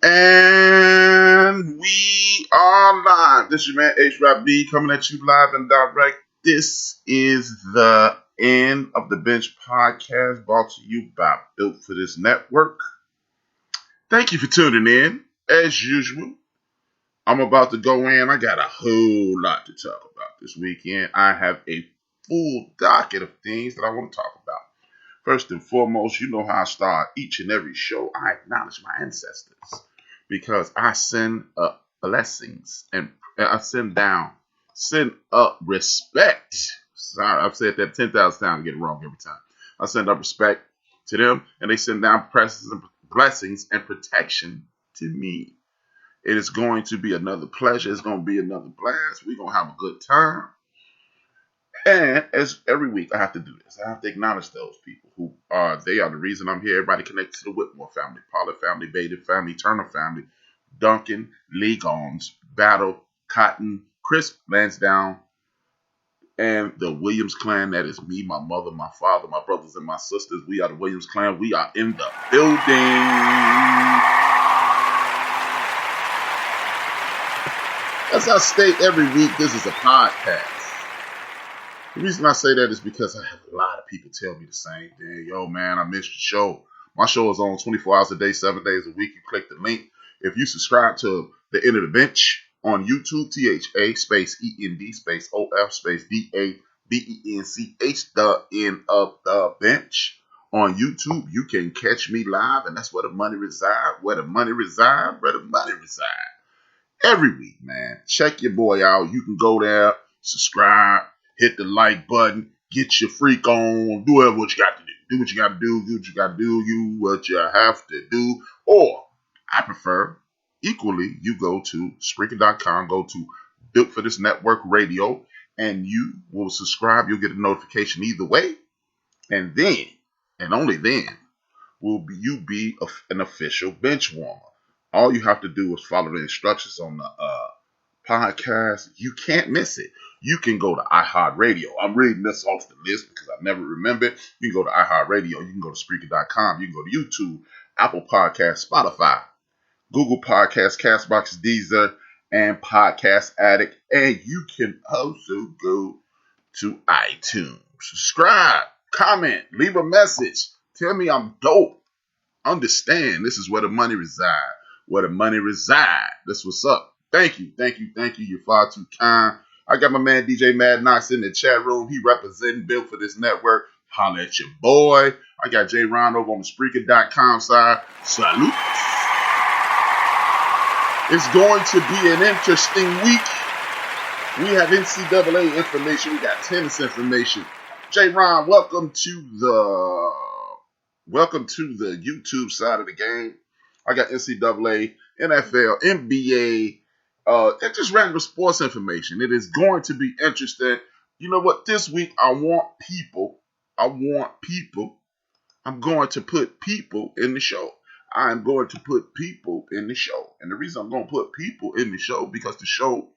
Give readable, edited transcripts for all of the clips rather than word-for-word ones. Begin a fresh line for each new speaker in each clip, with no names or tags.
And we are live. This is your man HRap coming at you live and direct. This is the End of the Bench podcast brought to you by Built for This Network. Thank you for tuning in. As usual, I'm about to go in. I got a whole lot to talk about this weekend. I have a full docket of things that I want to talk about. First and foremost, you know how I start each and every show. I acknowledge my ancestors because I send up blessings and I send up respect. Sorry, I've said that 10,000 times and get it wrong every time. I send up respect to them and they send down blessings and protection to me. It is going to be another pleasure. It's going to be another blast. We're going to have a good time. And as every week, I have to do this. I have to acknowledge those people who they are the reason I'm here. Everybody connected to the Whitmore family, Pollard family, Bader family, Turner family, Duncan, Lee Gomes, Battle, Cotton, Chris Lansdowne, and the Williams clan. That is me, my mother, my father, my brothers, and my sisters. We are the Williams clan. We are in the building. As I state every week, this is a podcast. The reason I say that is because I have a lot of people tell me the same thing. Yo, man, I missed your show. My show is on 24 hours a day, 7 days a week. You click the link. If you subscribe to the End of the Bench on YouTube, THA space END space OF space DABENCH, the End of the Bench. On YouTube, you can catch me live, and that's where the money resides. Where the money resides, where the money resides. Every week, man. Check your boy out. You can go there, subscribe, hit the like button, get your freak on, do whatever what you got to do. Do what you got to do, do what you got to do, you what you have to do. Or, I prefer, equally, you go to Spreaker.com, go to Built for This Network Radio, and you will subscribe. You'll get a notification either way. And then, and only then, will you be an official bench warmer. All you have to do is follow the instructions on the podcast. You can't miss it. You can go to iHeartRadio. I'm reading this off the list because I never remember it. You can go to iHeartRadio. You can go to Spreaker.com. You can go to YouTube, Apple Podcasts, Spotify, Google Podcasts, Castbox, Deezer, and Podcast Addict. And you can also go to iTunes. Subscribe, comment, leave a message. Tell me I'm dope. Understand this is where the money resides. Where the money resides. That's what's up. Thank you. You're far too kind. I got my man DJ Mad Knox in the chat room. He representing Built for This Network. Holla at your boy. I got J Ron over on the Spreaker.com side. Salute. It's going to be an interesting week. We have NCAA information. We got tennis information. J Ron, welcome to the YouTube side of the game. I got NCAA, NFL, NBA, and just random sports information. It is going to be interesting. You know what? This week, I'm going to put people in the show. I'm going to put people in the show. And the reason I'm going to put people in the show, because the show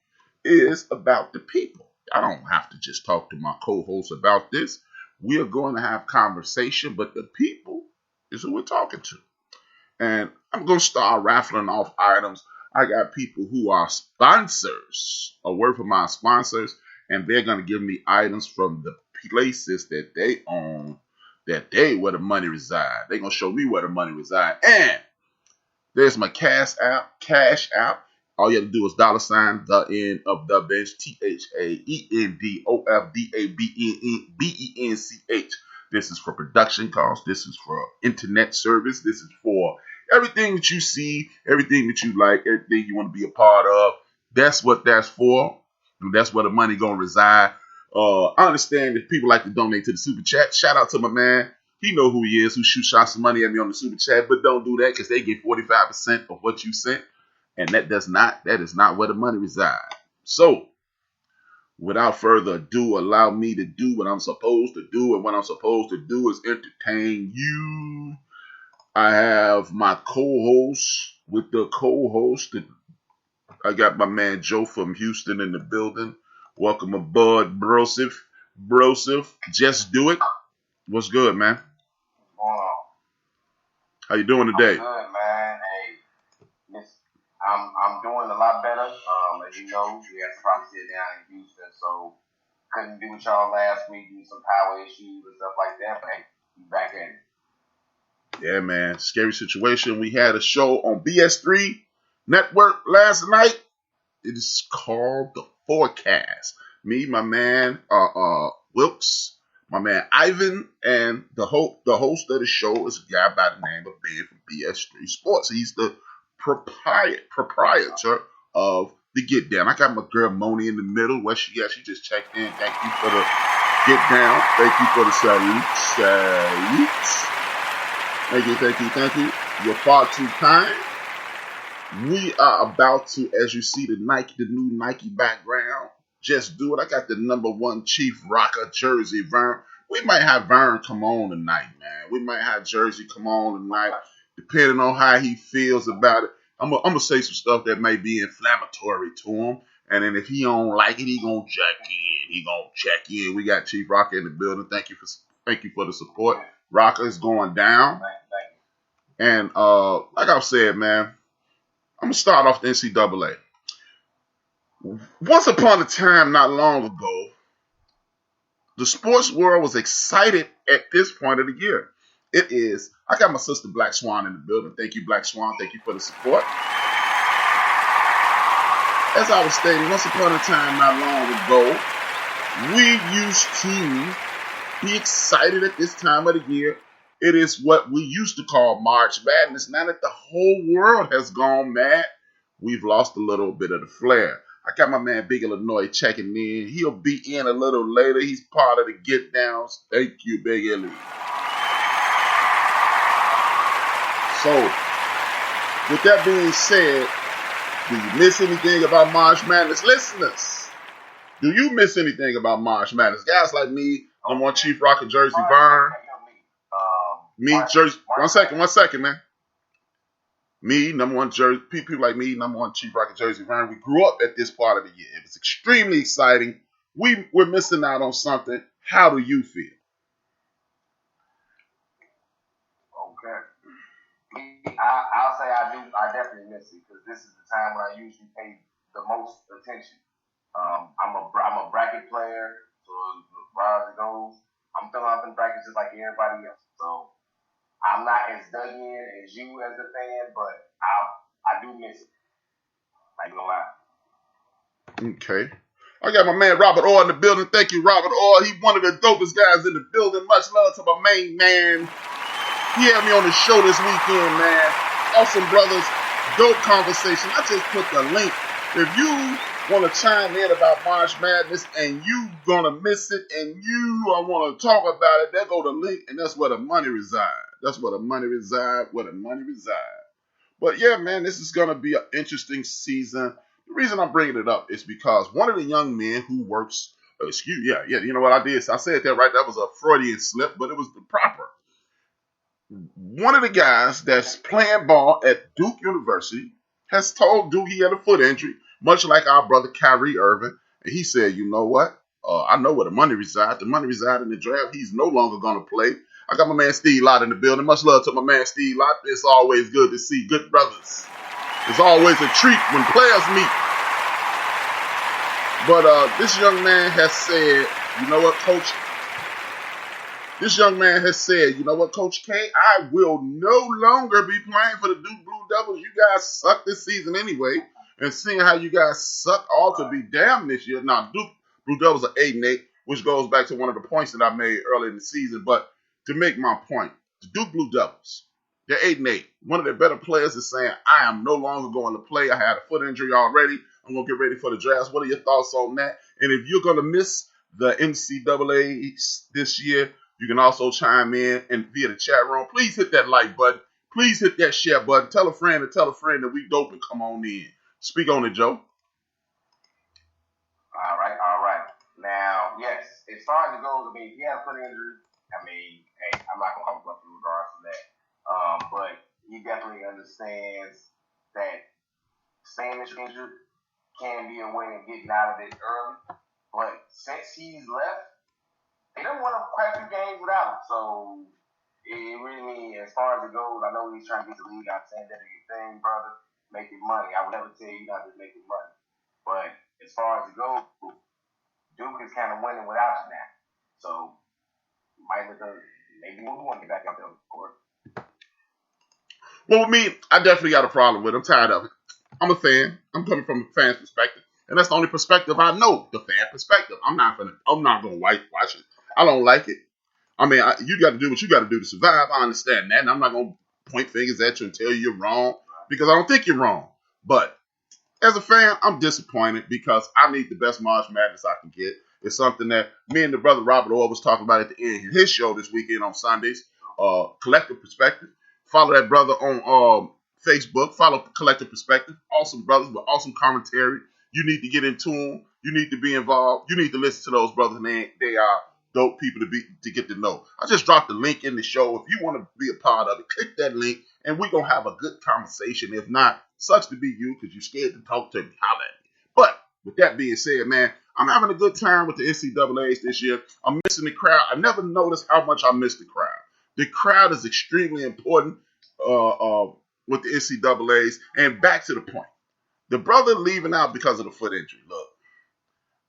is about the people. I don't have to just talk to my co-host about this. We are going to have conversation, but the people is who we're talking to. And I'm going to start raffling off items. I got people who are sponsors, a word for my sponsors, and they're going to give me items from the places that they own, where the money resides. They're going to show me where the money resides. And there's my Cash App. All you have to do is $, the End of the Bench, THAENDOFDABENCH. This is for production costs. This is for internet service. This is for everything that you see, everything that you like, everything you want to be a part of. That's what that's for. And that's where the money going to reside. I understand that people like to donate to the super chat. Shout out to my man. He know who he is, who shoots shots of money at me on the super chat. But don't do that because they get 45% of what you sent. And that is not where the money resides. So, without further ado, allow me to do what I'm supposed to do. And what I'm supposed to do is entertain you. I have my co-host with the co-host. I got my man Joe from Houston in the building. Welcome aboard, Broseph. Broseph, just do it. What's good, man? How you doing today?
I'm good, man. Hey, I'm doing a lot better. As you know, we had some problems here down in Houston, so couldn't do with y'all last week due to some power issues and stuff like that. But hey, we back at it.
Yeah, man. Scary situation. We had a show on BS3 Network last night. It is called The Forecast. Me, my man Wilkes, my man Ivan, and the host of the show is a guy by the name of Ben from BS3 Sports. He's the proprietor of the Get Down. I got my girl Moni in the middle. Where she at? She just checked in. Thank you for the Get Down. Thank you for the salutes. Thank you. You're far too kind. We are about to, as you see the new Nike background, just do it. I got the #1 Chief Rocker jersey, Vern. We might have Vern come on tonight, man. We might have Jersey come on tonight, depending on how he feels about it. I'm gonna say some stuff that may be inflammatory to him, and then if he don't like it, he gonna check in. We got Chief Rocker in the building. Thank you for the support. Rocker is going down, and like I said, man. I'm going to start off the NCAA. Once upon a time, not long ago, the sports world was excited at this point of the year. I got my sister Black Swan in the building. Thank you, Black Swan. Thank you for the support. As I was stating, once upon a time, not long ago, we used to be excited at this time of the year. It is what we used to call March Madness. Now that the whole world has gone mad, we've lost a little bit of the flair. I got my man Big Illinois checking in. He'll be in a little later. He's part of the Get Downs. Thank you, Big Illy. So, with that being said, do you miss anything about March Madness? Listeners, do you miss anything about March Madness? Guys like me, I'm on Chief Rocker Jersey Vern. Me, Jersey. One second, man. Me, #1 Jersey. People like me, #1 Chief Rocker Jersey Vern. We grew up at this part of the year. It was extremely exciting. We're missing out on something. How do you feel?
Okay. I'll say I do. I definitely miss it because this is the time when I usually pay the most attention. I'm a bracket player, so as far as it goes, I'm filling out the brackets just like everybody else. So I'm not as dug in as you as a fan, but I do miss it. I ain't gonna lie.
Okay. I got my man Robert Orr in the building. Thank you, Robert Orr. He's one of the dopest guys in the building. Much love to my main man. He had me on the show this weekend, man. Awesome brothers. Dope conversation. I just put the link. If you want to chime in about March Madness and you gonna miss it and you want to talk about it, there go the link, and that's where the money resides. But yeah, man, this is gonna be an interesting season. The reason I'm bringing it up is because one of the young men who works, you know what I did? I said that right. That was a Freudian slip, but it was the proper. One of the guys that's playing ball at Duke University has told Duke he had a foot injury, much like our brother Kyrie Irving. And he said, you know what? I know where the money resides. The money resides in the draft. He's no longer going to play. I got my man Steve Lott in the building. Much love to my man Steve Lott. It's always good to see good brothers. It's always a treat when players meet. But this young man has said, you know what, Coach? Coach K, I will no longer be playing for the Duke Blue Devils. You guys suck this season anyway. And seeing how you guys suck all to be damned this year. Now, Duke Blue Devils are 8-8, which goes back to one of the points that I made earlier in the season. But to make my point, the Duke Blue Devils, they're 8-8. One of their better players is saying, I am no longer going to play. I had a foot injury already. I'm going to get ready for the draft. What are your thoughts on that? And if you're going to miss the NCAA this year, you can also chime in and via the chat room. Please hit that like button. Please hit that share button. Tell a friend that we dope and come on in. Speak on it, Joe.
All right. Now, yes, as far as it goes, if he had a foot injury, hey, I'm not going to hold up in regards to that. But he definitely understands that staying injured can be a way of getting out of it early. But since he's left, they don't won quite a few games without him. So it really, as far as it goes, I know he's trying to get the league out saying that thing, brother, making money. I would never tell you not to make money. But as far as it goes, Duke is kind of winning without you now. So might maybe we want to get back out there on the court.
Well, with me, I definitely got a problem with it. I'm tired of it. I'm a fan. I'm coming from a fan's perspective. And that's the only perspective I know, the fan perspective. I'm not gonna whitewash it. I don't like it. I mean, you got to do what you got to do to survive. I understand that. And I'm not going to point fingers at you and tell you you're wrong because I don't think you're wrong. But as a fan, I'm disappointed because I need the best March Madness I can get. It's something that me and the brother Robert Orr was talking about at the end of his show this weekend on Sundays. Collective Perspective. Follow that brother on Facebook. Follow Collective Perspective. Awesome brothers with awesome commentary. You need to get into them. You need to be involved. You need to listen to those brothers. And they are dope people to get to know. I just dropped the link in the show. If you want to be a part of it, click that link, and we're going to have a good conversation. If not, sucks to be you because you're scared to talk to me. Holla at me. But with that being said, man, I'm having a good time with the NCAAs this year. I'm missing the crowd. I never noticed how much I miss the crowd. The crowd is extremely important with the NCAAs. And back to the point. The brother leaving out because of the foot injury. Look,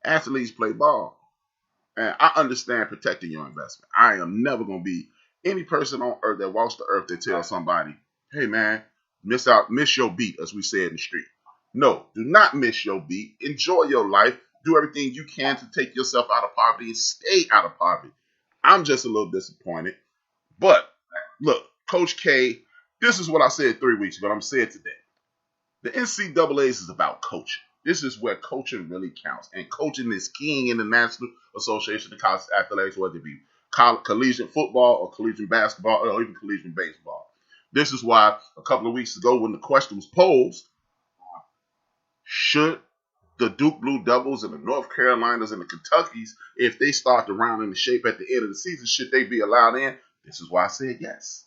athletes play ball. And I understand protecting your investment. I am never going to be any person on earth that walks the earth that tells somebody, hey, man, miss your beat, as we say in the street. No, do not miss your beat. Enjoy your life. Do everything you can to take yourself out of poverty and stay out of poverty. I'm just a little disappointed. But, look, Coach K, this is what I said 3 weeks ago. I'm saying it today. The NCAAs is about coaching. This is where coaching really counts. And coaching is king in the National Association of College Athletics, whether it be collegiate football or collegiate basketball or even collegiate baseball. This is why a couple of weeks ago when the question was posed, should the Duke Blue Devils and the North Carolinas and the Kentuckys, if they start to round into shape at the end of the season, should they be allowed in? This is why I said yes.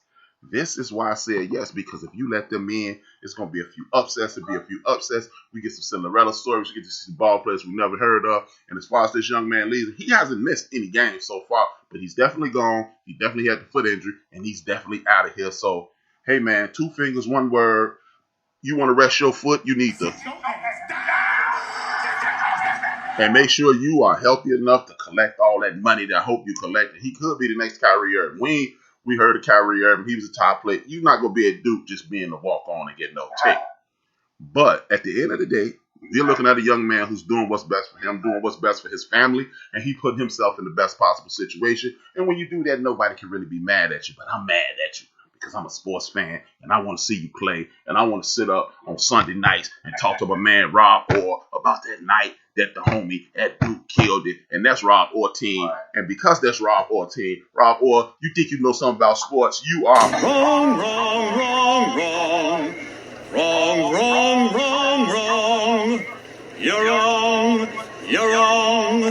This is why I said yes, because if you let them in, it's going to be a few upsets. It'll be a few upsets. We get some Cinderella stories. We get to see ball players we never heard of. And as far as this young man leaves, he hasn't missed any games so far, but he's definitely gone. He definitely had the foot injury, and he's definitely out of here. So, hey, man, 2 fingers, 1 word. You want to rest your foot, you need to. And make sure you are healthy enough to collect all that money that I hope you collect. He could be the next Kyrie Irving. We heard of Kyrie Irving. He was a top player. You're not going to be at Duke just being a walk-on and get no take. But at the end of the day, you're looking at a young man who's doing what's best for him, doing what's best for his family, and he put himself in the best possible situation. And when you do that, nobody can really be mad at you. But I'm mad at you because I'm a sports fan, and I want to see you play, and I want to sit up on Sunday nights and talk to my man Rob Orr about that night that the homie at Duke killed it, and that's Rob Orr team. And because that's Rob Orr team, Rob Orr, you think you know something about sports? You are
wrong, wrong, wrong, wrong, wrong, wrong, wrong, wrong. You're wrong, you're wrong,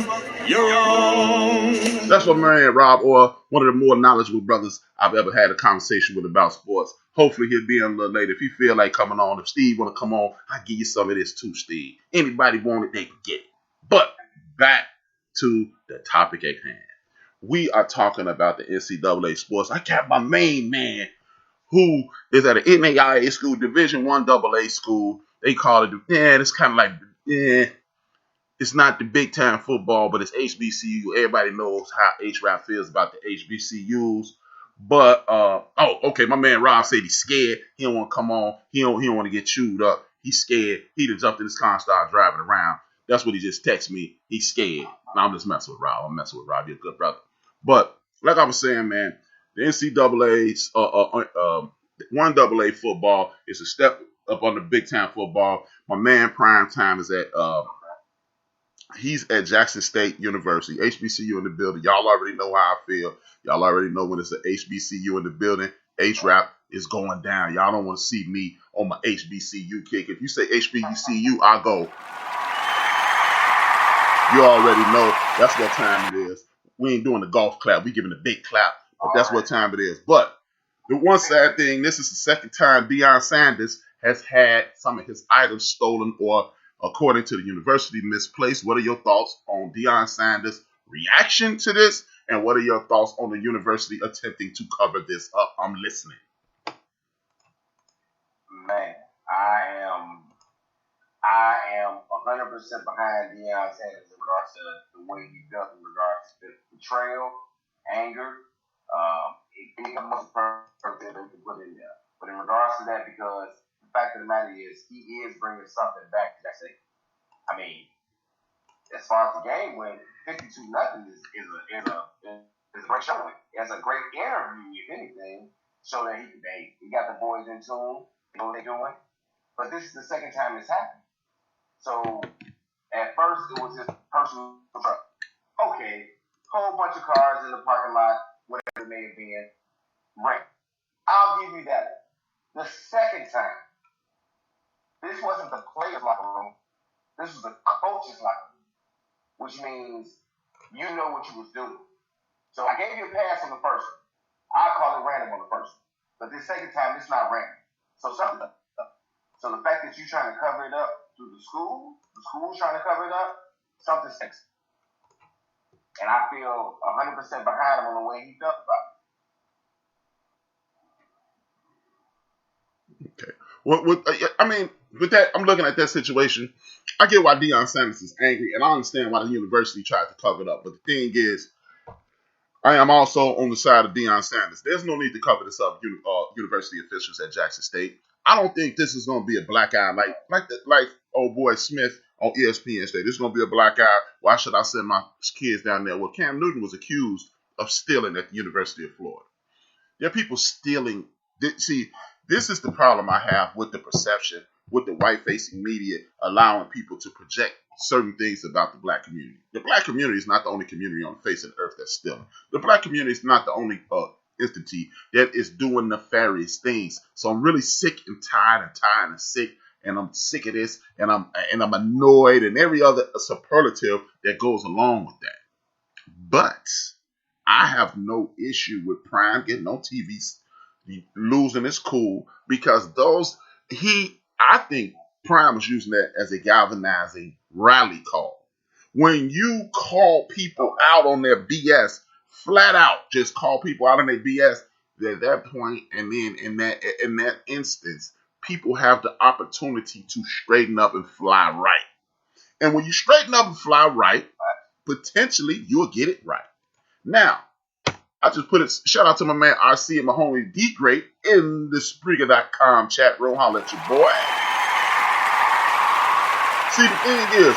you're wrong.
That's what my man Rob Orr, one of the more knowledgeable brothers I've ever had a conversation with about sports. Hopefully he'll be on a little later. If you feel like coming on, if Steve want to come on, I'll give you some of this too, Steve. Anybody want it, they can get it. But back to the topic at hand. We are talking about the NCAA sports. I got my main man who is at an NAIA school, Division I AA school. They call it, it's kind of like, it's not the big time football, but it's HBCU. Everybody knows how HRap feels about the HBCUs. But okay, my man Rob said he's scared. He don't want to come on. He don't want to get chewed up. He's scared. He done jumped in his car and started driving around. That's what he just texted me. He's scared. Now I'm just messing with Rob. I'm messing with Rob. You're a good brother. But like I was saying, man, the NCAA's 1AA football is a step up on the big time football. My man Prime Time is at he's at Jackson State University, HBCU in the building. Y'all already know how I feel. Y'all already know when it's an HBCU in the building, HRap is going down. Y'all don't want to see me on my HBCU kick. If you say HBCU, I go. You already know that's what time it is. We ain't doing the golf clap. We giving the big clap, but that's what time it is. But the one sad thing, this is the second time Deion Sanders has had some of his items stolen or, according to the university, misplaced. What are your thoughts on Deion Sanders' reaction to this? And what are your thoughts on the university attempting to cover this up? I'm listening.
Man, I am 100% behind Deion Sanders in regards to the way he felt in regards to betrayal, anger. It comes perfect that we can put in there. But in regards to that, because the fact of the matter is, he is bringing something back. That's it. I mean, as far as the game went, 52-0 is a great showing. It's a great interview, if anything, so that he got the boys in tune, you know what they're doing. But this is the second time it's happened. So at first it was just personal truck. Okay, whole bunch of cars in the parking lot, whatever it may have been. Right. I'll give you that. The second time, this wasn't the players' locker room. This was the coach's locker room, which means you know what you was doing. So I gave you a pass on the first one. I call it random on the first one. But this second time, it's not random. So something. So the fact that you're trying to cover it up through the school's trying to cover it up, something's sexy. And I feel 100% behind him on the way he felt about
it. Okay. Well, I mean, with that, I'm looking at that situation. I get why Deion Sanders is angry, and I understand why the university tried to cover it up. But the thing is, I am also on the side of Deion Sanders. There's no need to cover this up, university officials at Jackson State. I don't think this is going to be a black eye like old boy Smith on ESPN State. This is going to be a black eye. Why should I send my kids down there? Well, Cam Newton was accused of stealing at the University of Florida. There are people stealing. See, this is the problem I have with the perception, with the white-facing media allowing people to project certain things about the black community. The black community is not the only community on the face of the earth that's stealing. The black community is not the only entity that is doing nefarious things. So I'm really sick and tired and sick, and I'm sick of this, and I'm annoyed, and every other superlative that goes along with that. But I have no issue with Prime getting on TV, losing his cool, because I think Prime was using that as a galvanizing rally call. When you call people out on their BS, flat out, just call people out on their BS, at that point, and then in that instance, people have the opportunity to straighten up and fly right. And when you straighten up and fly right, potentially you'll get it right. Now, I just put it, shout out to my man RC and my homie D Great in the Spreaker.com chat room. Holla at your boy. See, the thing is,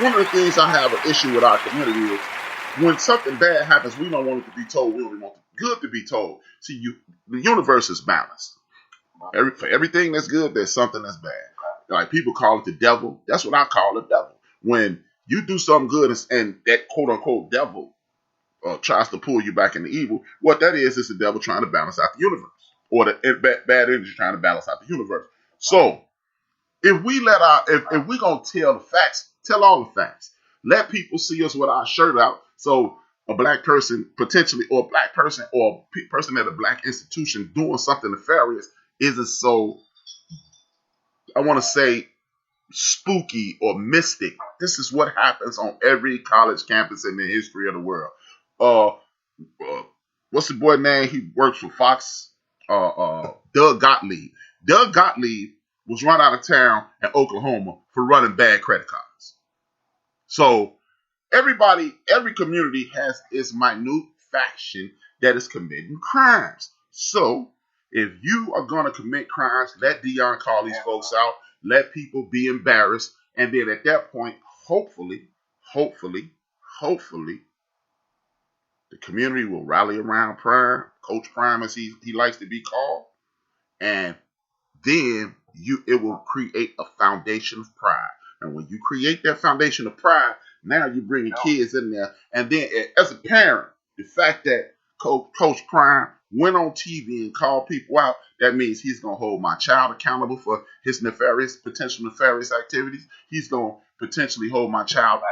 one of the things I have an issue with our community is when something bad happens, we don't want it to be told. We only want the good to be told. See, the universe is balanced. For everything that's good, there's something that's bad. Like people call it the devil. That's what I call the devil. When you do something good and that quote unquote devil tries to pull you back into evil, what that is the devil trying to balance out the universe, or the bad energy trying to balance out the universe. So if we if we're gonna tell the facts, tell all the facts. Let people see us with our shirt out. So a black person potentially, or a black person, or a person at a black institution doing something nefarious isn't so, I want to say, spooky or mystic. This is what happens on every college campus in the history of the world. What's the boy name? He works for Fox. Doug Gottlieb. Doug Gottlieb was run out of town in Oklahoma for running bad credit cards. So every community has its minute faction that is committing crimes. So if you are going to commit crimes, let Deion call these folks out. Let people be embarrassed. And then at that point, hopefully, the community will rally around Prime, Coach Prime as he likes to be called. And then it will create a foundation of pride. And when you create that foundation of pride, now you're bringing kids in there. And then as a parent, the fact that Coach Prime went on TV and called people out, that means he's going to hold my child accountable for his potential nefarious activities. He's going to potentially hold my child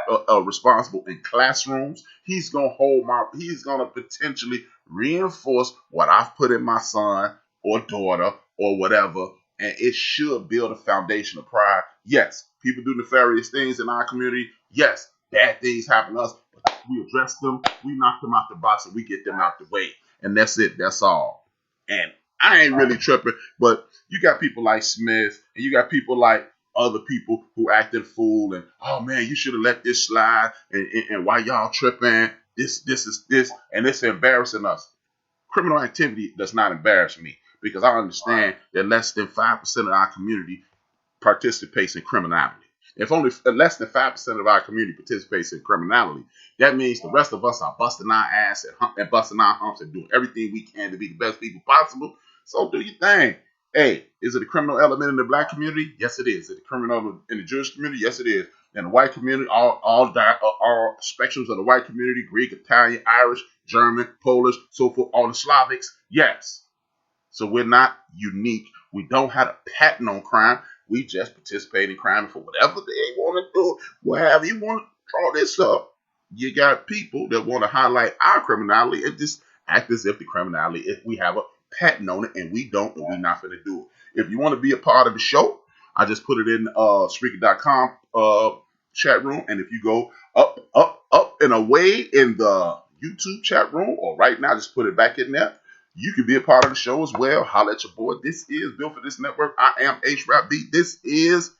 responsible in classrooms. He's going to potentially reinforce what I've put in my son or daughter or whatever, and it should build a foundation of pride. Yes, people do nefarious things in our community. Yes, bad things happen to us, but we address them, we knock them out the box, and we get them out the way. And that's it. That's all. And I ain't really tripping, but you got people like Smith, and you got people like other people who acted a fool, and oh man, you should have let this slide, and why y'all tripping? This is this, and it's embarrassing us. Criminal activity does not embarrass me because I understand that less than 5% of our community participates in criminality. If only less than 5% of our community participates in criminality, that means the rest of us are busting our ass and busting our humps and doing everything we can to be the best people possible. So do your thing. Hey, is it a criminal element in the black community? Yes, it is. Is it a criminal in the Jewish community? Yes, it is. In the white community, all spectrums of the white community, Greek, Italian, Irish, German, Polish, so forth, all the Slavics, yes. So we're not unique. We don't have a patent on crime. We just participate in crime for whatever they want to do. Whatever you want to draw this up, you got people that want to highlight our criminality and just act as if the criminality, if we have a patent on it, and we don't, and we're not going to do it. If you want to be a part of the show, I just put it in Spreaker.com chat room, and if you go up and away in the YouTube chat room, or right now, just put it back in there. You can be a part of the show as well. Holla at your boy. This is Built for This Network. I am HRap. This is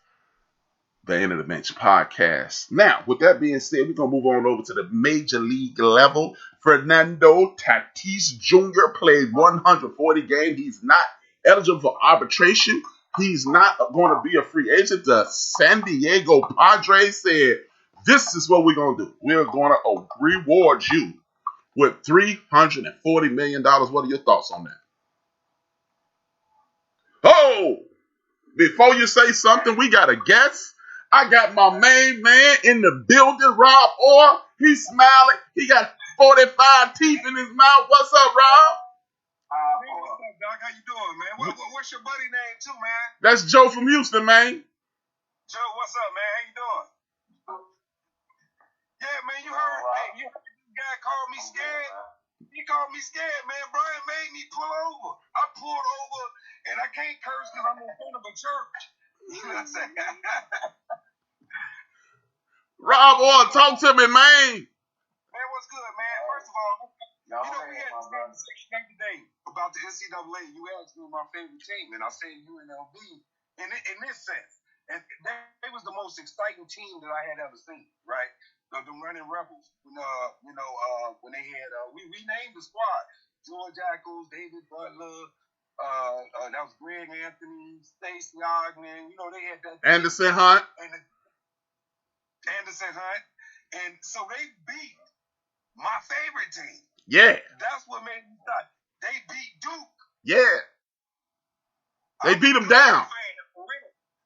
the End of the Bench podcast. Now, with that being said, we're going to move on over to the major league level. Fernando Tatis Jr. played 140 games. He's not eligible for arbitration. He's not going to be a free agent. The San Diego Padres said, this is what we're going to do. We're going to reward you with $340 million. What are your thoughts on that? Oh, before you say something, we got a guest. I got my main man in the building, Rob Orr. He's smiling. He got 45 teeth in his mouth. What's up, Rob?
What's up, Doc? How you doing, man? What's your buddy name, too, man?
That's Joe from Houston, man.
Joe, what's up, man? How you doing? Yeah, man, you heard? Hey, you heard this guy called me scared? He called me scared, man. Brian made me pull over. I pulled over, and I can't curse because I'm in front of a church. You know what I'm saying?
Rob Orr, talk to me, man.
Man, what's good, man? First of all, we had this conversation the other day about the NCAA. You asked me my favorite team, and I said UNLV in this sense. And they was the most exciting team that I had ever seen, right? The running Rebels. When they had we renamed the squad. George Ackles, David Butler, that was Greg Anthony, Stacey Ogden. You know, they had that
Anderson Hunt.
And so they beat my favorite team.
Yeah.
That's what made me start. They beat Duke.
Yeah. They beat them down.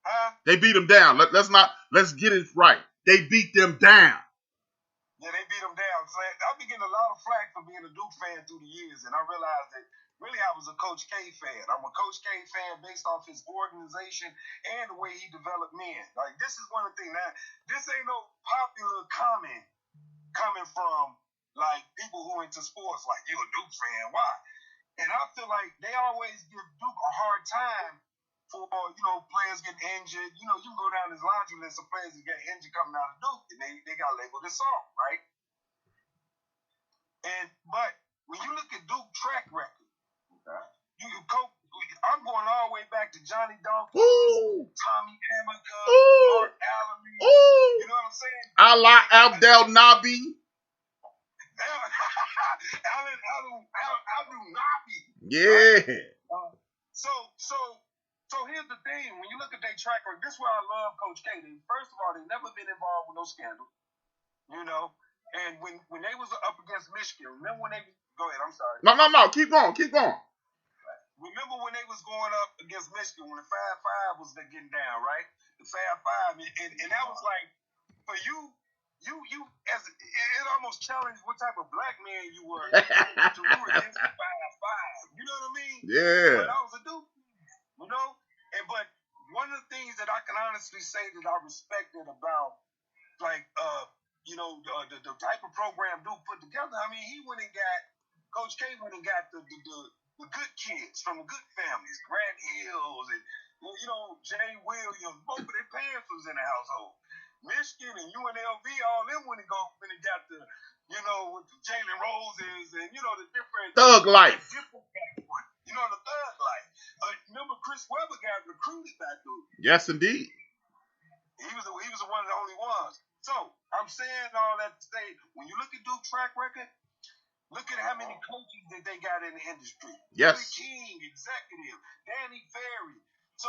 Huh?
They beat them down. Let's get it right. They beat them down.
Yeah, they beat them down. So I've been getting a lot of flack for being a Duke fan through the years, and I realized that really I was a Coach K fan. I'm a Coach K fan based off his organization and the way he developed men. Like, this is one of the things. Now, this ain't no popular comment coming from, like, people who into sports, like, you're a Duke fan. Why? And I feel like they always give Duke a hard time for, players getting injured. You can go down this laundry list of players that get injured coming out of Duke, and they got labeled as soft, right? But when you look at Duke track record, I'm going all the way back to Johnny Dawkins, Tommy Hamilton, Mark Allery. You know what I'm saying?
Allah Abdel Nabi.
Abdel Nabi.
Yeah.
Right? So here's the thing. When you look at their track record, this is why I love Coach K. First of all, they've never been involved with no scandal. And when they was up against Michigan, remember when they go ahead, I'm sorry.
No. Keep going.
Remember when they was going up against Michigan when the 5-5 was getting down, right? The 5-5, and that was like for you as it almost challenged what type of black man you were to root against the 5-5. You know what I mean?
Yeah.
But I was a Duke, but one of the things that I can honestly say that I respected about the type of program Duke put together. I mean, he went and got Coach K went and got the good kids from good families, Grant Hills and Jay Williams. Both of their parents was in the household. Michigan and UNLV, all them when it got the with the Jalen Roses and the different
thug life.
The thug life. Remember Chris Webber got recruited back there.
Yes, indeed.
He was one of the only ones. So I'm saying all that to say, when you look at Duke's track record, look at how many coaches that they got in the industry.
Yes.
Billy King, executive. Danny Ferry. So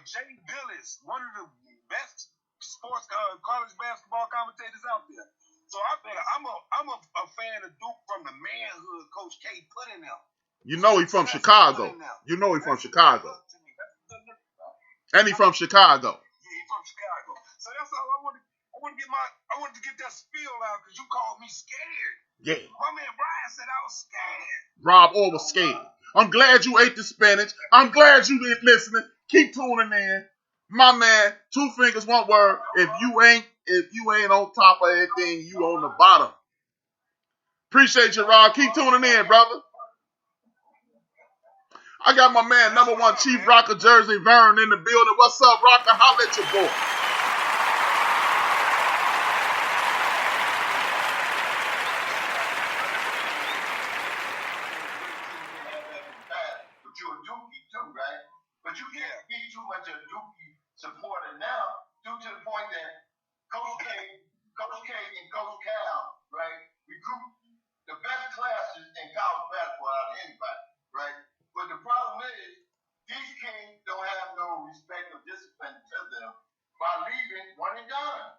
Jay Billis, one of the best sports college basketball commentators out there. So I'm a fan of Duke from the manhood Coach K put in them.
You know he from Chicago. You know he from Chicago. And he from Chicago.
Yeah, he from Chicago. So that's all I wanted to get that spiel out because you called me scared.
Yeah.
My man Brian said I was scared.
Rob Orr was scared. I'm glad you ate the spinach. I'm glad you didn't listening. Keep tuning in. My man, 2 fingers, 1 word. If you ain't on top of everything, you on the bottom. Appreciate you, Rob. Keep tuning in, brother. I got my man, #1 Chief Rocker Jersey Vern in the building. What's up, Rocker? Holla at your boy.
But you're a Dookie too, right? But you can't be too much of a Dookie supporter now due to the point that Coach K and Coach Cal, right, recruit the best classes in college basketball out of anybody, right? But the problem is, these kings don't have no respect or discipline to them by leaving one and done.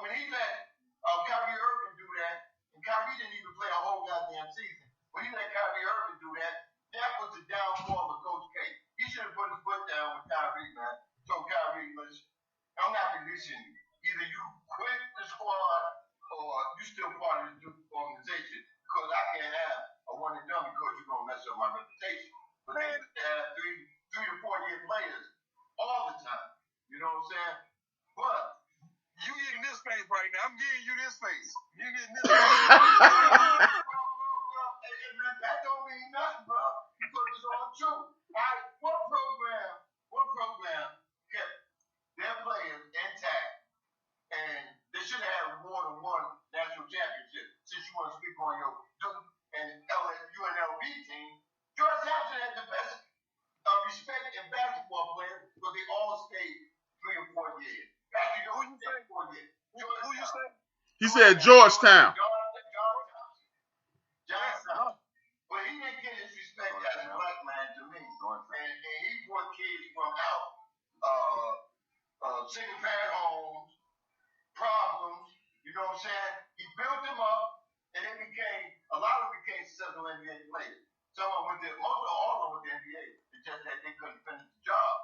When he let Kyrie Irving do that, and Kyrie didn't even play a whole goddamn season. When he let Kyrie Irving do that was the downfall of Coach K. He should have put his foot down with Kyrie, man. Told Kyrie, listen, I'm not releasing you. Either you quit the squad or you still part of the organization because I can't have a one and done because you're gonna mess up my reputation. But they have 3 to 4 year players all the time. You know what I'm saying? But you getting this face right now. I'm giving you this face. You getting this face. That don't mean nothing, bro. Because it's all true. What program kept their players intact? And they should have more than one national championship. Since you want to speak on your Duke and UNLV team, George Thompson had the best respect in basketball players, but they all stayed 3 or 4 years. Patrick, who you say 4 years? Who you say?
He said Georgetown.
Johnson. But he didn't get his respect as a black man to me. And he brought kids from out single parent homes, problems, you know what I'm saying? He built them up and they a lot of them became successful NBA players. Some of them all of them with the NBA. It's just that they couldn't finish the job.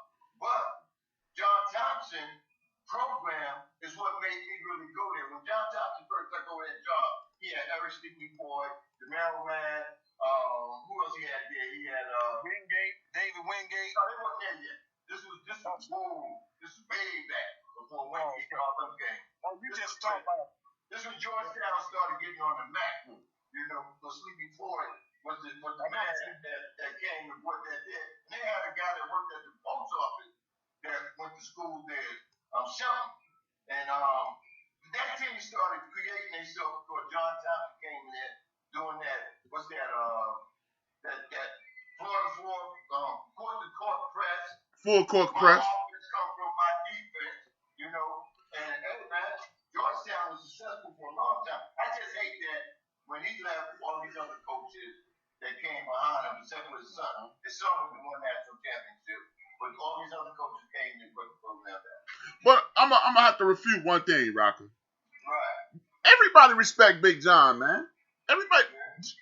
But John Thompson program is what made me really go there. When John Thompson first took over that job, he had Eric Sleepy Boy, the Mailman, who else he had there? He had David Wingate. No, they wasn't there yet. This is way back before Wingate called them games. Oh, you just talking about this when Georgetown started getting on the map. The Sleepy Boy was the man that came and worked that there. They had a guy that worked at the post office that went to school there, Shelton. And that team started creating themselves before John Thompson came in there doing that. What's that? That floor to court press.
Full court press.
My offense come from my defense, And hey, man, Georgetown was successful for a long time. I just hate that when he left, all these other coaches that came behind him, except for his son. His son was the one national championship, but all these other coaches came and put the program down.
But I'm gonna have to refute one thing, Rocker.
Right.
Everybody respect Big John, man. Everybody,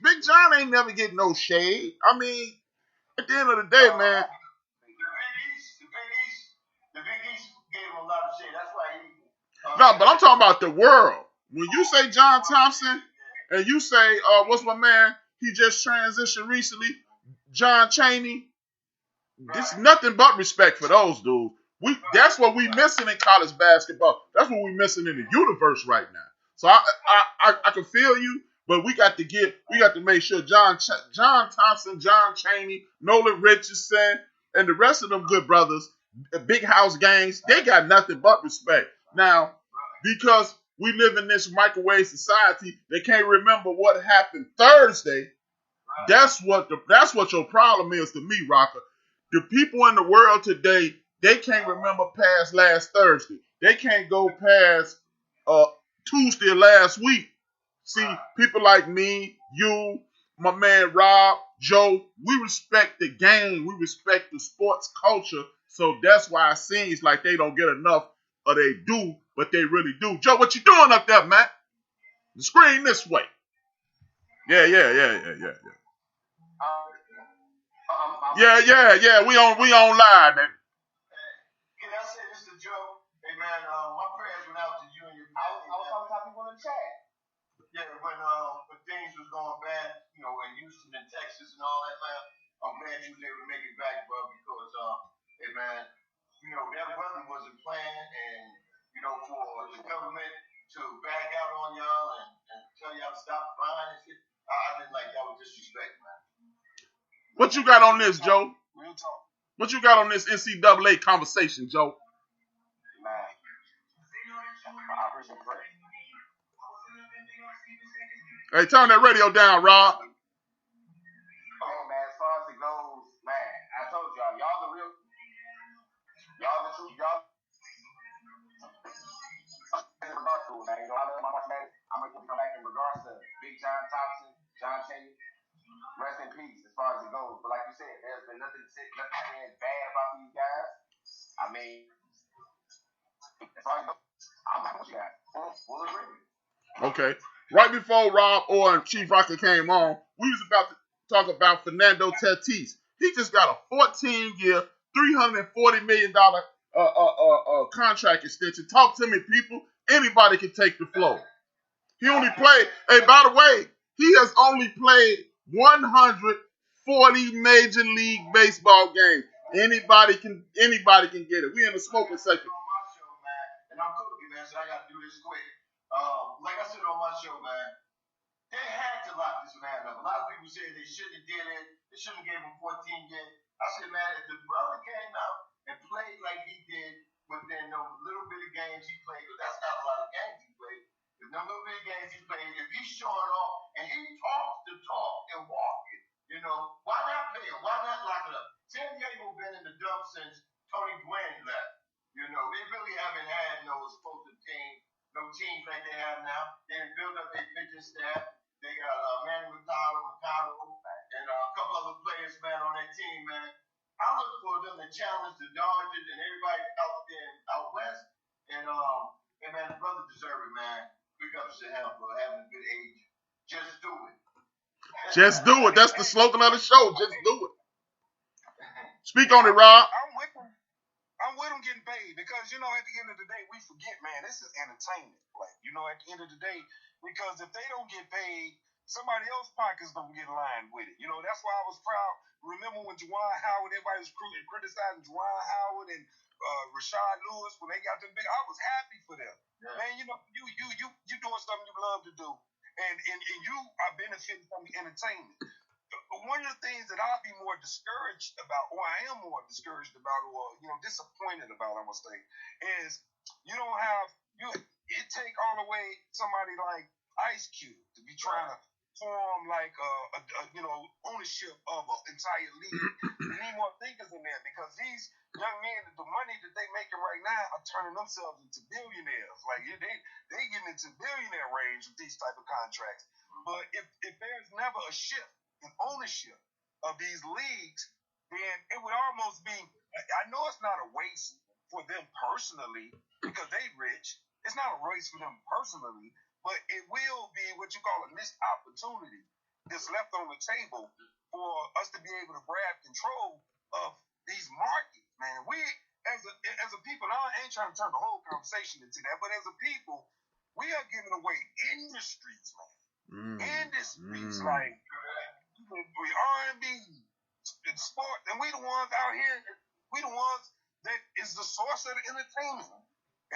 Big John ain't never getting no shade. I mean, at the end of the day, man.
The Big East gave him a lot of shade. That's why he.
No, but I'm talking about the world. When you say John Thompson, and you say, what's my man? He just transitioned recently, John Chaney. It's nothing but respect for those dudes. That's what we missing in college basketball. That's what we missing in the universe right now. So I can feel you, But we got to make sure John Thompson, John Chaney, Nolan Richardson, and the rest of them good brothers, big house gangs, they got nothing but respect. Now, because we live in this microwave society, they can't remember what happened Thursday. That's what your problem is to me, Rocker. The people in the world today, they can't remember past last Thursday. They can't go past Tuesday last week. See, people like me, you, my man Rob, Joe, we respect the game. We respect the sports culture. So that's why it seems like they don't get enough, or they do, but they really do. Joe, what you doing up there, man? The screen this way. Yeah. Yeah. We on live, man.
Can I say this to Joe? Hey man, my prayers went out to you and your family. I was talking to people in the chat. Yeah, when things was going bad, in Houston and Texas and all that, man, I'm glad you was able to make it back, bro, because hey man, that weather wasn't planned, and for the government to back out on y'all and tell y'all to stop buying and shit, I didn't like that with disrespect, man.
What you got on this, Joe?
Real talk.
What you got on this NCAA conversation, Joe?
Man, I appreciate the prayer.
Hey, turn that radio down, Rob.
Oh man, as far as it goes, man, I told y'all the real, y'all the truth, y'all. Man, I love my man. I'm gonna come back in regards to Big John Thompson, John Chaney. Rest in peace, as far as it goes. But like you said, there's been nothing said bad about these guys. I mean, as far as it goes, I'm not with you guys. Full agreement.
Okay. Right before Rob Orr and Chief Rocker came on, we was about to talk about Fernando Tatis. He just got a 14-year, $340 million contract extension. Talk to me, people. Anybody can take the floor. He only played, hey, by the way, he has only played 140 Major League Baseball games. Anybody can get it. We in the smoking section.
And I'm cooking, man, so I got to do this quick. Like I said on my show, man, they had to lock this man up. A lot of people say they shouldn't have did it. They shouldn't have gave him 14 games. I said, man, if the brother came out and played like he did within those little bit of games he played, because that's not a lot of games he played. If no little bit of games he played, if he's showing off and he talks the talk and walk it, why not pay him? Why not lock it up? San Diego been in the dump since Tony Gwynn left. They really haven't had no explosive team. No teams like they have now. They built up their pitching staff. They got Manny Machado, and a couple other players, man, on that team, man. I look for them to challenge the Dodgers and everybody out there out west. And man, the brother deserve it, man. Big ups to him for having a good age. Just do it.
Just do it. That's the slogan of the show. Just do it. Speak on it, Rob.
I'm with them getting paid because, at the end of the day, we forget, man, this is entertainment. Like, at the end of the day, because if they don't get paid, somebody else's pocket's going to get lined with it. That's why I was proud. Remember when Juwan Howard, everybody was criticizing Juwan Howard and Rashad Lewis when they got them big. I was happy for them. Yeah. Man, you doing something you love to do. And you are benefiting from the entertainment. One of the things that I'll be more discouraged about, or I am more discouraged about, or disappointed about, I must say, is it take all the way somebody like Ice Cube to be trying to form like ownership of an entire league. We need more thinkers in there because these young men, the money that they making right now, are turning themselves into billionaires. Like they getting into billionaire range with these type of contracts. But if there's never a shift in ownership of these leagues, then it would almost be, I know it's not a waste for them personally because they rich. It's not a race for them personally, but it will be what you call a missed opportunity that's left on the table for us to be able to grab control of these markets, man. We, as a people, I ain't trying to turn the whole conversation into that, but as a people, we are giving away industries, man. Industries like R&B, sport, and we the ones out here. We the ones that is the source of the entertainment,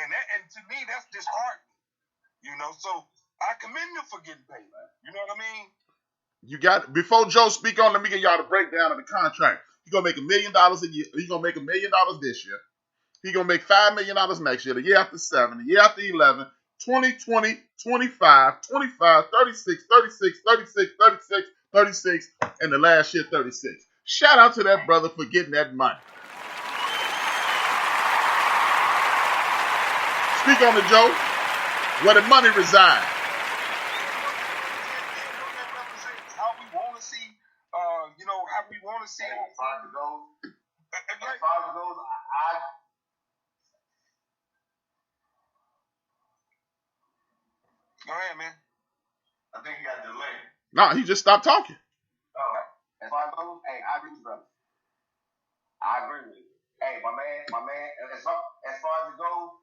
and to me that's disheartening. So I commend them for getting paid. You know what I mean?
You got before Joe speak on. Let me get y'all the breakdown of the contract. He's gonna make $1 million a year. He's gonna make $1 million this year. He's gonna make $5 million next year. The year after 7. The year after 11. 20, 20, 25, 25, 36, 36, 36, 36, 36, and the last year 36. Shout out to that brother for getting that money. Speak on it, Joe. Where the money resides.
How we want to see, how we want to see.
As far as it goes,
Go ahead, man.
I think he got a delay.
Nah, he just stopped talking.
Oh, as far as it goes, hey, I agree with you, brother. I agree with you. Hey, my man, as far as it goes,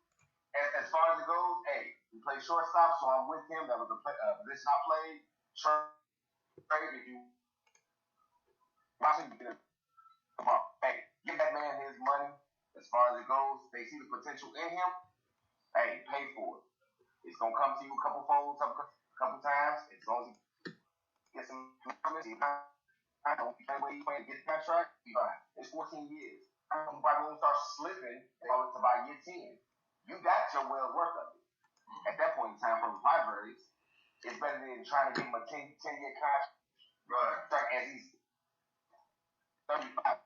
hey, we play shortstop, so I'm with him. That was a position I played. Trade, if you watching, come on, hey, give that man his money. As far as it goes, they see the potential in him. Hey, pay for it. It's gonna come to you a couple times. As long as he gets some comments, I don't care where you play, get the contract, be fine. It's 14 years. I'm probably gonna start slipping to by year 10. You got your well worth of it. At that point in time, from the Padres, it's better than trying to give him a 10-year contract. Right. As he's 35.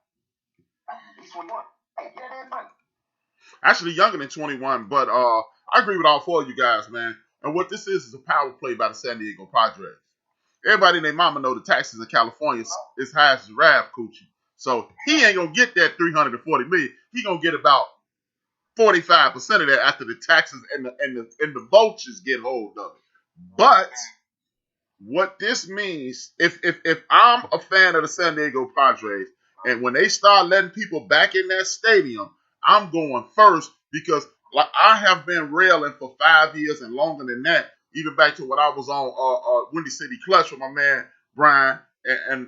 He's 21. Hey, get that money.
Actually younger than 21, but I agree with all 4 of you guys, man. And what this is a power play by the San Diego Padres. Everybody and their mama know the taxes in California is high as HRap coochie. So he ain't gonna get that $340 million. He gonna get about 45% of that after the taxes and the vultures get hold of it. But what this means, if I'm a fan of the San Diego Padres, and when they start letting people back in that stadium, I'm going first because like I have been railing for 5 years and longer than that, even back to when I was on Windy City Clutch with my man Brian and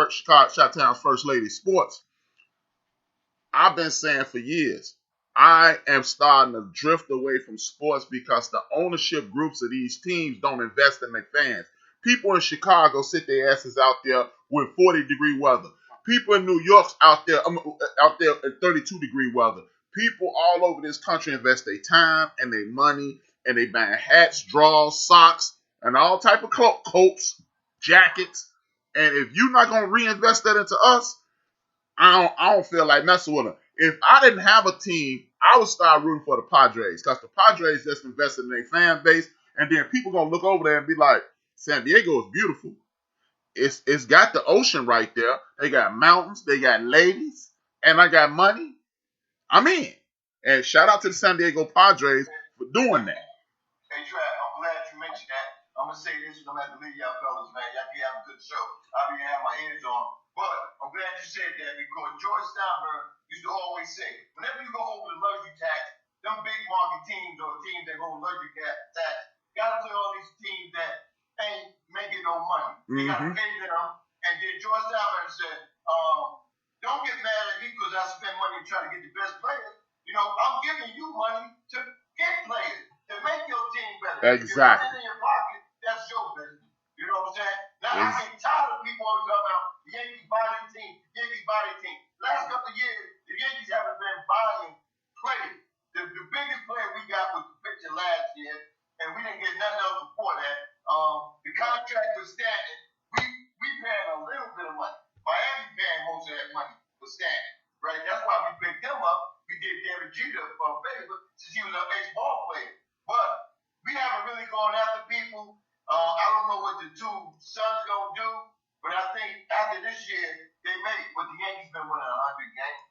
Chicago Chi-Town's First Lady Sports. I've been saying for years, I am starting to drift away from sports because the ownership groups of these teams don't invest in their fans. People in Chicago sit their asses out there with 40-degree weather. People in New York's out there in 32-degree weather. People all over this country invest their time and their money, and they buying hats, drawers, socks, and all type of coats, jackets. And if you're not gonna reinvest that into us, I don't feel like messing with them. If I didn't have a team, I would start rooting for the Padres because the Padres just invested in their fan base, and then people gonna look over there and be like, San Diego is beautiful. It's got the ocean right there. They got mountains, they got ladies, and I got money. I'm in. And shout out to the San Diego Padres for doing that.
Hey, Trap, I'm glad you mentioned that. I'm gonna say this, I'm gonna have to leave y'all fellas, man. Y'all be having a good show. I'll be having my hands on. But I'm glad you said that because George Steinberg used to always say, whenever you go over the luxury tax, them big market teams or teams that go luxury tax, gotta play all these teams that ain't making no money. They gotta pay them. And then George Steinberg said, don't get mad at me because I spend money to try to get the best players. You know, I'm giving you money to get players, to make your team better.
Exactly.
If it's in your pocket, that's your business. You know what I'm saying? Now, I get tired of people always talking about the Yankees buying team, Yankees buying team. Last couple of years, the Yankees haven't been buying players. The biggest player we got was the pitcher last year, and we didn't get nothing else before that. The contract was standing. We paying a little bit of money. Miami paying most of that money for standing. Right? That's why we picked him up. We did Derek Jeter a favor since he was an ex-ball player. But we haven't really gone after people. I don't know what the two sons gonna do, but I think after this year, they may. But the Yankees been winning 100 games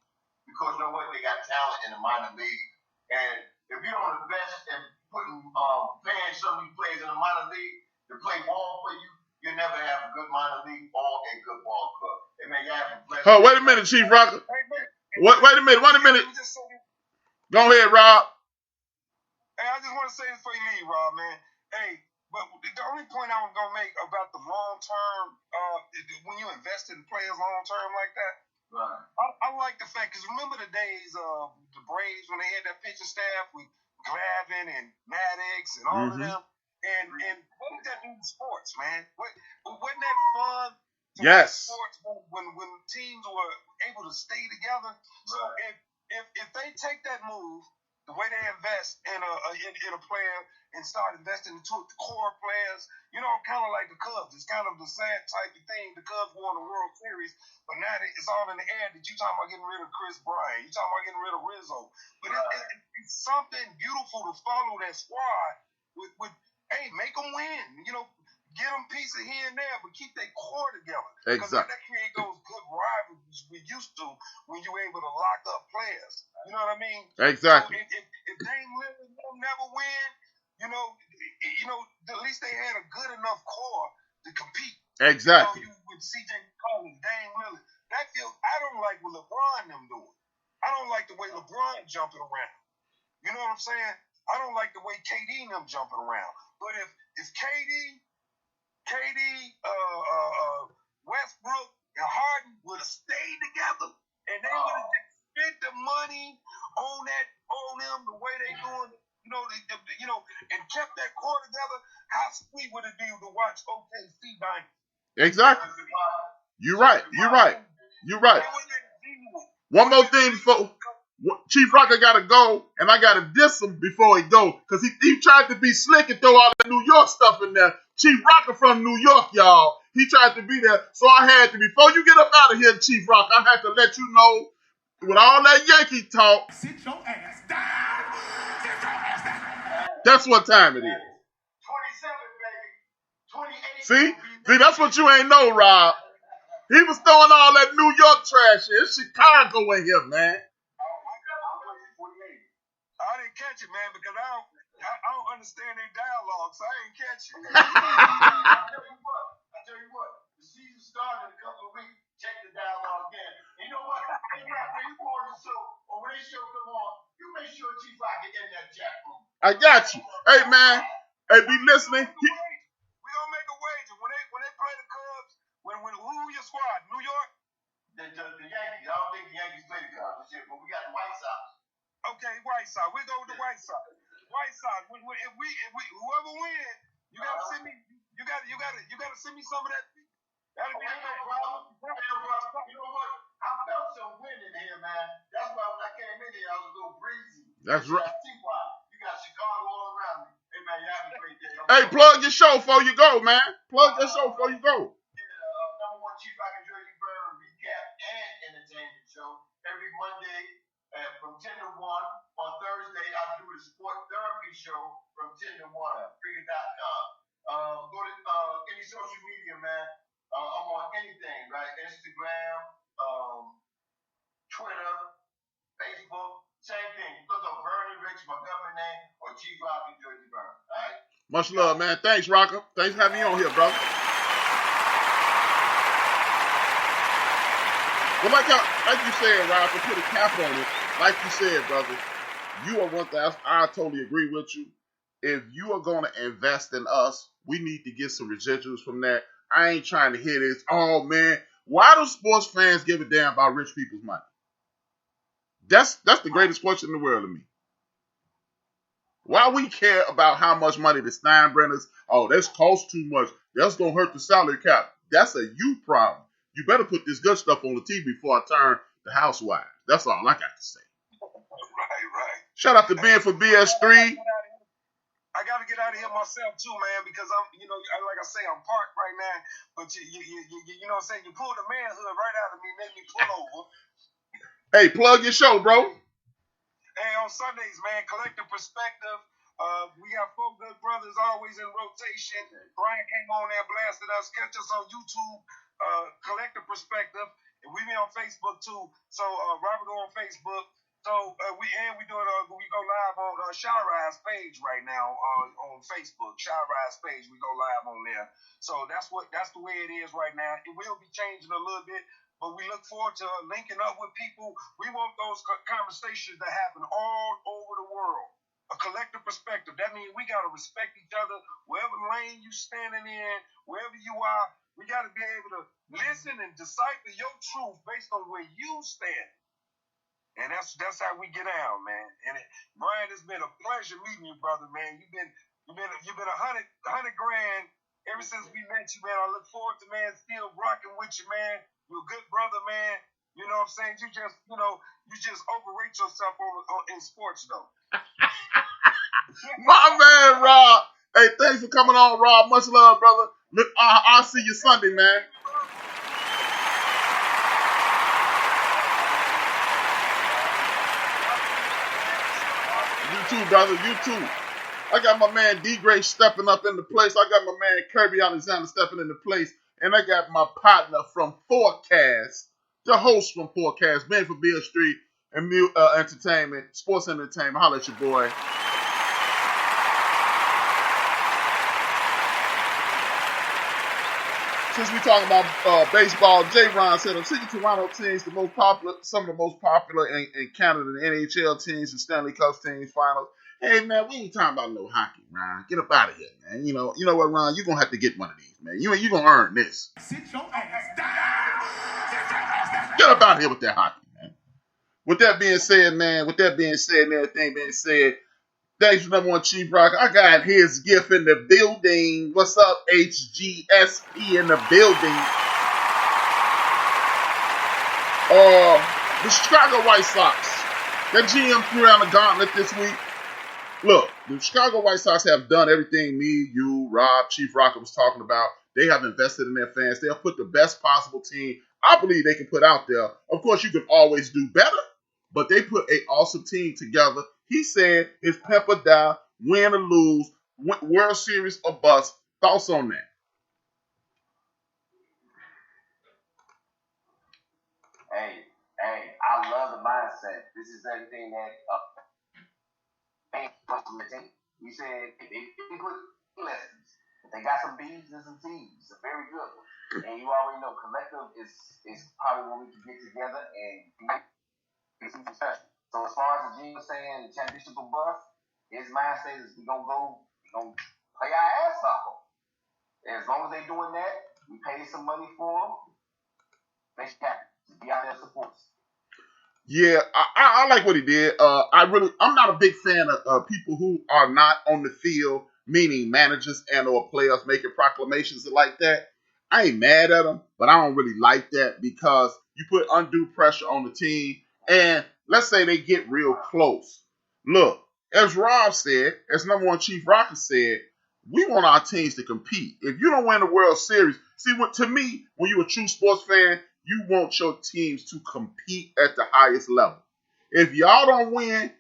because you know what? They got talent in the minor league, and if you don't invest in paying some of these players in the minor league to play ball for you, you'll never have a good minor league or a good ball club. They may have a
Oh, wait a minute, Chief Rocker. Wait a minute. Go ahead, Rob.
Hey, I just want to say this before you leave, Rob, man. Hey, but the only point I was going to make about the long-term, when you invest in players long-term like that, right. I like the fact, because remember the days of the Braves when they had that pitching staff with Glavine and Maddox and all of them? And what did that do to sports, man? Wasn't that fun?
Yes.
Sports when teams were able to stay together. So if they take that move, the way they invest in a player and start investing into the core players, kind of like the Cubs. It's kind of the sad type of thing. The Cubs won the World Series, but now it's all in the air that you talking about getting rid of Chris Bryant. You talking about getting rid of Rizzo. But it's something beautiful to follow that squad with hey, make them win. Get them pieces here and there, but keep their core together.
Exactly.
Because that create those good rivalries we used to when you're able to lock up players. You know what I mean?
Exactly.
So if Dame Lillard will never win, at least they had a good enough core to compete.
Exactly.
With CJ McCollum, Dame Lillard. I don't like what LeBron them doing. I don't like the way LeBron jumping around. You know what I'm saying? I don't like the way KD and them jumping around. But if KD, Westbrook, and Harden would have stayed together, and they would have spent the money on them the way they doing, and kept that core together, how sweet would it be to watch OKC Dynasty?
Exactly. You're right. One more thing before Chief Rocker got to go, and I got to diss him before he go, because he tried to be slick and throw all that New York stuff in there. Chief Rocker from New York, y'all. He tried to be there, so I had to, before you get up out of here, Chief Rocker, I had to let you know, with all that Yankee talk,
Sit your ass down. Sit your ass down.
That's what time it is.
27, baby. 28.
See, that's what you ain't know, Rob. He was throwing all that New York trash in. It's Chicago in here, man.
I didn't catch it, man, because I don't understand their dialogue, so I ain't catch it. I tell you what, the season started in a couple of weeks. Check the dialogue again. You know what? When you go on the show, or when they show come on, you make sure Chief Rock get in that chat room.
I got you. Hey, man. Hey, be listening.
We gonna make a wager when they play the Cubs. Who your squad? New York. The Yankees. I don't think the Yankees play the Cubs this year, but we got the White Sox. Okay, White Sox. We go with the White Sox. White Sox. If we whoever wins, you gotta send me. You gotta send me some of that. That'll be no problem. You know what? I felt some wind in here, man. That's why when I came in here, I was a little breezy.
That's right.
You got Chicago all around me. Hey, man, you have a great day.
Hey, plug your show before you go, man. Plug your show before you go.
Number one Chief Rock and Jersey Burn recap and entertainment show every Monday from 10 to 1. On Thursday, I do the sport therapy show from 10 to 1 at Frigga.com. Go to any social media, man. I'm on anything, right? Instagram, Twitter, Facebook, same thing. You look up Bernie Rich, my government name, or Chief Rock and Jersey Burn, all right?
Much love, man. Thanks, Rocker. Thanks for having me on here, brother. Well, like you said, Rob, to put a cap on it, like you said, brother, you are one thing. I totally agree with you. If you are going to invest in us, we need to get some residuals from that. I ain't trying to hear this. Oh, man, why do sports fans give a damn about rich people's money? That's the greatest question in the world to me. Why we care about how much money the Steinbrenners, that's cost too much. That's going to hurt the salary cap. That's a you problem. You better put this good stuff on the TV before I turn the housewives. That's all I got to say.
Right.
Shout out to Ben for BS3.
I got to get out of here myself too, man, because I'm, like I say, I'm parked right now. But you know what I'm saying? You pulled the manhood right out of me, made me pull over.
Hey, plug your show, bro.
Hey, on Sundays, man, Collective Perspective. We got 4 good brothers always in rotation. Brian came on there, blasted us. Catch us on YouTube, Collective Perspective. And we be on Facebook too. So Robert on Facebook. So we do it. We go live on Shy Rise page right now on Facebook. Shy Rise page. We go live on there. So that's the way it is right now. It will be changing a little bit, but we look forward to linking up with people. We want those conversations to happen all over the world. A collective perspective. That means we gotta respect each other. Wherever lane you standing in, wherever you are, we gotta be able to listen and decipher your truth based on where you stand. And that's how we get out, man. And Brian, it's been a pleasure meeting you, brother, man. You've been You've been $100 grand ever since we met you, man. I look forward to, man, still rocking with you, man. You're a good brother, man. You know what I'm saying? You just overrate yourself in sports, though.
My man, Rob. Hey, thanks for coming on, Rob. Much love, brother. Look, I'll see you Sunday, man. You too, brother. You too. I got my man D Gray stepping up in the place. I got my man Kirby Alexander stepping in the place. And I got my partner from Forecast, the host from Forecast, Ben for Beale Street and Entertainment, Sports Entertainment. Holla at your boy. Since we talking about baseball, J. Ron said, I'm sick of Toronto teams, some of the most popular in Canada, the NHL teams, the Stanley Cup teams, finals. Hey, man, we ain't talking about no hockey, Ron. Get up out of here, man. You know what, Ron? You're going to have to get one of these, man. You're going to earn this.
Sit your ass down.
Get up out of here with that hockey, man. With that being said, man, and everything being said, thanks for number one, Chief Rock. I got his gift in the building. What's up, HGSP in the building? The Chicago White Sox. That GM threw down the gauntlet this week. Look, the Chicago White Sox have done everything me, you, Rob, Chief Rocker was talking about. They have invested in their fans. They have put the best possible team I believe they can put out there. Of course, you can always do better, but they put an awesome team together. He said it's pep or die, win or lose, World Series or bust. Thoughts on that?
Hey, I love the mindset. This is everything that comes from the team. You said they put lessons. They got some B's and some T's. It's a very good one. And you already know collective is probably when we can get together and make something special. So as far as the G was saying, the championship or bust, his mindset is we're gonna play our ass off. As long as they're doing that, we pay some money for them. They should be out there support us.
Yeah, I like what he did. I'm not a big fan of people who are not on the field, meaning managers and or players making proclamations like that. I ain't mad at them, but I don't really like that because you put undue pressure on the team. And let's say they get real close. Look, as Rob said, as number one Chief Rocker said, we want our teams to compete. If you don't win the World Series, to me, when you're a true sports fan, you want your teams to compete at the highest level. If y'all don't win,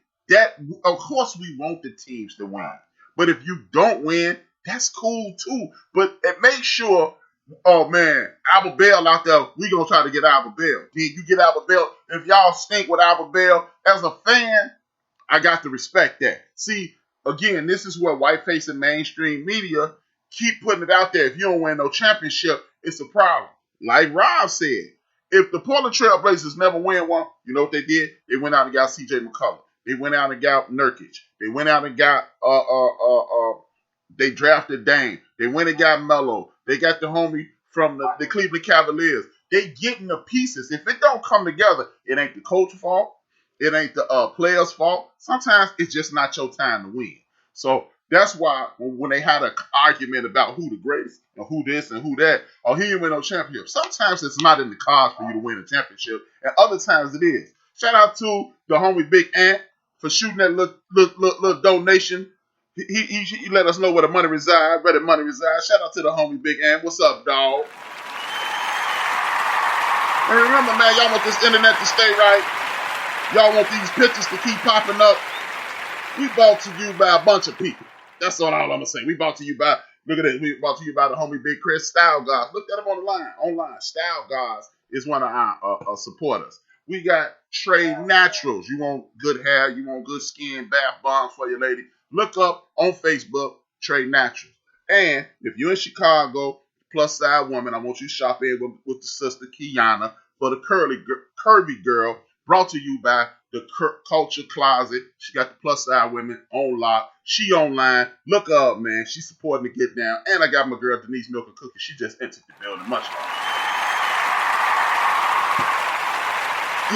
of course we want the teams to win. But if you don't win, that's cool too. But make sure, oh man, Albert Bell out there, we gonna try to get Albert Bell. Then you get Albert Bell. If y'all stink with Albert Bell, as a fan, I got to respect that. See, again, this is where white-facing mainstream media keep putting it out there. If you don't win no championship, it's a problem. Like Rob said, if the Portland Trail Blazers never win one, you know what they did? They went out and got C.J. McCullough. They went out and got Nurkic. They went out and got they drafted Dame. They went and got Melo. They got the homie from the Cleveland Cavaliers. They getting the pieces. If it don't come together, it ain't the coach's fault. It ain't the player's fault. Sometimes it's just not your time to win. So that's why when they had an argument about who the greatest and who this and who that, or he didn't win no championship, sometimes it's not in the cards for you to win a championship, and other times it is. Shout out to the homie Big Ant for shooting that little donation. He let us know where the money resides, where the money resides. Shout out to the homie Big Ant. What's up, dog? And remember, man, y'all want this internet to stay right. Y'all want these pictures to keep popping up. We brought to you by a bunch of people. That's all I'm going to say. We brought to you by, look at it, we brought to you by the homie Big Chris, Style Guys. Look at him online. Style Guys is one of our supporters. We got Trade Naturals. You want good hair, you want good skin, bath bombs for your lady. Look up on Facebook, Trade Naturals. And if you're in Chicago, plus size woman, I want you to shop in with the sister Kiana for the curvy girl. Brought to you by the Culture Closet. She got the plus size women on lock. She online. Look up, man. She's supporting the Get Down. And I got my girl Denise Milk and Cookie. She just entered the building. Much love.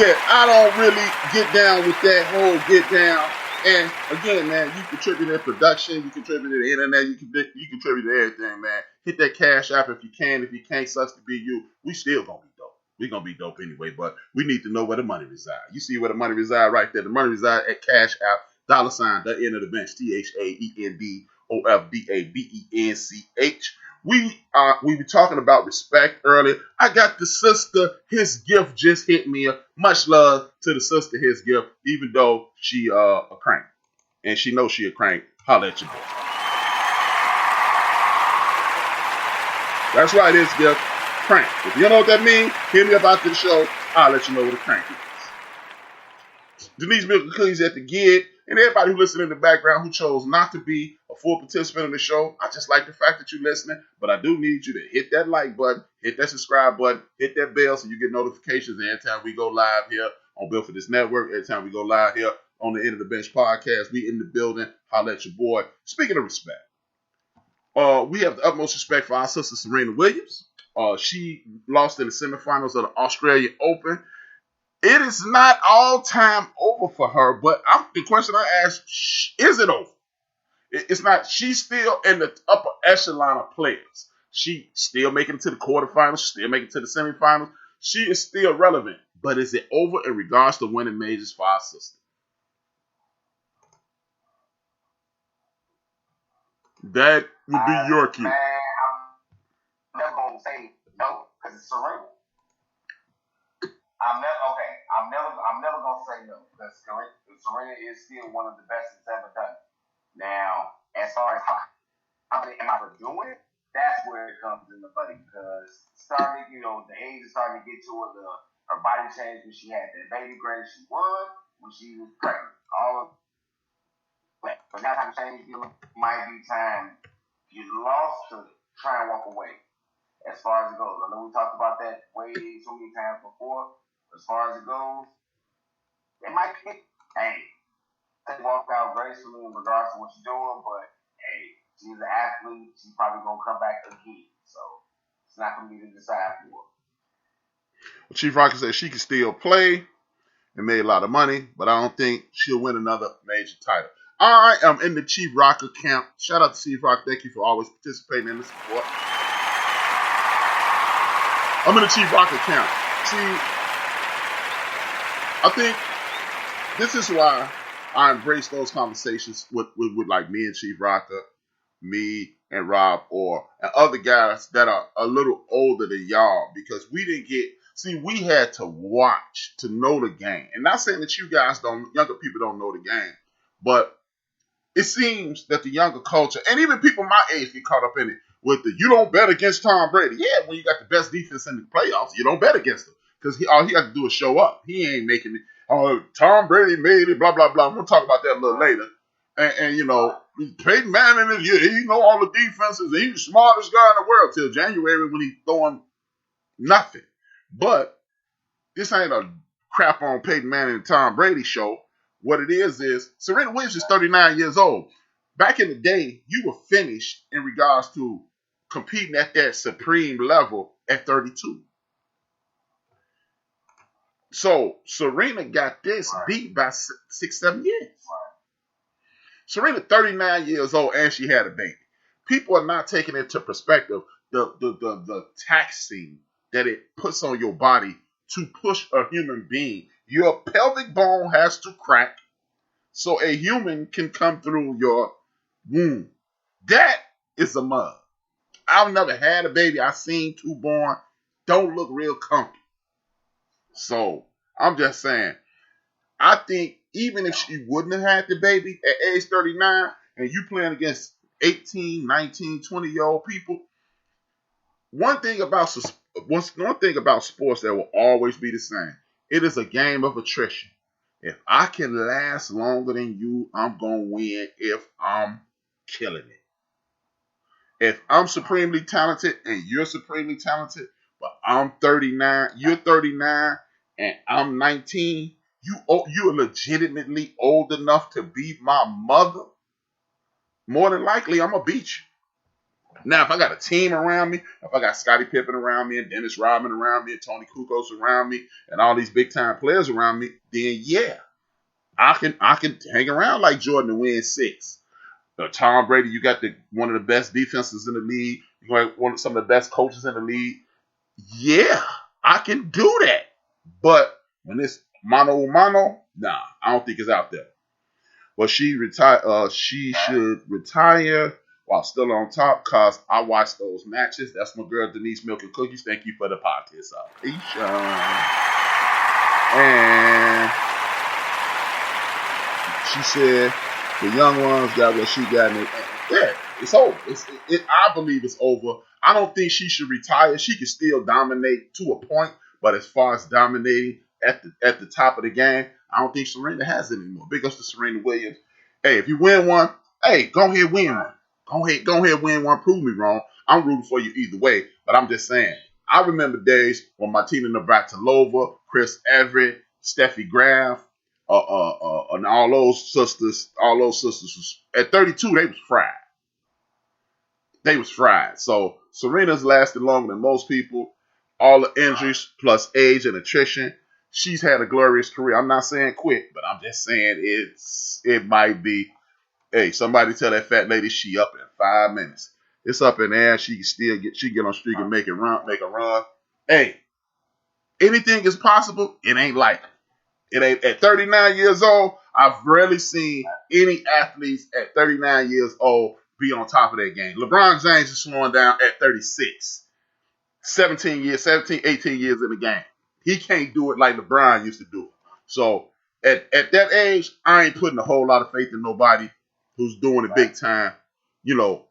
Yeah, I don't really get down with that whole get down. And again, man, you contribute in production, you contribute to the internet, you contribute to everything, man. Hit that Cash App if you can. If you can't, sucks to be you. We still gonna be dope. We gonna be dope anyway, but we need to know where the money resides. You see where the money resides right there. The money resides at Cash App, $ the end of the bench, THAENDOFBABENCH. We were talking about respect earlier. I got the sister, his gift just hit me. Much love to the sister, his gift, even though she a crank. And she knows she a crank. Holla at your boy. That's right, his gift. Crank. If you don't know what that means, hit me up after the show. I'll let you know what a crank is. Denise Milk Cookies at the gig, and everybody who listened in the background who chose not to be a full participant in the show. I just like the fact that you're listening, but I do need you to hit that like button, hit that subscribe button, hit that bell so you get notifications every time we go live here on Built for This Network, every time we go live here on the End of the Bench podcast. We in the building. Holla at your boy. Speaking of respect, we have the utmost respect for our sister Serena Williams. She lost in the semifinals of the Australian Open. It is not all time over for her, but the question I ask, is it over? It's not. She's still in the upper echelon of players. She still making it to the quarterfinals, still making it to the semifinals. She is still relevant, but is it over in regards to winning majors for our sister? That would be your cue.
Man, I'm never gonna say no because it's Serena. I'm never gonna say no because Serena is still one of the best that's ever done it. Now, as far as how am I doing it, that's where it comes into play because starting, the age is starting to get to her. Her body changed when she had that baby. Granted, she won when she was pregnant. All of that, but now time to change. Might be time you lost to try and walk away. As far as it goes, I know we talked about that way so many times before. As far as it goes, it might be, they walk out gracefully in regards to what you're doing, but hey, she's an athlete. She's probably gonna come back again, so it's not for me to decide for.
Well, Chief Rocker said she can still play and made a lot of money, but I don't think she'll win another major title. I am in the Chief Rocker camp. Shout out to Chief Rocker. Thank you for always participating in the support. I'm in the Chief Rocker camp. See, I think this is why I embrace those conversations with like me and Chief Rocker, me and Rob, and other guys that are a little older than y'all, because we had to watch to know the game. And not saying that younger people don't know the game, but it seems that the younger culture, and even people my age get caught up in it, with you don't bet against Tom Brady. Yeah, when you got the best defense in the playoffs, you don't bet against him. Because all he got to do is show up. He ain't making it. Oh, Tom Brady made it, blah, blah, blah. We'll talk about that a little later. And Peyton Manning, he know all the defenses. He's the smartest guy in the world till January when he's throwing nothing. But this ain't a crap on Peyton Manning and Tom Brady show. What it is Serena Williams is 39 years old. Back in the day, you were finished in regards to competing at that supreme level at 32. So Serena got this beat by 6-7 years. Serena 39 years old and she had a baby. People are not taking into perspective the taxing that it puts on your body to push a human being. Your pelvic bone has to crack so a human can come through your womb. That is a mug. I've never had a baby. I've seen two born. Don't look real comfy. So I'm just saying, I think even if she wouldn't have had the baby at age 39 and you playing against 18, 19, 20-year-old people, one thing about sports that will always be the same, it is a game of attrition. If I can last longer than you, I'm going to win if I'm killing it. If I'm supremely talented and you're supremely talented, but I'm 39, you're 39, and I'm 19, you're legitimately old enough to be my mother, more than likely I'm going to beat you. Now, if I got a team around me, if I got Scottie Pippen around me and Dennis Rodman around me and Tony Kukoc around me and all these big-time players around me, then yeah. I can hang around like Jordan and win 6. Tom Brady, you got one of the best defenses in the league. You got some of the best coaches in the league. Yeah, I can do that. But when it's mano a mano, nah, I don't think it's out there. Well, she should retire while still on top because I watch those matches. That's my girl Denise Milk and Cookies. Thank you for the podcast application. And she said the young ones got what she got. Yeah, it's over. I believe it's over. I don't think she should retire. She can still dominate to a point, but as far as dominating at the top of the game, I don't think Serena has it anymore. Big ups to Serena Williams. Hey, if you win one, hey, go ahead win one. Go ahead win one. Prove me wrong. I'm rooting for you either way, but I'm just saying. I remember days when Martina Navratilova, Chris Everett, Steffi Graf, and all those sisters was, at 32, they was fried. They was fried. So Serena's lasted longer than most people. All the injuries plus age and attrition. She's had a glorious career. I'm not saying quit, but I'm just saying it might be. Hey, somebody tell that fat lady she up in 5 minutes. It's up in there. She can still get on streak and make a run. Hey, anything is possible. It ain't like it ain't at 39 years old. I've rarely seen any athletes at 39 years old be on top of their game. LeBron James is slowing down at 36. 18 years in the game. He can't do it like LeBron used to do it. So at that age, I ain't putting a whole lot of faith in nobody who's doing it big time. You know,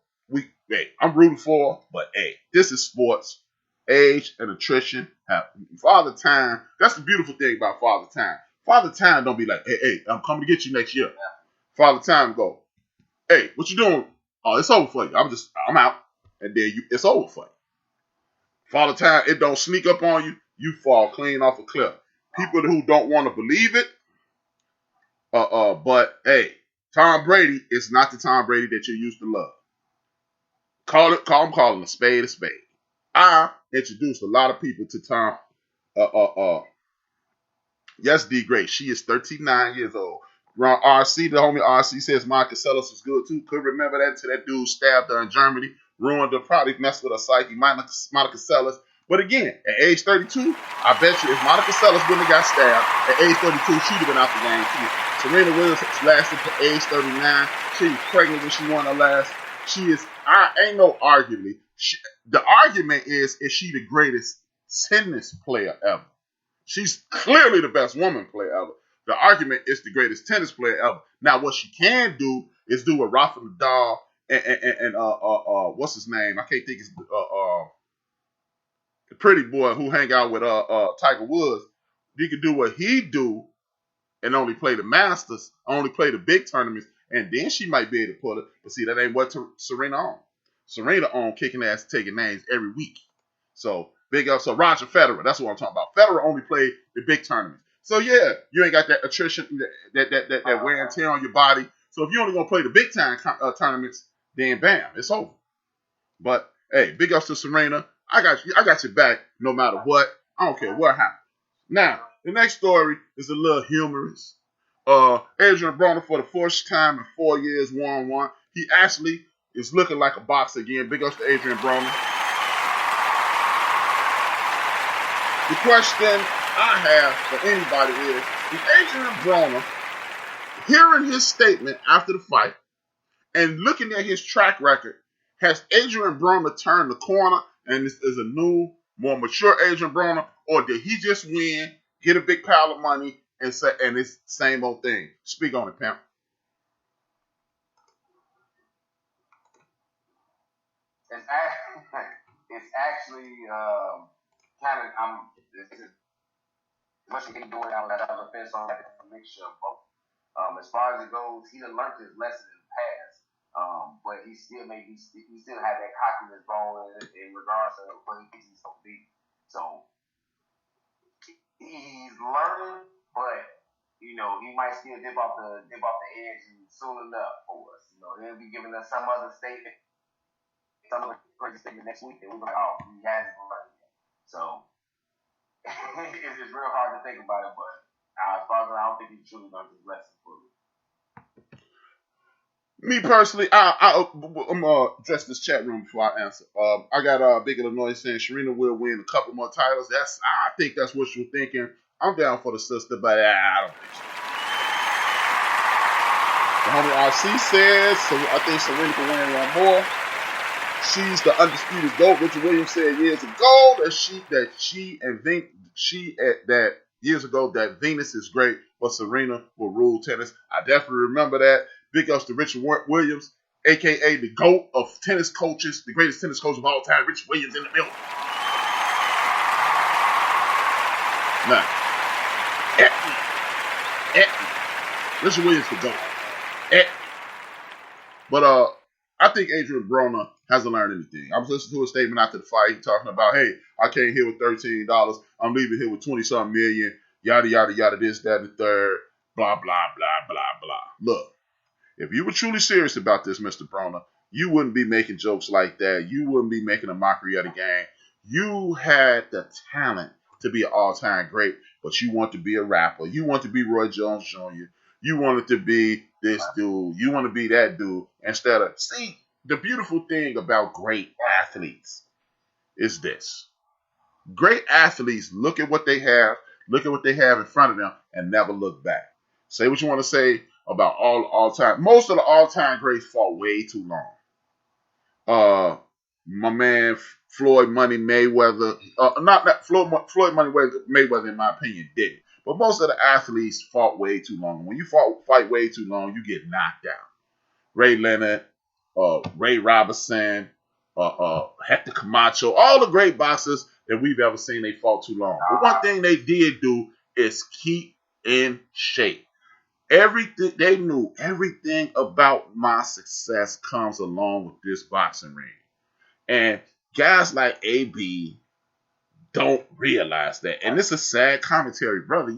I'm rooting for her, but hey, this is sports. Age and attrition have Father Time. That's the beautiful thing about Father Time. Father Time don't be like, hey, I'm coming to get you next year. Father Time go, hey, what you doing? Oh, it's over for you. I'm out. And then it's over for you. Father Time, it don't sneak up on you. You fall clean off a cliff. People who don't want to believe it, but hey, Tom Brady is not the Tom Brady that you used to love. Call him calling a spade a spade. I introduced a lot of people to Tom. Yes, D Great. She is 39 years old. RC, the homie RC says Monica Seles is good too. Could remember that until that dude stabbed her in Germany. Ruined her, probably messed with her psyche. Monica Seles. But again, at age 32, I bet you if Monica Seles wouldn't have got stabbed, at age 32, she'd have been out the game too. Serena Williams lasted to age 39. She was pregnant when she won her last. Ain't no arguably. The argument is she the greatest tennis player ever? She's clearly the best woman player ever. The argument is the greatest tennis player ever. Now, what she can do is do what Rafa Nadal and what's his name? I can't think his the pretty boy who hang out with Tiger Woods. You can do what he do and only play the Masters, only play the big tournaments, and then she might be able to pull it. But see, that ain't what Serena on. Serena on kicking ass, taking names every week. So big up. So Roger Federer, that's what I'm talking about. Federer only played the big tournaments. So yeah, you ain't got that attrition, that wear and tear on your body. So if you only gonna play the big time tournaments, then bam, it's over. But hey, big ups to Serena. I got your back no matter what. I don't care what happens. Now, the next story is a little humorous. Adrian Broner for the first time in 4 years won one. He actually is looking like a boxer again. Big ups to Adrian Broner. The question I have for anybody is Adrian Broner, hearing his statement after the fight and looking at his track record, has Adrian Broner turned the corner and is a new, more mature Adrian Broner, or did he just win, get a big pile of money, and say, and it's the same old thing? Speak on it, Pimp.
It's actually kind of it's much of getting going out that other fence on that mixture of both. As far as it goes, he done learned his lesson in the past. But he still had that cockiness going in regards to what he thinks he's supposed to be. So he's learning, but he might still dip off the edge soon enough for us. He'll be giving us some other statement, some other crazy statement next week, and we're like, oh, he hasn't learned yet. So it's just real hard to think about it, but As far as I don't think he truly learned his lesson fully.
Me personally, I'm address this chat room before I answer. I got Big Illinois saying Serena will win a couple more titles. I think that's what you're thinking. I'm down for the sister, but I don't think so. The homie RC says, so I think Serena can win one more. She's the undisputed GOAT. Richard Williams said years ago that years ago that Venus is great, but Serena will rule tennis. I definitely remember that. Big ups to Richard Williams, aka the GOAT of tennis coaches, the greatest tennis coach of all time, Richard Williams in the building. Now, Richard Williams the GOAT. But I think Adrian Broner hasn't learned anything. I was listening to a statement after the fight. He talking about, hey, I came here with $13. I'm leaving here with 20-something million. Yada, yada, yada, this, that, and the third. Blah, blah, blah, blah, blah. Look, if you were truly serious about this, Mr. Broner, you wouldn't be making jokes like that. You wouldn't be making a mockery of the game. You had the talent to be an all-time great, but you want to be a rapper. You want to be Roy Jones Jr. You wanted to be this dude. You want to be that dude instead of, see, the beautiful thing about great athletes is this. Great athletes look at what they have in front of them and never look back. Say what you want to say about all-time. Most of the all-time greats fought way too long. My man Floyd Money Mayweather, Floyd Money Mayweather, in my opinion, did it. But most of the athletes fought way too long. When you fight way too long, you get knocked out. Ray Leonard, Ray Robinson, Hector Camacho, all the great boxers that we've ever seen, they fought too long. But one thing they did do is keep in shape. Everything they knew, everything about my success comes along with this boxing ring. And guys like AB don't realize that. And it's a sad commentary, brother. If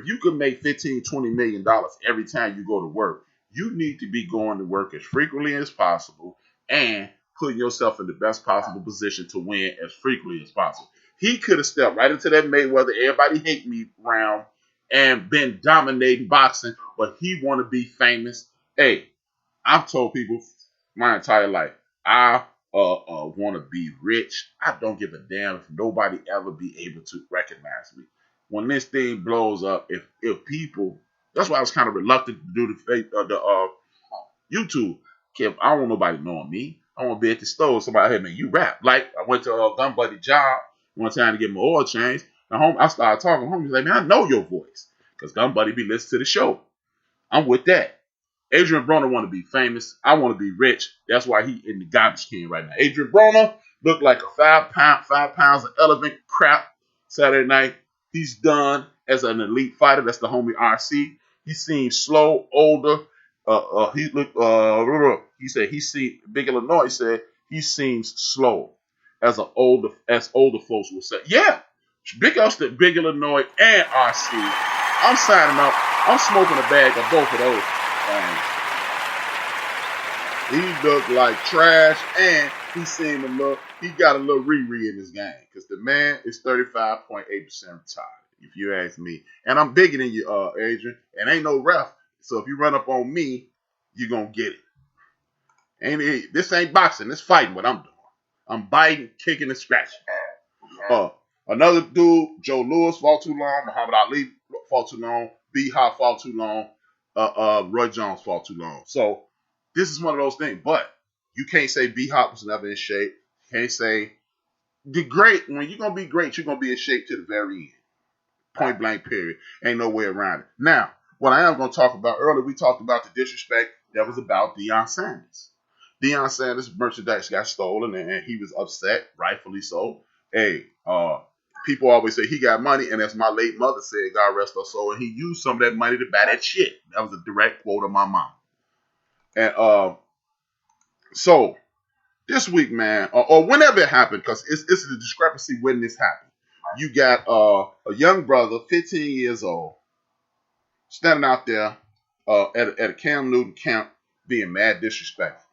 you could make $15, $20 million every time you go to work, you need to be going to work as frequently as possible and putting yourself in the best possible position to win as frequently as possible. He could have stepped right into that Mayweather, everybody hate me round and been dominating boxing, but he want to be famous. Hey, I've told people my entire life, I want to be rich. I don't give a damn if nobody ever be able to recognize me. When this thing blows up, if people, that's why I was kind of reluctant to do the YouTube. I don't want nobody knowing me. I want to be at the store. Somebody, hey man, you rap. Like I went to a gun buddy job one time to get my oil changed. I started talking. Homie's like, man, I know your voice because gun buddy be listening to the show. I'm with that. Adrian Broner want to be famous. I want to be rich. That's why he in the garbage can right now. Adrian Broner looked like a 5 pounds of elephant crap Saturday night. He's done as an elite fighter. That's the homie RC. He seems slow, older. He said Big Illinois said he seems slow as older folks will say. Yeah, big ups to Big Illinois and RC. I'm signing up. I'm smoking a bag of both of those. He looked like trash, and he got a little re in his game because the man is 35.8% retired, if you ask me. And I'm bigger than you, Adrian, and ain't no ref. So if you run up on me, you're going to get it. This ain't boxing. This fighting what I'm doing. I'm biting, kicking, and scratching. Another dude, Joe Lewis, fought too long. Muhammad Ali fought too long. B-Hop fought too long. Roy Jones fought too long. So this is one of those things. But you can't say B-Hop was never in shape. You can't say the great. When you're going to be great, you're going to be in shape to the very end. Point blank, period. Ain't no way around it. Now, what I am going to talk about earlier, we talked about the disrespect that was about Deion Sanders. Deion Sanders' merchandise got stolen, and he was upset, rightfully so. Hey, people always say he got money, and as my late mother said, God rest her soul, and he used some of that money to buy that shit. That was a direct quote of my mom. And so this week, man, or whenever it happened, because it's a discrepancy when this happened. You got a young brother, 15 years old, standing out there at a Cam Newton camp being mad disrespectful.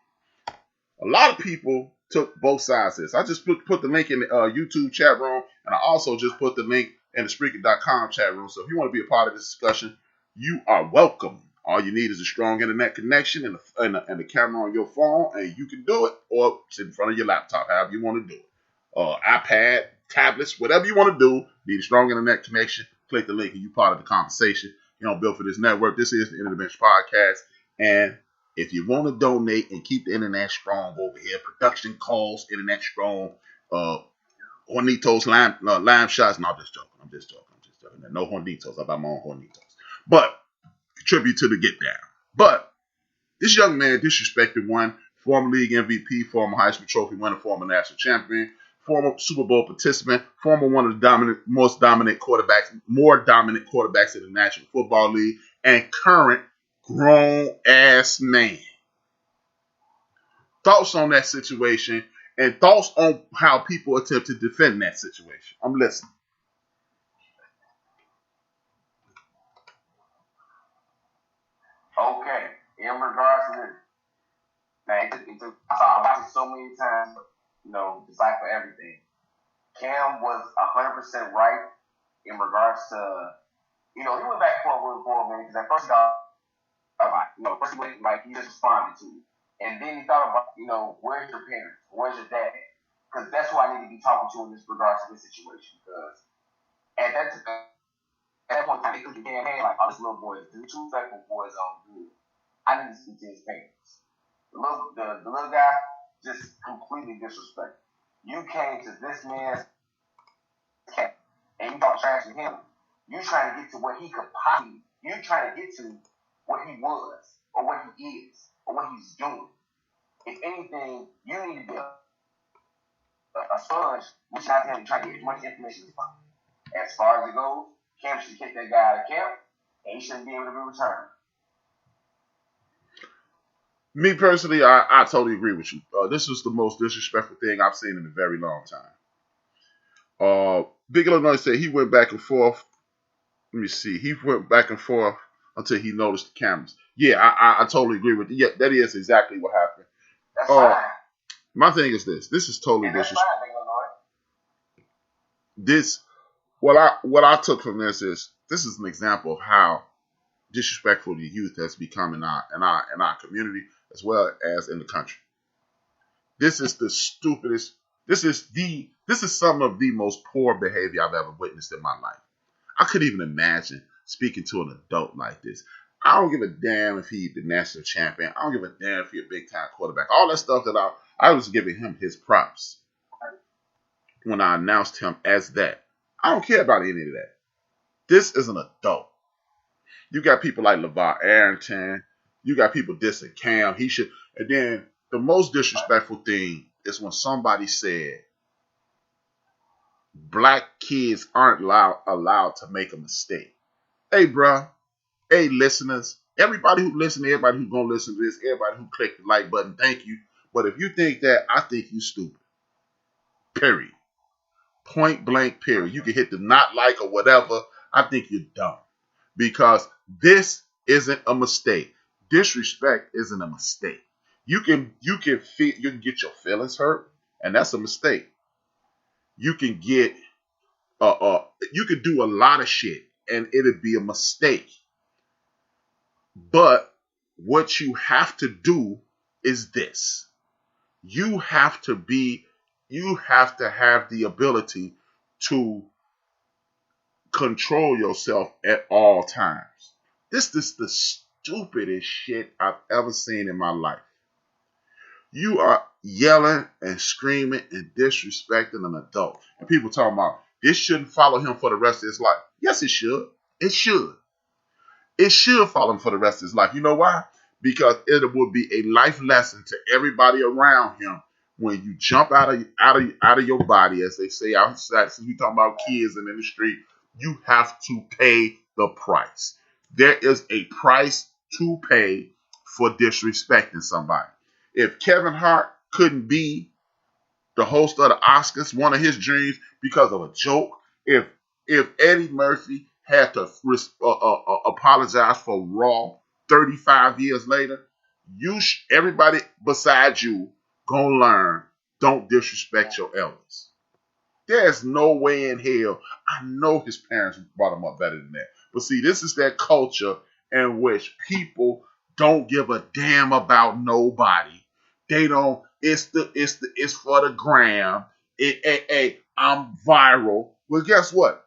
A lot of people took both sides of this. I just put the link in the YouTube chat room, and I also just put the link in the Spreaker.com chat room. So if you want to be a part of this discussion, you are welcome. All you need is a strong internet connection and a camera on your phone, and you can do it, or sit in front of your laptop, however you want to do it. iPad, tablets, whatever you want to do, need a strong internet connection. Click the link and you're part of the conversation. Built for this network. This is the End of the Bench podcast. And if you want to donate and keep the internet strong over here, production calls, internet strong, Hornitos, lime shots. No, I'm just joking. No Hornitos. I buy my own Hornitos. But contribute to the get down. But this young man disrespected one, former league MVP, former Heisman Trophy winner, former national champion, former Super Bowl participant, former one of the more dominant quarterbacks in the National Football League, and current grown-ass man. Thoughts on that situation and thoughts on how people attempt to defend that situation. I'm listening.
Okay, in regards to this, man, I watched it so many times, decipher everything. Cam was 100% right in regards to, he went back for man, because at first he thought about, first he went, he just responded to it. And then he thought about, where's your parents? Where's your dad? Because that's who I need to be talking to in this regards to this situation. Because at that point, I think you can't have this little boy, the two respectful boys on good. I need to speak to his parents. The little guy just completely disrespectful. You came to this man's camp and you talk trash to him. You trying to get to what he could possibly. You trying to get to what he was or what he is or what he's doing. If anything, you need to be a sponge, reaching out to him and try to get as much information as possible. As far as it goes, Cam should kick that guy out of camp, and he shouldn't be able to be returned.
Me personally, I totally agree with you. This was the most disrespectful thing I've seen in a very long time. Big Illinois said he went back and forth. Let me see. He went back and forth until he noticed the cameras. Yeah, I totally agree with you. Yeah, that is exactly what happened.
That's fine.
My thing is this. This is totally disrespectful. What I took from this is an example of how disrespectful the youth has become in our community as well as in the country. This is the stupidest. This is some of the most poor behavior I've ever witnessed in my life. I couldn't even imagine speaking to an adult like this. I don't give a damn if he's the national champion. I don't give a damn if he's a big time quarterback. All that stuff that I was giving him his props when I announced him as that. I don't care about any of that. This is an adult. You got people like LeVar Arrington. You got people dissing Cam. And then the most disrespectful thing is when somebody said black kids aren't allowed to make a mistake. Hey, bruh. Hey, listeners. Everybody who listens, everybody who's going to listen to this, everybody who clicked the like button, thank you. But if you think that, I think you stupid. Period. Point blank, period. You can hit the not like or whatever. I think you're dumb. Because this isn't a mistake. Disrespect isn't a mistake. You can get your feelings hurt, and that's a mistake. You can get you can do a lot of shit, and it'd be a mistake. But what you have to do is this. You have to have the ability to control yourself at all times. This is the stupidest shit I've ever seen in my life. You are yelling and screaming and disrespecting an adult. And people talking about this shouldn't follow him for the rest of his life. Yes, it should. It should. It should follow him for the rest of his life. You know why? Because it would be a life lesson to everybody around him when you jump out of your body, as they say outside. Since we talking about kids and in the street, you have to pay the price. There is a price to pay for disrespecting somebody. If Kevin Hart couldn't be the host of the Oscars, one of his dreams, because of a joke, if Eddie Murphy had to apologize for Raw 35 years later, everybody besides you gonna learn, don't disrespect your elders. There's no way in hell. I know his parents brought him up better than that. But see, this is that culture in which people don't give a damn about nobody. They don't. It's for the gram. I'm viral. Well, guess what?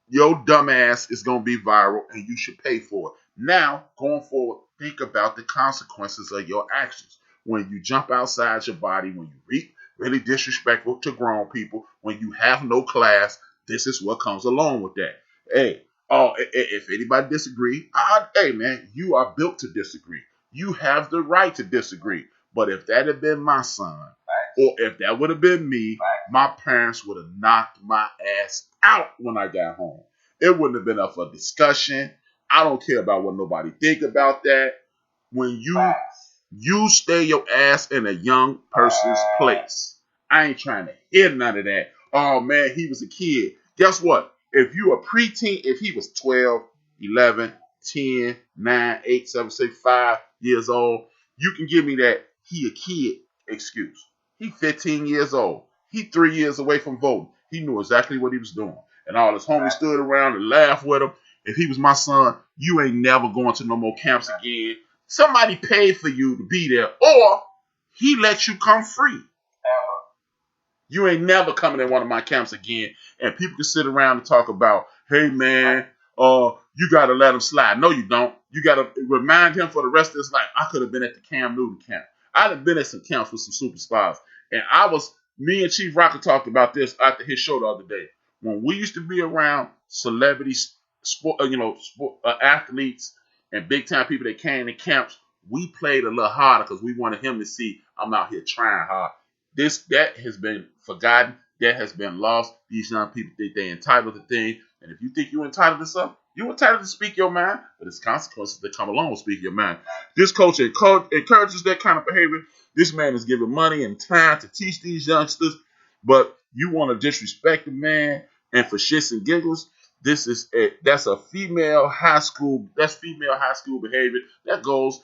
Your dumbass is going to be viral and you should pay for it. Now, going forward, think about the consequences of your actions. When you jump outside your body, when you really disrespectful to grown people, when you have no class, this is what comes along with that. Hey, if anybody disagree, hey man, you are built to disagree. You have the right to disagree. But if that had been my son, or if that would have been me, my parents would have knocked my ass out when I got home. It wouldn't have been up for discussion. I don't care about what nobody think about that. When you stay your ass in a young person's place. I ain't trying to hear none of that. Oh man, he was a kid. Guess what? If you a preteen, if he was 12, 11, 10, 9, 8, 7, 6, 5 years old, you can give me that he a kid excuse. He 15 years old. He 3 years away from voting. He knew exactly what he was doing. And all his homies stood around and laughed with him. If he was my son, you ain't never going to no more camps again. Somebody paid for you to be there, or he let you come free. You ain't never coming in one of my camps again. And people can sit around and talk about, hey man, you got to let him slide. No, you don't. You got to remind him for the rest of his life. I could have been at the Cam Newton camp. I'd have been at some camps with some superstars. And me and Chief Rocker talked about this after his show the other day. When we used to be around celebrities, athletes, and big time people that came to camps, we played a little harder because we wanted him to see I'm out here trying hard. That has been forgotten. That has been lost. These young people think they're entitled to things. And if you think you're entitled to something, you're entitled to speak your mind. But there's consequences that come along with speaking your mind. This coach encourages that kind of behavior. This man is giving money and time to teach these youngsters. But you want to disrespect the man, and for shits and giggles, that's female high school behavior. That comes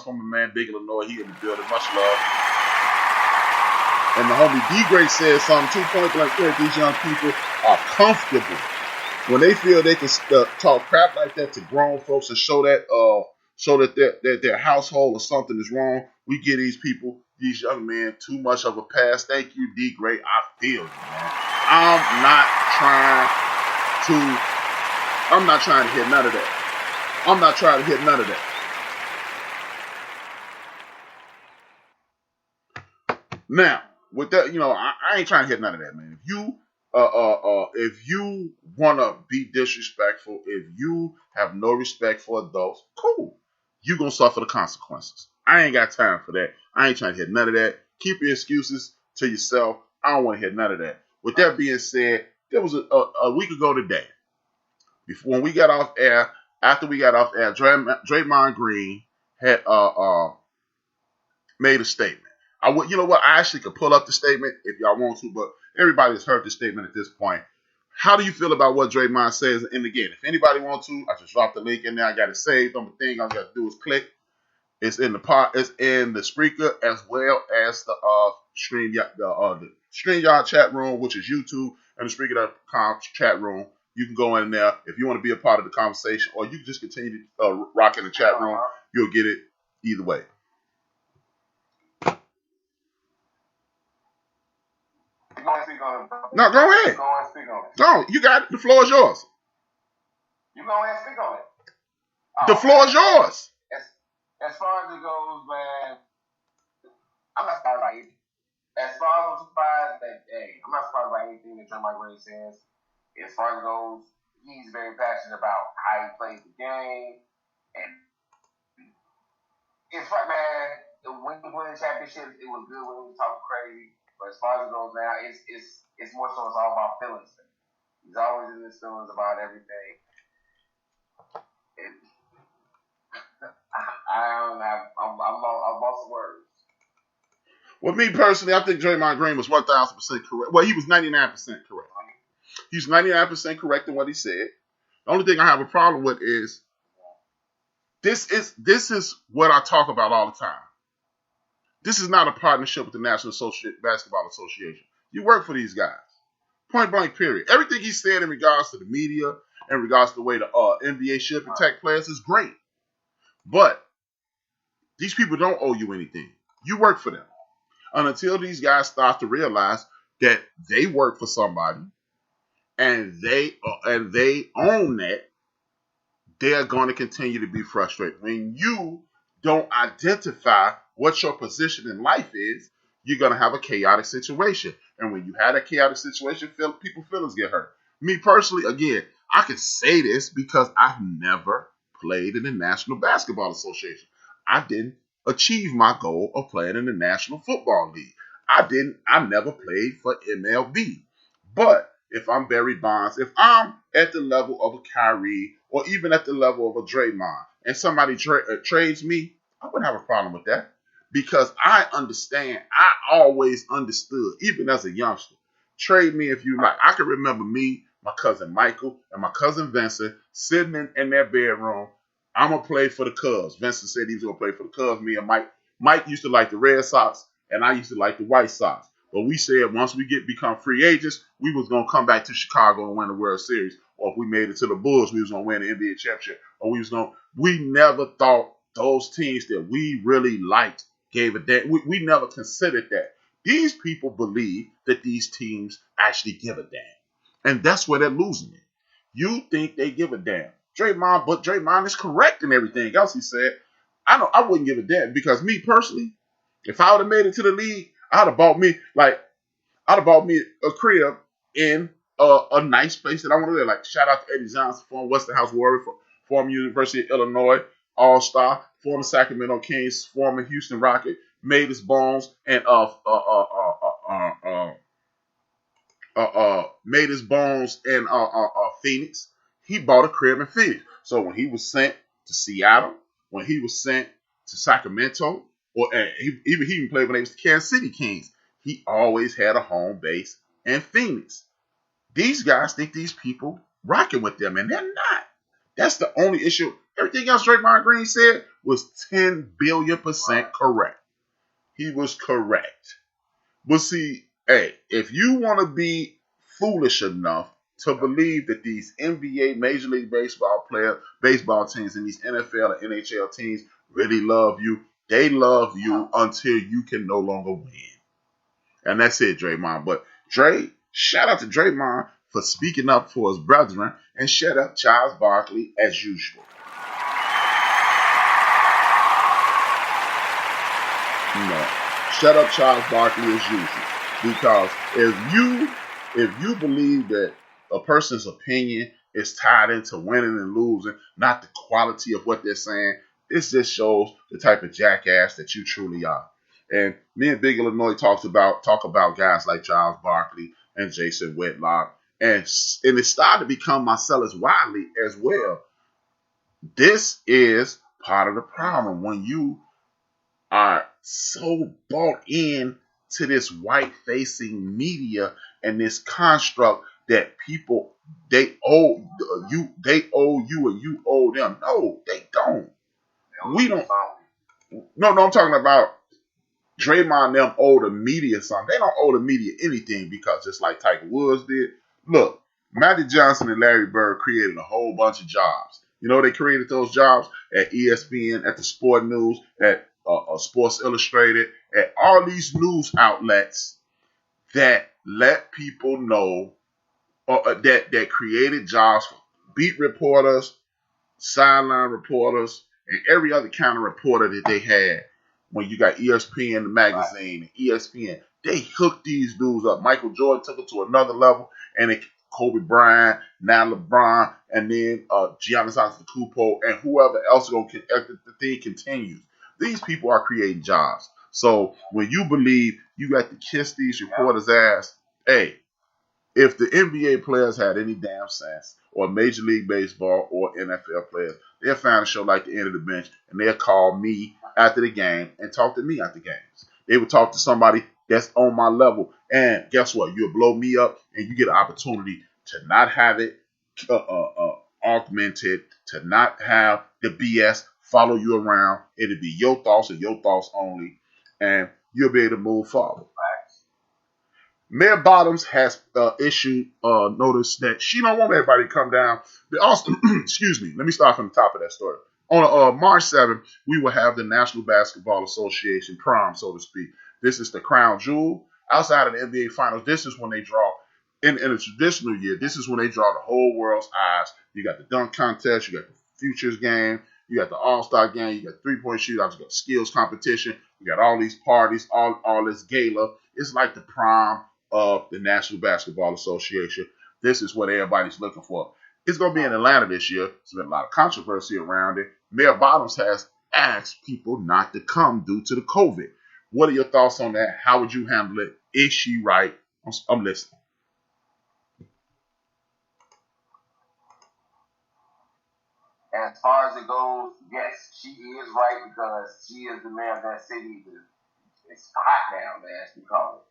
from a man, Big Illinois. He in the building. Much love. And the homie D-Gray says something, 2 point blank clear. These young people are comfortable when they feel they can talk crap like that to grown folks and show that their household or something is wrong. We give these young men, too much of a pass. Thank you, D-Gray. I feel you, man. I'm not trying to hear none of that. I'm not trying to hear none of that. Now, with that, I ain't trying to hear none of that, man. If you want to be disrespectful, if you have no respect for adults, cool. You're going to suffer the consequences. I ain't got time for that. I ain't trying to hear none of that. Keep your excuses to yourself. I don't want to hear none of that. With that being said, there was a week ago today, when we got off air, after we got off air, Draymond Green had made a statement. You know what? I actually could pull up the statement if y'all want to, but everybody's heard the statement at this point. How do you feel about what Draymond says? And again, if anybody wants to, I just dropped the link in there. I got it saved on the thing. All I got to do is click. It's in the Spreaker as well as the StreamYard chat room, which is YouTube, and the Spreaker.com chat room. You can go in there if you want to be a part of the conversation, or you can just continue to rock in the chat room. You'll get it either way. No, go ahead.
Go and speak on it.
Go. You got it. The floor is yours.
You go ahead and speak on it.
The floor is yours.
As far as it goes, man, I'm not surprised by anything. As far as I'm surprised I'm not surprised by anything that Draymond Green says. As far as it goes, he's very passionate about how he plays the game. And it's right, man. When he won the championship, it was good when he was talking crazy. But as far as it goes now, it's more so it's all about feelings. He's always in his feelings about everything. I'm lost words.
Well, me personally, I think Draymond Green was 1,000% correct. Well, he was 99% correct. He's 99% correct in what he said. The only thing I have a problem with is this is what I talk about all the time. This is not a partnership with the National Basketball Association. You work for these guys. Point blank, period. Everything he said in regards to the media, in regards to the way the NBA should protect players is great. But these people don't owe you anything. You work for them. And until these guys start to realize that they work for somebody and they own that, they're going to continue to be frustrated. When you don't identify what your position in life is, you're going to have a chaotic situation. And when you have a chaotic situation, people's feelings get hurt. Me personally, again, I can say this because I've never played in the National Basketball Association. I didn't achieve my goal of playing in the National Football League. I never played for MLB. But if I'm Barry Bonds, if I'm at the level of a Kyrie or even at the level of a Draymond and somebody trades me, I wouldn't have a problem with that because I understand. I always understood, even as a youngster. Trade me if you like. I can remember me, my cousin Michael, and my cousin Vincent sitting in their bedroom. I'm going to play for the Cubs. Vincent said he was going to play for the Cubs. Me and Mike used to like the Red Sox, and I used to like the White Sox. But we said once we become free agents, we was going to come back to Chicago and win the World Series. Or if we made it to the Bulls, we was going to win the NBA championship. Or we never thought those teams that we really liked gave a damn. We never considered that. These people believe that these teams actually give a damn. And that's where they're losing it. You think they give a damn. Draymond is correct in everything else he said. I wouldn't give a damn because me personally, if I would have made it to the league, I'd have bought me a crib in a nice place that I want to live. Like shout out to Eddie Johnson, former Westinghouse Warrior, former University of Illinois All-Star, former Sacramento Kings, former Houston Rocket, made his bones and made his bones in Phoenix. He bought a crib in Phoenix. So when he was sent to Seattle, when he was sent to Sacramento, or he even played when they was the Kansas City Kings, he always had a home base in Phoenix. These guys think these people rocking with them, and they're not. That's the only issue. Everything else Draymond Green said was 10 billion% correct. He was correct. But see, hey, if you want to be foolish enough to believe that these NBA, Major League Baseball teams, and these NFL and NHL teams really love you, they love you until you can no longer win. And that's it, Draymond. But shout out to Draymond for speaking up for his brethren, and shut up Charles Barkley as usual. Shut up Charles Barkley as usual. Because if you believe that a person's opinion is tied into winning and losing, not the quality of what they're saying, this just shows the type of jackass that you truly are. And me and Big Illinois talk about guys like Charles Barkley and Jason Whitlock, and it started to become Marcellus Wiley as well. This is part of the problem when you are so bought in to this white-facing media and this construct that people they owe you and you owe them. No, they don't. We don't. No, I'm talking about Draymond and them owe the media something. They don't owe the media anything because just like Tiger Woods did. Look, Magic Johnson and Larry Bird created a whole bunch of jobs. You know, they created those jobs at ESPN, at the Sport News, at Sports Illustrated, at all these news outlets that let people know that created jobs for beat reporters, sideline reporters, and every other kind of reporter that they had. When you got ESPN, the magazine, and ESPN, they hooked these dudes up. Michael Jordan took it to another level, and Kobe Bryant, now LeBron, and then Giannis Antetokounmpo, and whoever else the thing continues. These people are creating jobs. So when you believe you got to kiss these reporters' ass, hey, if the NBA players had any damn sense, or Major League Baseball or NFL players, they'll find a show like The End of the Bench, and they'll call me after the game and talk to me after games. They would talk to somebody that's on my level, and guess what? You'll blow me up, and you get an opportunity to not have it augmented, to not have the BS follow you around. It'll be your thoughts and your thoughts only, and you'll be able to move forward. Mayor Bottoms has issued notice that she don't want everybody to come down. But also, excuse me, let me start from the top of that story. On March 7th, we will have the National Basketball Association prom, so to speak. This is the crown jewel. Outside of the NBA Finals, this is when they draw, in a traditional year, this is when they draw the whole world's eyes. You got the dunk contest, you got the futures game, you got the all-star game, you got three-point shootouts, you got skills competition, you got all these parties, all this gala. It's like the prom of the National Basketball Association. This is what everybody's looking for. It's going to be in Atlanta this year. There's been a lot of controversy around it. Mayor Bottoms has asked people not to come due to the COVID. What are your thoughts on that? How would you handle it? Is she right? I'm listening.
As far as it goes, yes, she is right because she is the mayor of that city. It's hot down there, as we call it.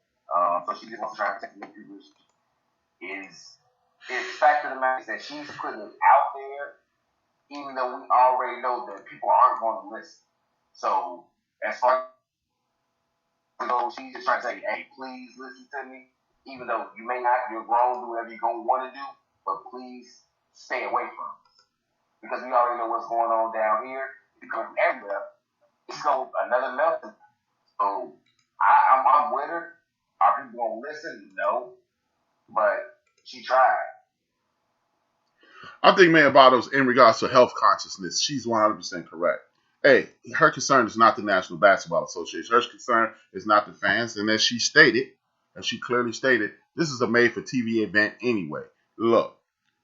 So she just wants to try to take the people. It's fact of the matter is that she's putting it out there, even though we already know that people aren't going to listen. So as far as it goes, she's just trying to say, hey, please listen to me. Even though you may not, you're grown, do whatever you're going to want to do, but please stay away from it. Because we already know what's going on down here. If you come from everywhere, it's going another level. So I'm with her. Are people going to listen? No. But she tried.
I think Mayor Bottoms, in regards to health consciousness, she's 100% correct. Hey, her concern is not the National Basketball Association. Her concern is not the fans. And as she clearly stated, this is a made-for-TV event anyway. Look,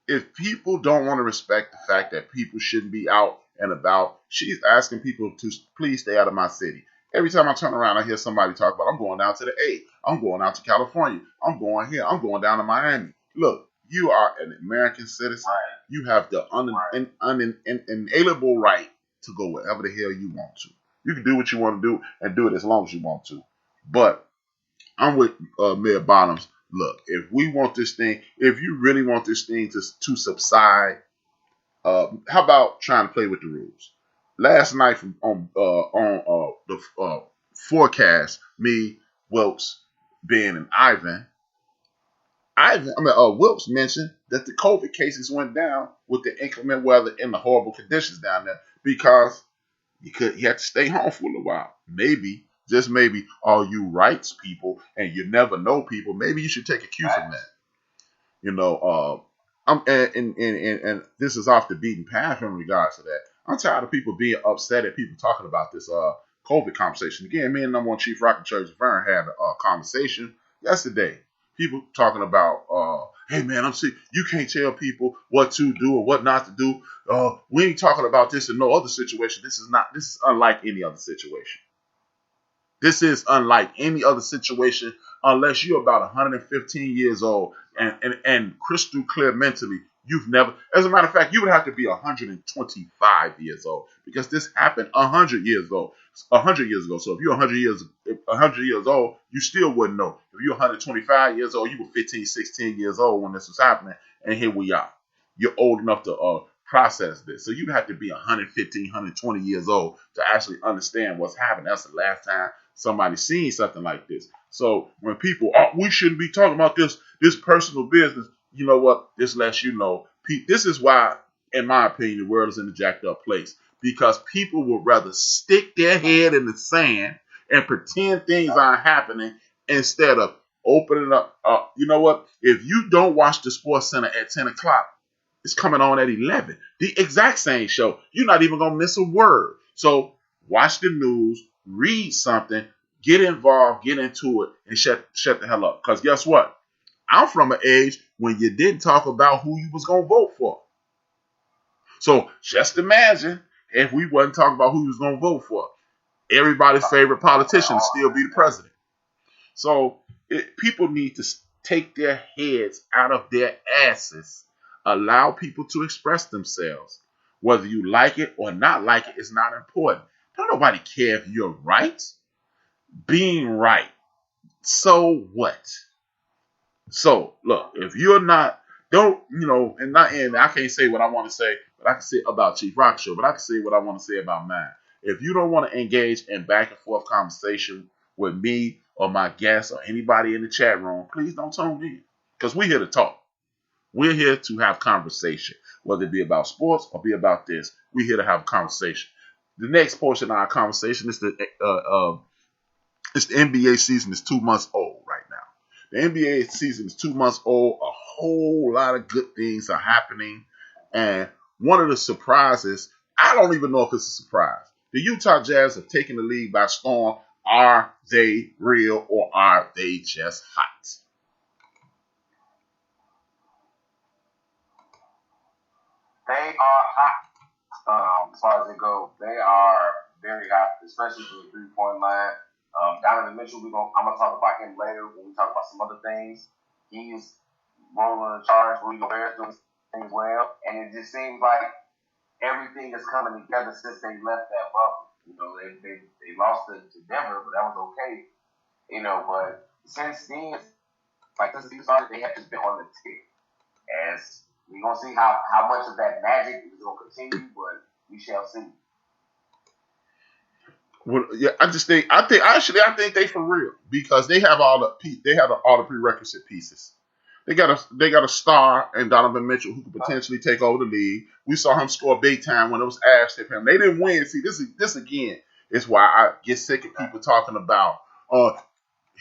if people don't want to respect the fact that people shouldn't be out and about, she's asking people to please stay out of my city. Every time I turn around, I hear somebody talk about, I'm going down to the A. I'm going out to California. I'm going here. I'm going down to Miami. Look, you are an American citizen.
Right.
You have the unalienable right to go wherever the hell you want to. You can do what you want to do and do it as long as you want to. But I'm with Mayor Bottoms. Look, if we want this thing, if you really want this thing to subside, how about trying to play with the rules? Last night on the forecast, me, Wilkes, Ben, and Ivan, Wilkes mentioned that the COVID cases went down with the inclement weather and the horrible conditions down there because you had to stay home for a little while. Maybe, just maybe, all you rights people and you never know people, maybe you should take a cue from that. You know, and this is off the beaten path in regards to that. I'm tired of people being upset at people talking about this COVID conversation. Again, me and number one Chief Rocket Church Vern had a conversation yesterday. People talking about, hey man, I'm sick. You can't tell people what to do or what not to do. We ain't talking about this in no other situation. This is unlike any other situation. This is unlike any other situation unless you're about 115 years old and crystal clear mentally. You've never, as a matter of fact, you would have to be 125 years old because this happened 100 years ago. 100 years ago. So if you're 100 years old, you still wouldn't know. If you're 125 years old, you were 15, 16 years old when this was happening, and here we are. You're old enough to process this. So you have to be 115, 120 years old to actually understand what's happening. That's the last time somebody seen something like this. So when people, we shouldn't be talking about this personal business, you know what? This lets you know. This is why, in my opinion, the world is in a jacked up place. Because people would rather stick their head in the sand and pretend things aren't happening instead of opening up. You know what? If you don't watch the Sports Center at 10 o'clock, it's coming on at 11. The exact same show. You're not even going to miss a word. So watch the news, read something, get involved, get into it, and shut the hell up. Because guess what? I'm from an age when you didn't talk about who you was going to vote for. So just imagine if we wasn't talking about who you was going to vote for. Everybody's favorite politician still be the president. So people need to take their heads out of their asses. Allow people to express themselves. Whether you like it or not like it is not important. Don't nobody care if you're right. Being right. So what? So look, if you're not, don't, and I can't say what I want to say, but I can say about Chief Rock Show, but I can say what I want to say about mine. If you don't want to engage in back and forth conversation with me or my guests or anybody in the chat room, please don't tune in. Because we're here to talk. We're here to have conversation, whether it be about sports or be about this. We're here to have a conversation. The next portion of our conversation is it's the NBA season is 2 months old right now. The NBA season is 2 months old. A whole lot of good things are happening. And one of the surprises, I don't even know if it's a surprise. The Utah Jazz have taken the league by storm. Are they real or are they just hot?
They are hot. As far as it goes, they are very hot, especially from the 3-point line. Donovan Mitchell, I'm gonna talk about him later when we talk about some other things. He's rolling the charge. Rudy Gobert's doing things well, and it just seems like everything is coming together since they left that bubble. You know, they lost to Denver, but that was okay. You know, but since then, like since the season started, they have just been on the tick. As we're gonna see how much of that magic is gonna continue, but we shall see.
Well, yeah, I think they for real because they have all the prerequisite pieces. They got a star in Donovan Mitchell who could potentially take over the league. We saw him score big time when it was asked of him. They didn't win. See, this again is why I get sick of people talking about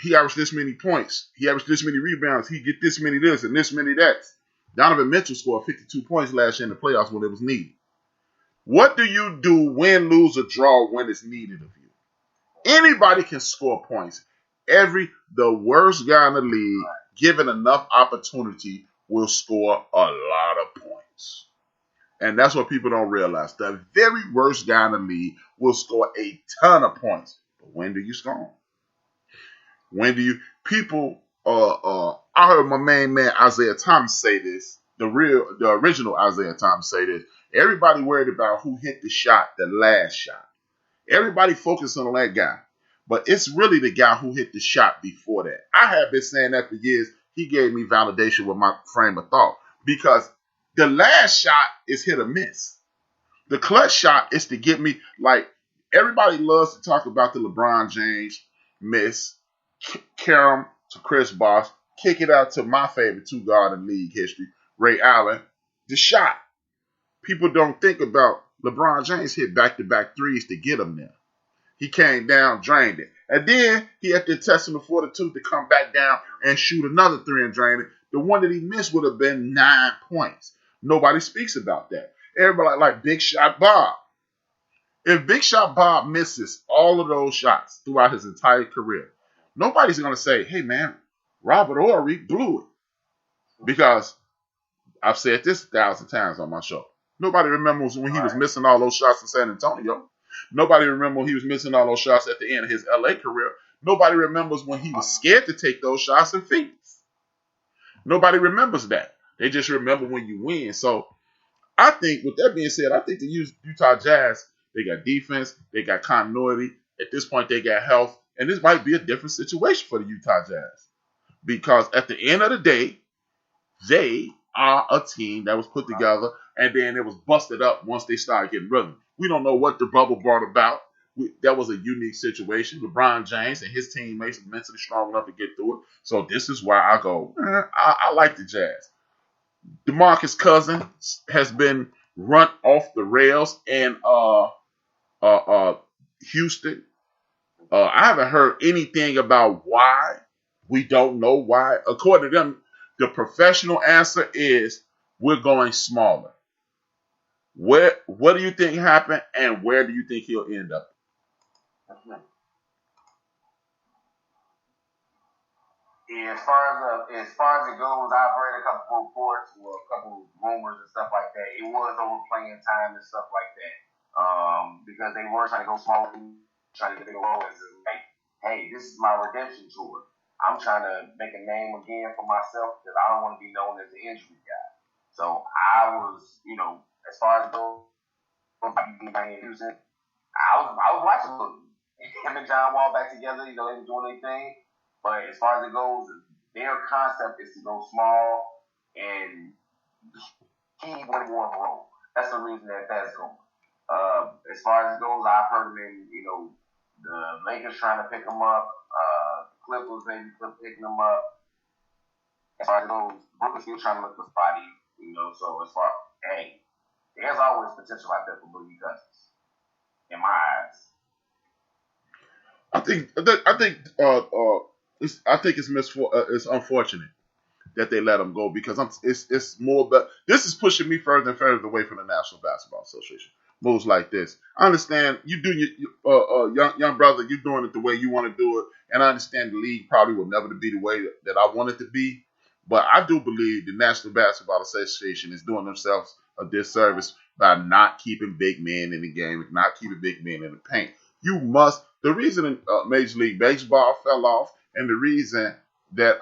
he averaged this many points, he averaged this many rebounds, he get this many this and this many that. Donovan Mitchell scored 52 points last year in the playoffs when it was needed. What do you do win, lose, or draw when it's needed of you? Anybody can score points. The worst guy in the league, given enough opportunity, will score a lot of points. And that's what people don't realize. The very worst guy in the league will score a ton of points. But when do you score them? When do you I heard my main man Isaiah Thomas say this. The original Isaiah Thomas say this. Everybody worried about who hit the shot, the last shot. Everybody focused on that guy. But it's really the guy who hit the shot before that. I have been saying that for years. He gave me validation with my frame of thought. Because the last shot is hit or miss. The clutch shot is to get me, like, everybody loves to talk about the LeBron James miss, Karam to Chris Bosh, kick it out to my favorite two guard in league history, Ray Allen. The shot. People don't think about LeBron James hit back-to-back threes to get him there. He came down, drained it. And then he had to test him before the tooth to come back down and shoot another three and drain it. The one that he missed would have been 9 points. Nobody speaks about that. Everybody like Big Shot Bob. If Big Shot Bob misses all of those shots throughout his entire career, nobody's going to say, hey, man, Robert Horry blew it. Because I've said this 1,000 times on my show. Nobody remembers when he was missing all those shots in San Antonio. Nobody remembers when he was missing all those shots at the end of his LA career. Nobody remembers when he was scared to take those shots in Phoenix. Nobody remembers that. They just remember when you win. So I think, with that being said, I think the Utah Jazz, they got defense, they got continuity. At this point, they got health. And this might be a different situation for the Utah Jazz. Because at the end of the day, they are a team that was put together and then it was busted up once they started getting rhythm. We don't know what the bubble brought about. That was a unique situation. LeBron James and his teammates are mentally strong enough to get through it. So this is why I go, I like the Jazz. DeMarcus Cousins has been run off the rails in Houston. I haven't heard anything about why. We don't know why. According to them, the professional answer is we're going smaller. What do you think happened, and where do you think he'll end up?
Yeah, as far as it goes, I've read a couple reports or a couple rumors and stuff like that. It was over playing time and stuff like that. Because they were trying to go small, trying to get a role as like, hey, this is my redemption tour. I'm trying to make a name again for myself because I don't want to be known as the injury guy. So I was, as far as those in Houston, I was watching him and John Wall back together. They were doing their thing. But as far as it goes, their concept is to go small and keep winning more of a role. That's the reason that's going. As far as it goes, I've heard him in The Lakers trying to pick him up. Clippers maybe picking him up. As far as those, Brooklyn's still trying to look for Spotty. So as far there's always potential out there for Boogie Cousins, in my eyes.
I think it's unfortunate that they let him go because it's more. But this is pushing me further and further away from the National Basketball Association. Moves like this, I understand you do your young brother. You're doing it the way you want to do it, and I understand the league probably will never be the way that I want it to be. But I do believe the National Basketball Association is doing themselves a disservice by not keeping big men in the game, not keeping big men in the paint. You must. The reason Major League Baseball fell off, and the reason that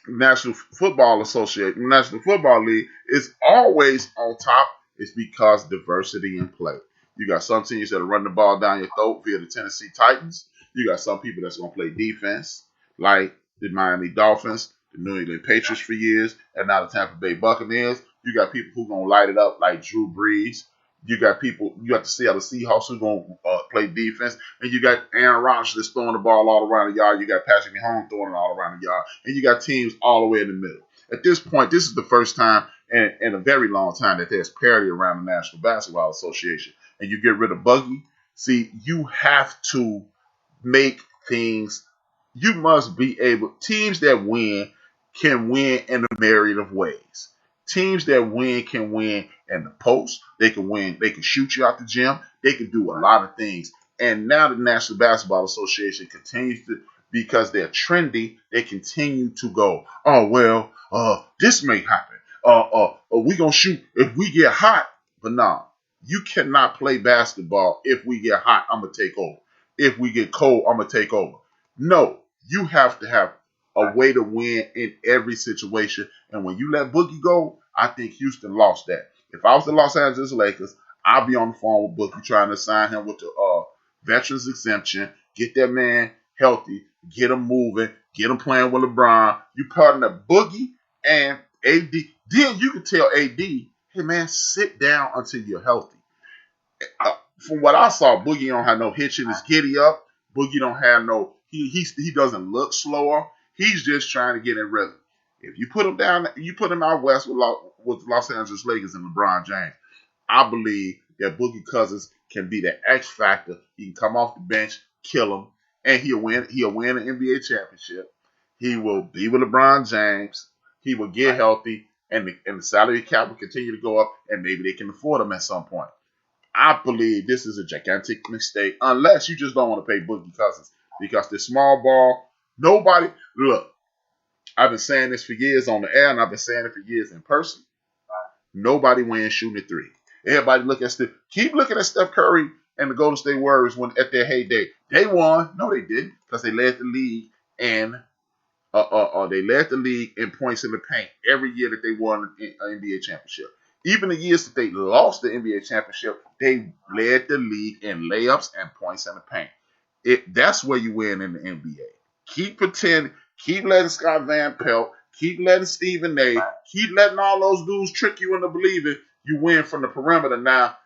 National Football Association, National Football League is always on top is because diversity in play. You got some teams that run the ball down your throat via the Tennessee Titans. You got some people that's going to play defense, like the Miami Dolphins, the New England Patriots for years, and now the Tampa Bay Buccaneers. You got people who going to light it up like Drew Brees. You got the Seattle Seahawks who going to play defense. And you got Aaron Rodgers that's throwing the ball all around the yard. You got Patrick Mahomes throwing it all around the yard. And you got teams all the way in the middle. At this point, this is the first time in a very long time that there's parity around the National Basketball Association. And you get rid of Buggy. See, you have to make things, you must be able, teams that win can win in a myriad of ways. Teams that win can win in the post. They can win. They can shoot you out the gym. They can do a lot of things. And now the National Basketball Association continues to, because they're trendy, they continue to go, oh, well, this may happen. We going to shoot if we get hot. But no, you cannot play basketball if we get hot, I'm going to take over. If we get cold, I'm going to take over. No, you have to have a way to win in every situation. And when you let Boogie go, I think Houston lost that. If I was the Los Angeles Lakers, I'd be on the phone with Boogie trying to sign him with the veterans exemption, get that man healthy, get him moving, get him playing with LeBron. You partner Boogie and AD. Then you can tell AD, hey, man, sit down until you're healthy. From what I saw, Boogie don't have no hitch in his giddy up. Boogie don't have no, he doesn't look slower. He's just trying to get in rhythm. If you put him down, you put him out west with Los Angeles Lakers and LeBron James, I believe that Boogie Cousins can be the X factor. He can come off the bench, kill him, and he'll win an NBA championship. He will be with LeBron James. He will get healthy, and the salary cap will continue to go up, and maybe they can afford him at some point. I believe this is a gigantic mistake, unless you just don't want to pay Boogie Cousins, because the small ball, nobody, look, I've been saying this for years on the air, and I've been saying it for years in person. Nobody wins shooting a three. Everybody keep looking at Steph Curry and the Golden State Warriors when at their heyday. They won. No, they didn't, because they led the league in points in the paint every year that they won an NBA championship. Even the years that they lost the NBA championship, they led the league in layups and points in the paint. That's where you win in the NBA. Keep pretending. Keep letting Scott Van Pelt, keep letting Stephen A, keep letting all those dudes trick you into believing you win from the perimeter. Now,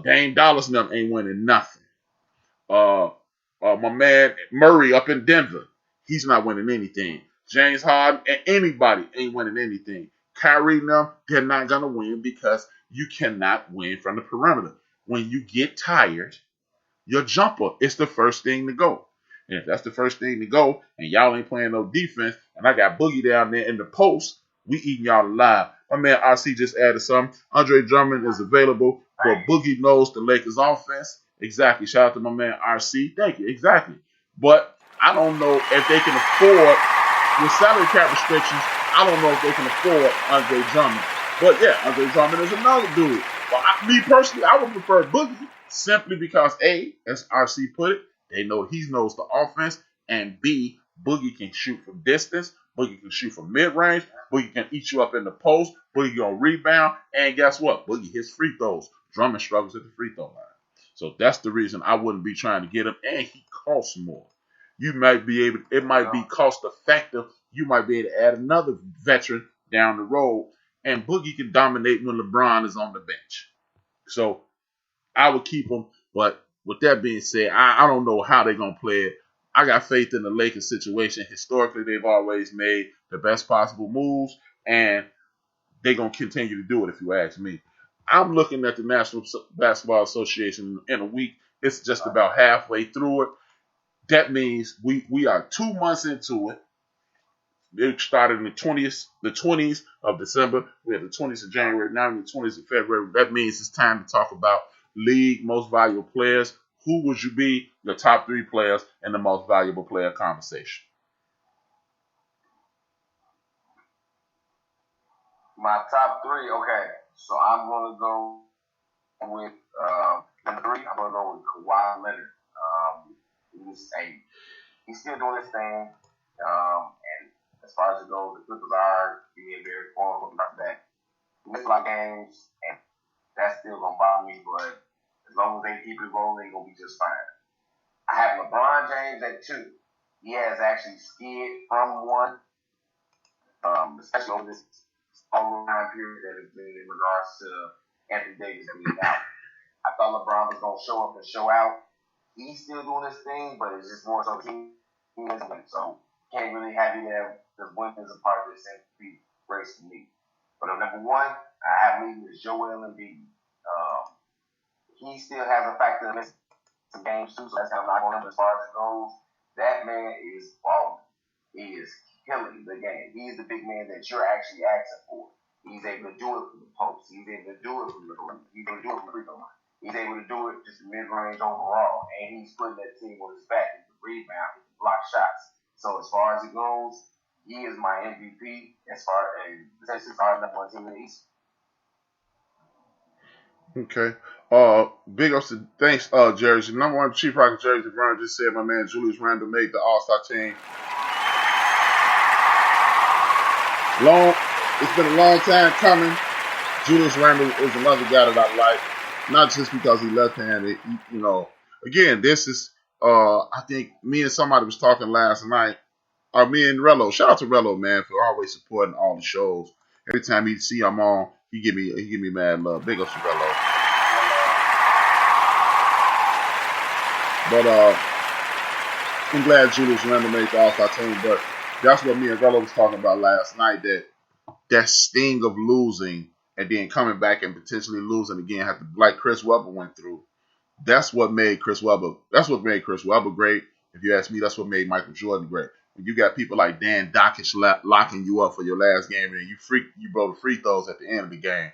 Dame Dollar and them ain't winning nothing. My man Murray up in Denver, he's not winning anything. James Harden and anybody ain't winning anything. Kyrie and them, they're not going to win because you cannot win from the perimeter. When you get tired, your jumper is the first thing to go. And if that's the first thing to go, and y'all ain't playing no defense, and I got Boogie down there in the post, we eating y'all alive. My man RC just added something. Andre Drummond is available, but Boogie knows the Lakers offense. Exactly. Shout out to my man RC. Thank you. Exactly. But I don't know if they can afford, with salary cap restrictions, I don't know if they can afford Andre Drummond. But yeah, Andre Drummond is another dude. But me personally, I would prefer Boogie simply because A, as RC put it, they know he knows the offense, and B, Boogie can shoot from distance, Boogie can shoot from mid-range, Boogie can eat you up in the post, Boogie gonna rebound, and guess what? Boogie hits free throws. Drummond struggles at the free throw line. So that's the reason I wouldn't be trying to get him, and he costs more. You might be able, it might be cost effective. You might be able to add another veteran down the road, and Boogie can dominate when LeBron is on the bench. So I would keep him, but with that being said, I don't know how they're gonna play it. I got faith in the Lakers situation. Historically, they've always made the best possible moves, and they're gonna continue to do it. If you ask me, I'm looking at the National Basketball Association in a week. It's just about halfway through it. That means we are 2 months into it. It started in the 20s of December. We had the 20th of January, now in the 20th of February. That means it's time to talk about league most valuable players. Who would you be the top 3 players in the most valuable player conversation?
My top 3, okay. So I'm gonna go with number 3. I'm gonna go with Kawhi Leonard. He's still doing his thing. And as far as it goes, the Clippers are being very formal about that. We miss a lot of games, and that's still gonna bother me. But as long as they keep it rolling, they're gonna be just fine. I have LeBron James at 2. He has actually skid from 1, especially over this whole time period that has been in regards to Anthony Davis being out. I thought LeBron was gonna show up and show out. He's still doing his thing, but it's just more so he is winning. So can't really have you there because winning is a part of this MVP race for me. But on number 1, I have leading is Joel Embiid. He still has a factor in this games too, so that's how I'm not on him as far as it goes. That man is balling. He is killing the game. He's the big man that you're actually asking for. He's able to do it from the post. He's able to do it from the rim. He's able to do it from the free throw line. He's able to do it just mid-range overall. And he's putting that team on his back. He can rebound. He can block shots. So as far as it goes, he is my MVP as far as number 1 team in the East.
Okay. Big ups to thanks, Jersey. Number 1 Chief Rocket Jersey Brown just said my man Julius Randle made the All-Star team. It's been a long time coming. Julius Randle is another guy that I like, not just because he's left-handed. Again, this is I think me and somebody was talking last night. Me and Rello. Shout out to Rello, man, for always supporting all the shows. Every time he see I'm on, he give me mad love. Big ups to Rello. But I'm glad Julius Randle made the All-Star team. But that's what me and Rello was talking about last night. That sting of losing and then coming back and potentially losing again, like Chris Webber went through. That's what made Chris Webber. That's what made Chris Webber great. If you ask me, that's what made Michael Jordan great. When you got people like Dan Dockich locking you up for your last game and you blow the free throws at the end of the game,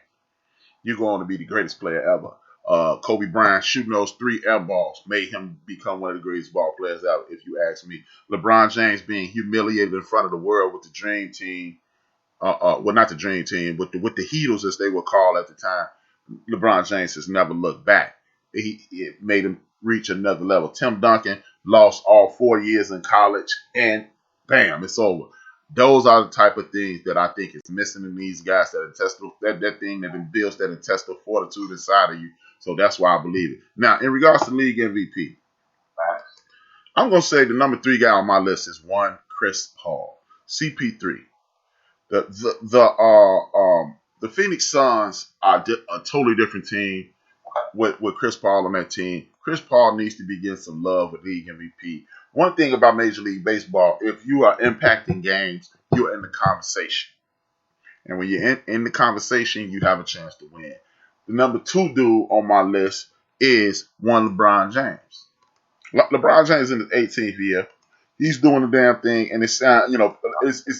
you're going to be the greatest player ever. Kobe Bryant shooting those 3 air balls made him become one of the greatest ball players ever, if you ask me. LeBron James being humiliated in front of the world with the Dream Team. Well, not the Dream Team, with the Heatles, as they were called at the time. LeBron James has never looked back. It made him reach another level. Tim Duncan lost all 4 years in college, and bam, it's over. Those are the type of things that I think is missing in these guys, that thing that builds that intestinal fortitude inside of you. So that's why I believe it. Now, in regards to league MVP, I'm going to say the number 3 guy on my list is 1 Chris Paul, CP3. The Phoenix Suns are a totally different team with Chris Paul on that team. Chris Paul needs to be getting some love with league MVP. One thing about Major League Baseball, if you are impacting games, you're in the conversation. And when you're in the conversation, you have a chance to win. The number 2 dude on my list is 1 LeBron James. LeBron James in his 18th year. He's doing the damn thing, and it's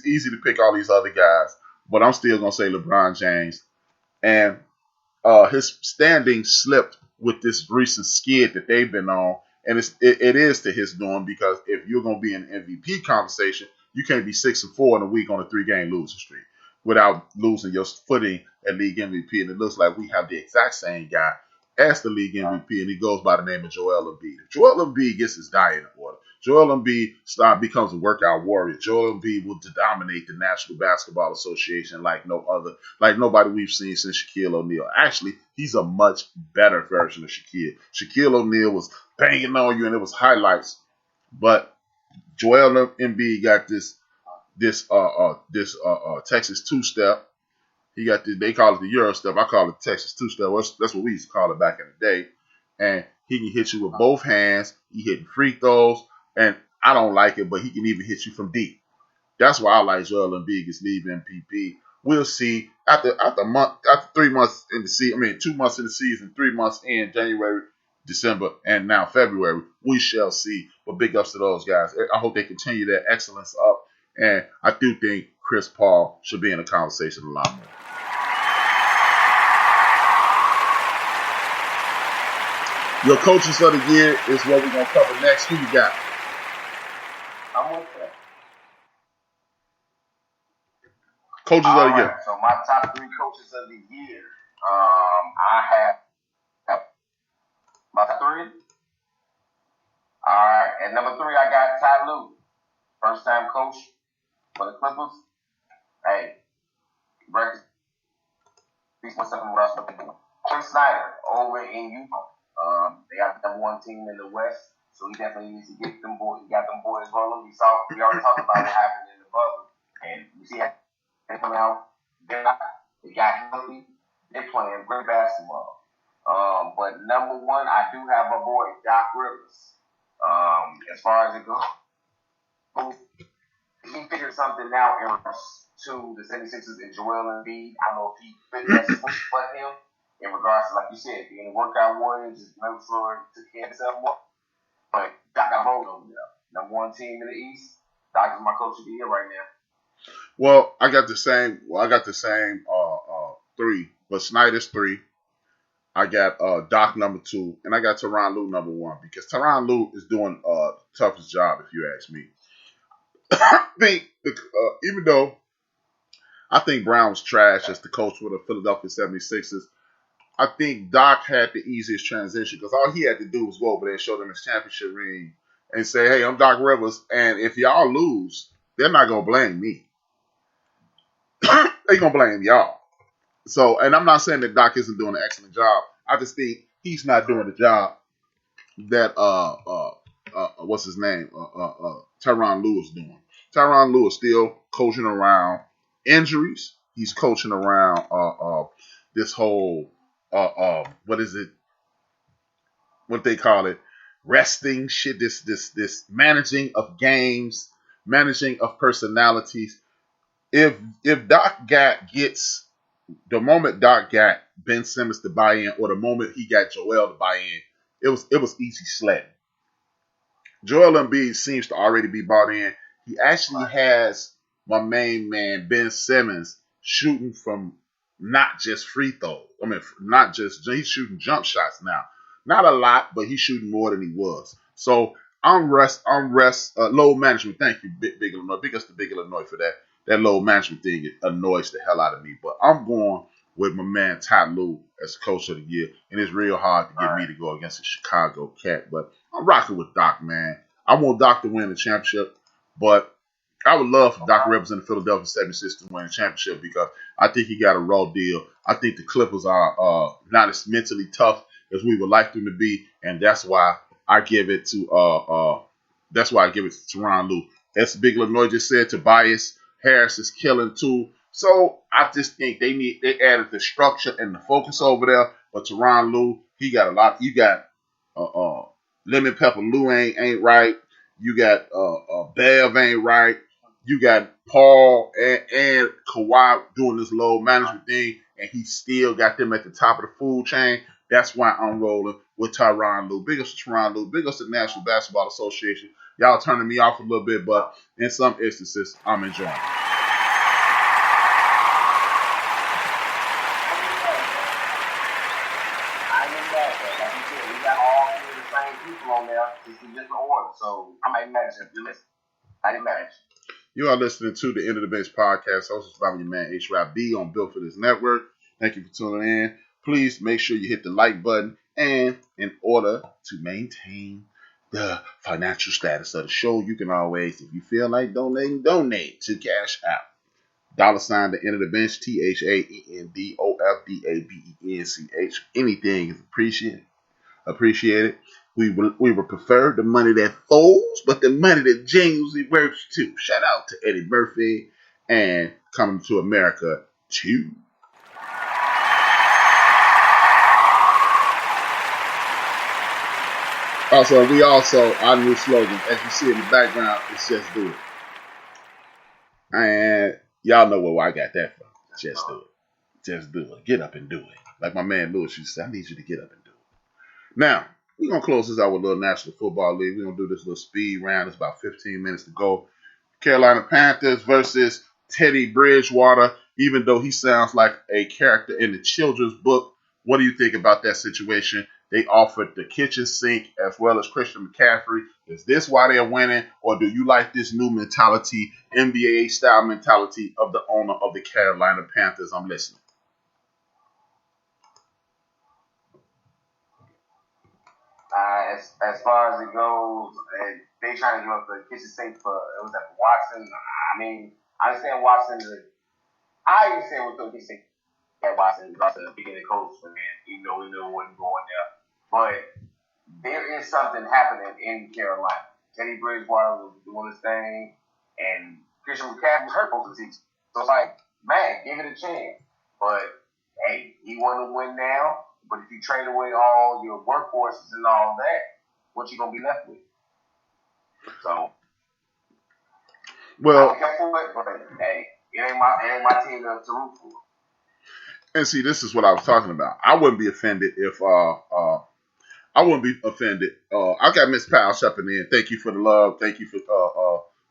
easy to pick all these other guys, but I'm still gonna say LeBron James. And his standing slipped with this recent skid that they've been on, and it is to his doing, because if you're gonna be in an MVP conversation, you can't be 6-4 in a week on a 3-game losing streak without losing your footing at league MVP. And it looks like we have the exact same guy as the league MVP, and he goes by the name of Joel Embiid. If Joel Embiid gets his diet in order, Joel Embiid becomes a workout warrior. Joel Embiid will dominate the National Basketball Association like nobody we've seen since Shaquille O'Neal. Actually, he's a much better version of Shaquille. Shaquille O'Neal was banging on you, and it was highlights. But Joel Embiid got this Texas 2-step. He got they call it the Euro step. I call it Texas 2-step. That's what we used to call it back in the day. And He can hit you with both hands. He hitting free throws, and I don't like it, but he can even hit you from deep. That's why I like Joel Embiid gets leave MVP. We'll see after 3 months in the season. 2 months in the season, 3 months in January, December, and now February. We shall see. But big ups to those guys. I hope they continue their excellence up, and I do think Chris Paul should be in the conversation a lot more. Your coaches of the year is what we're gonna cover next. Who you got?
I'm with that.
Coaches of the year.
So my top 3 coaches of the year. I have my top 3. All right, at number 3 I got Ty Lue, first time coach for the Clippers. Hey, breakfast. What's up, Russell? Quinn Snyder over in Utah. They got the number 1 team in the West, so he definitely needs to get them boys. He got them boys rolling. We already talked about what happened in the bubble, and you see how they come out. They got healthy. They're playing great basketball. But number 1, I do have my boy Doc Rivers. As far as it goes, he figured something out in regards to the 76ers and Joel Embiid. I don't know if he fit that switch for him in regards to, like you said, being a workout warrior, just make sure to take care of himself more. But Doc got rolled over there. Number 1 team in the East. Doc is my coach of the year right now.
Well, I got the same 3, but Snyder's 3. I got Doc number 2, and I got Tyronn Lue number 1 because Tyronn Lue is doing the toughest job, if you ask me. I think even though I think Brown was trash as the coach for the Philadelphia 76ers, I think Doc had the easiest transition because all he had to do was go over there and show them his championship ring and say, hey, I'm Doc Rivers, and if y'all lose, they're not going to blame me. They're going to blame y'all. So, and I'm not saying that Doc isn't doing an excellent job. I just think he's not doing the job that what's his name? Tyronn Lue is doing. Tyronn Lue is still coaching around injuries. He's coaching around this whole what is it? What they call it? Resting shit. This managing of games, managing of personalities. If Doc gets the moment Doc got Ben Simmons to buy in, or the moment he got Joel to buy in, it was easy sledding. Joel Embiid seems to already be bought in. He actually has my main man Ben Simmons shooting from not just free throws. He's shooting jump shots now. Not a lot, but he's shooting more than he was. So I'm load management. Thank you, Big Illinois. Big ups to Big Illinois for that. That load management thing annoys the hell out of me. But I'm going with my man Ty Lue as coach of the year. And it's real hard to get me to go against a Chicago Cat. But I'm rocking with Doc, man. I want Doc to win the championship. But I would love for Doc Rivers and the Philadelphia 76ers to win the championship because I think he got a raw deal. I think the Clippers are not as mentally tough as we would like them to be. And that's why I give it to Tyronn Lue. As Big Illinois just said, Tobias Harris is killing too. So I just think they added the structure and the focus over there. But Tyronn Lue, he got a lot. You got Lemon Pepper Lou ain't right. You got Bev ain't right. You got Paul and Kawhi doing this load management thing, and he still got them at the top of the food chain. That's why I'm rolling with Tyronn Lue. Big ups to Tyronn Lue. Big ups to the National Basketball Association. Y'all turning me off a little bit, but in some instances, I'm enjoying it.
So I might imagine if you listen. I imagine.
You are listening to the End of the Bench podcast, hosted by your man HRap on Built for This Network. Thank you for tuning in. Please make sure you hit the like button, and in order to maintain the financial status of the show, you can always, if you feel like donating, donate to Cash App. $, the End of the Bench, THAENDOFDABENCH. Anything is appreciated. We would prefer the money that folds, but the money that genuinely works too. Shout out to Eddie Murphy and Coming to America 2. Also, our new slogan, as you see in the background, is just do it. And y'all know where I got that from. Just do it. Just do it. Get up and do it. Like my man Lewis used to say, I need you to get up and do it. Now, we're going to close this out with a little National Football League. We're going to do this little speed round. It's about 15 minutes to go. Carolina Panthers versus Teddy Bridgewater. Even though he sounds like a character in the children's book, what do you think about that situation? They offered the kitchen sink as well as Christian McCaffrey. Is this why they're winning? Or do you like this new mentality, NBA-style mentality of the owner of the Carolina Panthers? I'm listening.
As far as it goes, and they trying to give up the kitchen sink for Watson. I mean, I understand Watson. I understand what the kitchen sink at Watson about the beginning coach, man. Even though we knew it wasn't going there, but there is something happening in Carolina. Teddy Bridgewater was doing his thing, and Christian McCaffrey was hurt most of the season. So it's like, man, give it a chance. But hey, he want to win now. But if you trade away all your workhorses and all that, what you gonna be left with? So,
well,
I'm careful with it, but hey, it ain't my team to root for.
And see, this is what I was talking about. I wouldn't be offended if I wouldn't be offended. I got Miss Powell stepping in. Thank you for the love. Thank you for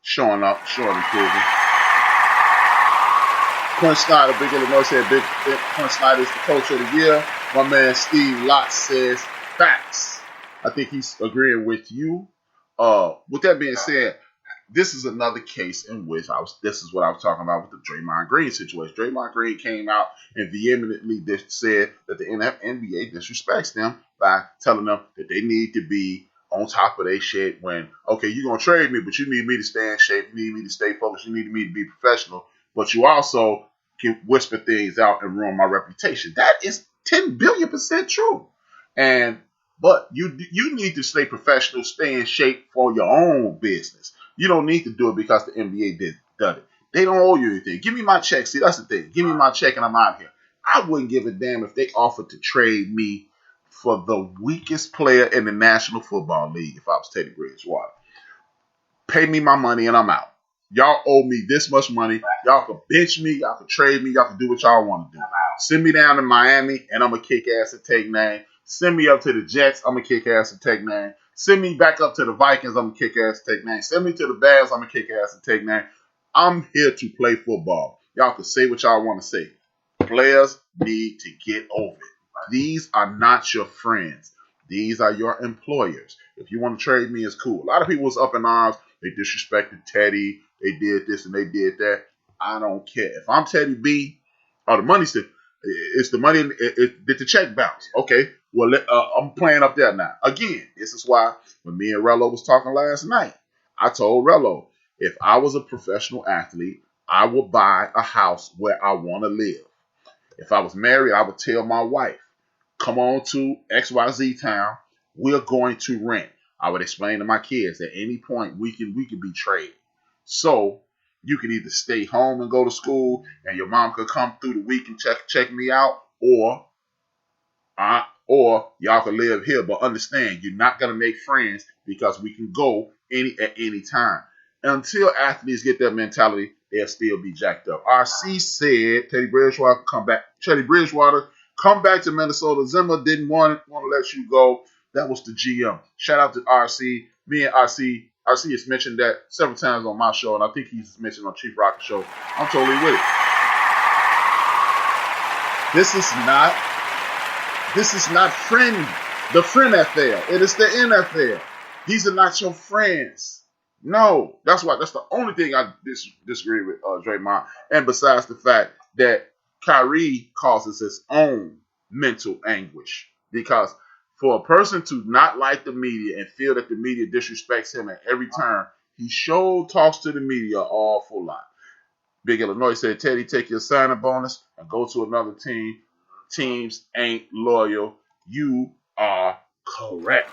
showing up, showing improving. Quinn Snyder, Big Illinois said Big Quinn Snyder is the coach of the year. My man Steve Lott says facts. I think he's agreeing with you. With that being said, this is another case in which this is what I was talking about with the Draymond Green situation. Draymond Green came out and vehemently said that the NBA disrespects them by telling them that they need to be on top of their shit when, okay, you're going to trade me, but you need me to stay in shape. You need me to stay focused. You need me to be professional. But you also can whisper things out and ruin my reputation. That is 10 billion% true. But you need to stay professional, stay in shape for your own business. You don't need to do it because the NBA done it. They don't owe you anything. Give me my check. See, that's the thing. Give me my check and I'm out here. I wouldn't give a damn if they offered to trade me for the weakest player in the National Football League if I was Teddy Bridgewater. Pay me my money and I'm out. Y'all owe me this much money. Y'all can bench me. Y'all can trade me. Y'all can do what y'all want to do. Send me down to Miami and I'm going to kick ass and take name. Send me up to the Jets. I'm going to kick ass and take name. Send me back up to the Vikings. I'm going to kick ass and take name. Send me to the Bears. I'm going to kick ass and take name. I'm here to play football. Y'all can say what y'all want to say. Players need to get over it. These are not your friends. These are your employers. If you want to trade me, it's cool. A lot of people was up in arms. They disrespected Teddy. They did this and they did that. I don't care. If I'm Teddy B, the money's it's the money. Did the check bounce? Okay. Well, I'm playing up there now. Again, this is why when me and Rello was talking last night, I told Rello, if I was a professional athlete, I would buy a house where I want to live. If I was married, I would tell my wife, come on to XYZ town. We're going to rent. I would explain to my kids at any point we can be traded. So you can either stay home and go to school and your mom could come through the week and check me out, or y'all can live here. But understand, you're not going to make friends because we can go at any time. Until athletes get that mentality, they'll still be jacked up. RC said Teddy Bridgewater come back. Teddy Bridgewater come back to Minnesota. Zimmer didn't want to let you go. That was the GM. Shout out to RC. Me and RC has mentioned that several times on my show, and I think he's mentioned on Chief Rocket Show. I'm totally with it. This is not the friend affair. It is the NFL. These are not your friends. No, that's the only thing I disagree with Draymond. And besides the fact that Kyrie causes his own mental anguish, because for a person to not like the media and feel that the media disrespects him at every turn, he sure talks to the media an awful lot. Big Illinois said, Teddy, take your signing bonus and go to another team. Teams ain't loyal. You are correct.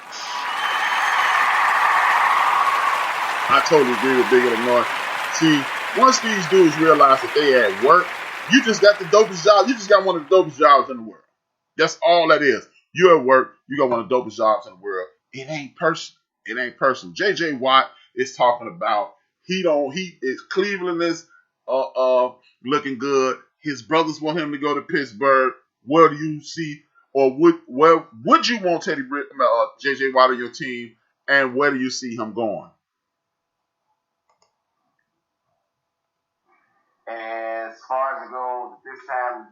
I totally agree with Big Illinois. See, once these dudes realize that they at work, you just got the dopest job. You just got one of the dopest jobs in the world. That's all that is. You're at work. You got one of the dopest jobs in the world. it ain't personal. It ain't personal. J.J. Watt is talking about he is Cleveland is looking good. His brothers want him to go to Pittsburgh. Where do you see, or where would you want J.J. Watt on your team, and where do you see him going?
As far as it goes, this time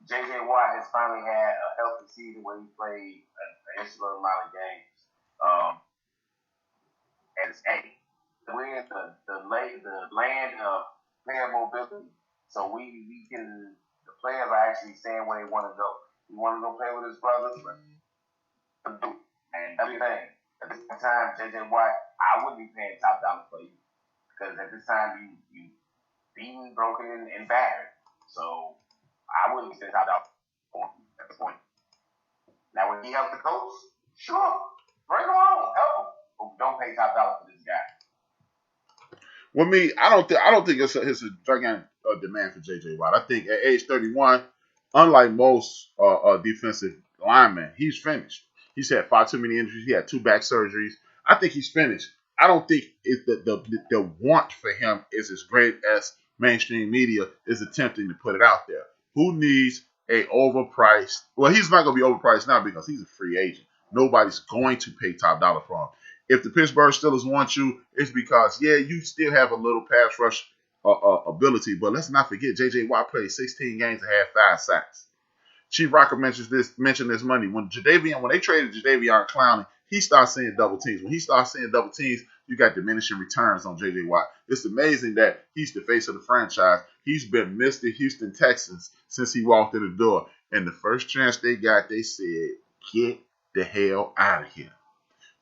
J.J. Watt has finally had a healthy season where he played an insular amount of games. We're in the land of player mobility, so we can, the players are actually saying where they want to go. He want to go play with his brothers, and everything. At this time, J.J. Watt, I wouldn't be paying top dollar for you because at this time you beaten, broken, and battered. So I wouldn't be paying top dollar for him at this point. Now, when he helps the coach, sure, bring him on, help him, but don't pay top dollar for this guy.
Well, me, I don't think it's a gigantic demand for J.J. Watt. I think at age 31, unlike most defensive linemen, he's finished. He's had far too many injuries. He had 2 back surgeries. I think he's finished. I don't think the want for him is as great as mainstream media is attempting to put it out there. Who needs a overpriced? Well, he's not going to be overpriced now because he's a free agent. Nobody's going to pay top dollar for him. If the Pittsburgh Steelers want you, it's because, yeah, you still have a little pass rush ability. But let's not forget, J.J. Watt played 16 games and had 5 sacks. Chief Rocker mentioned this money. When they traded Jadeveon Clowney, he started seeing double teams. When he starts seeing double teams, you got diminishing returns on J.J. Watt. It's amazing that he's the face of the franchise. He's been Mr. Houston Texans since he walked in the door. And the first chance they got, they said, get the hell out of here.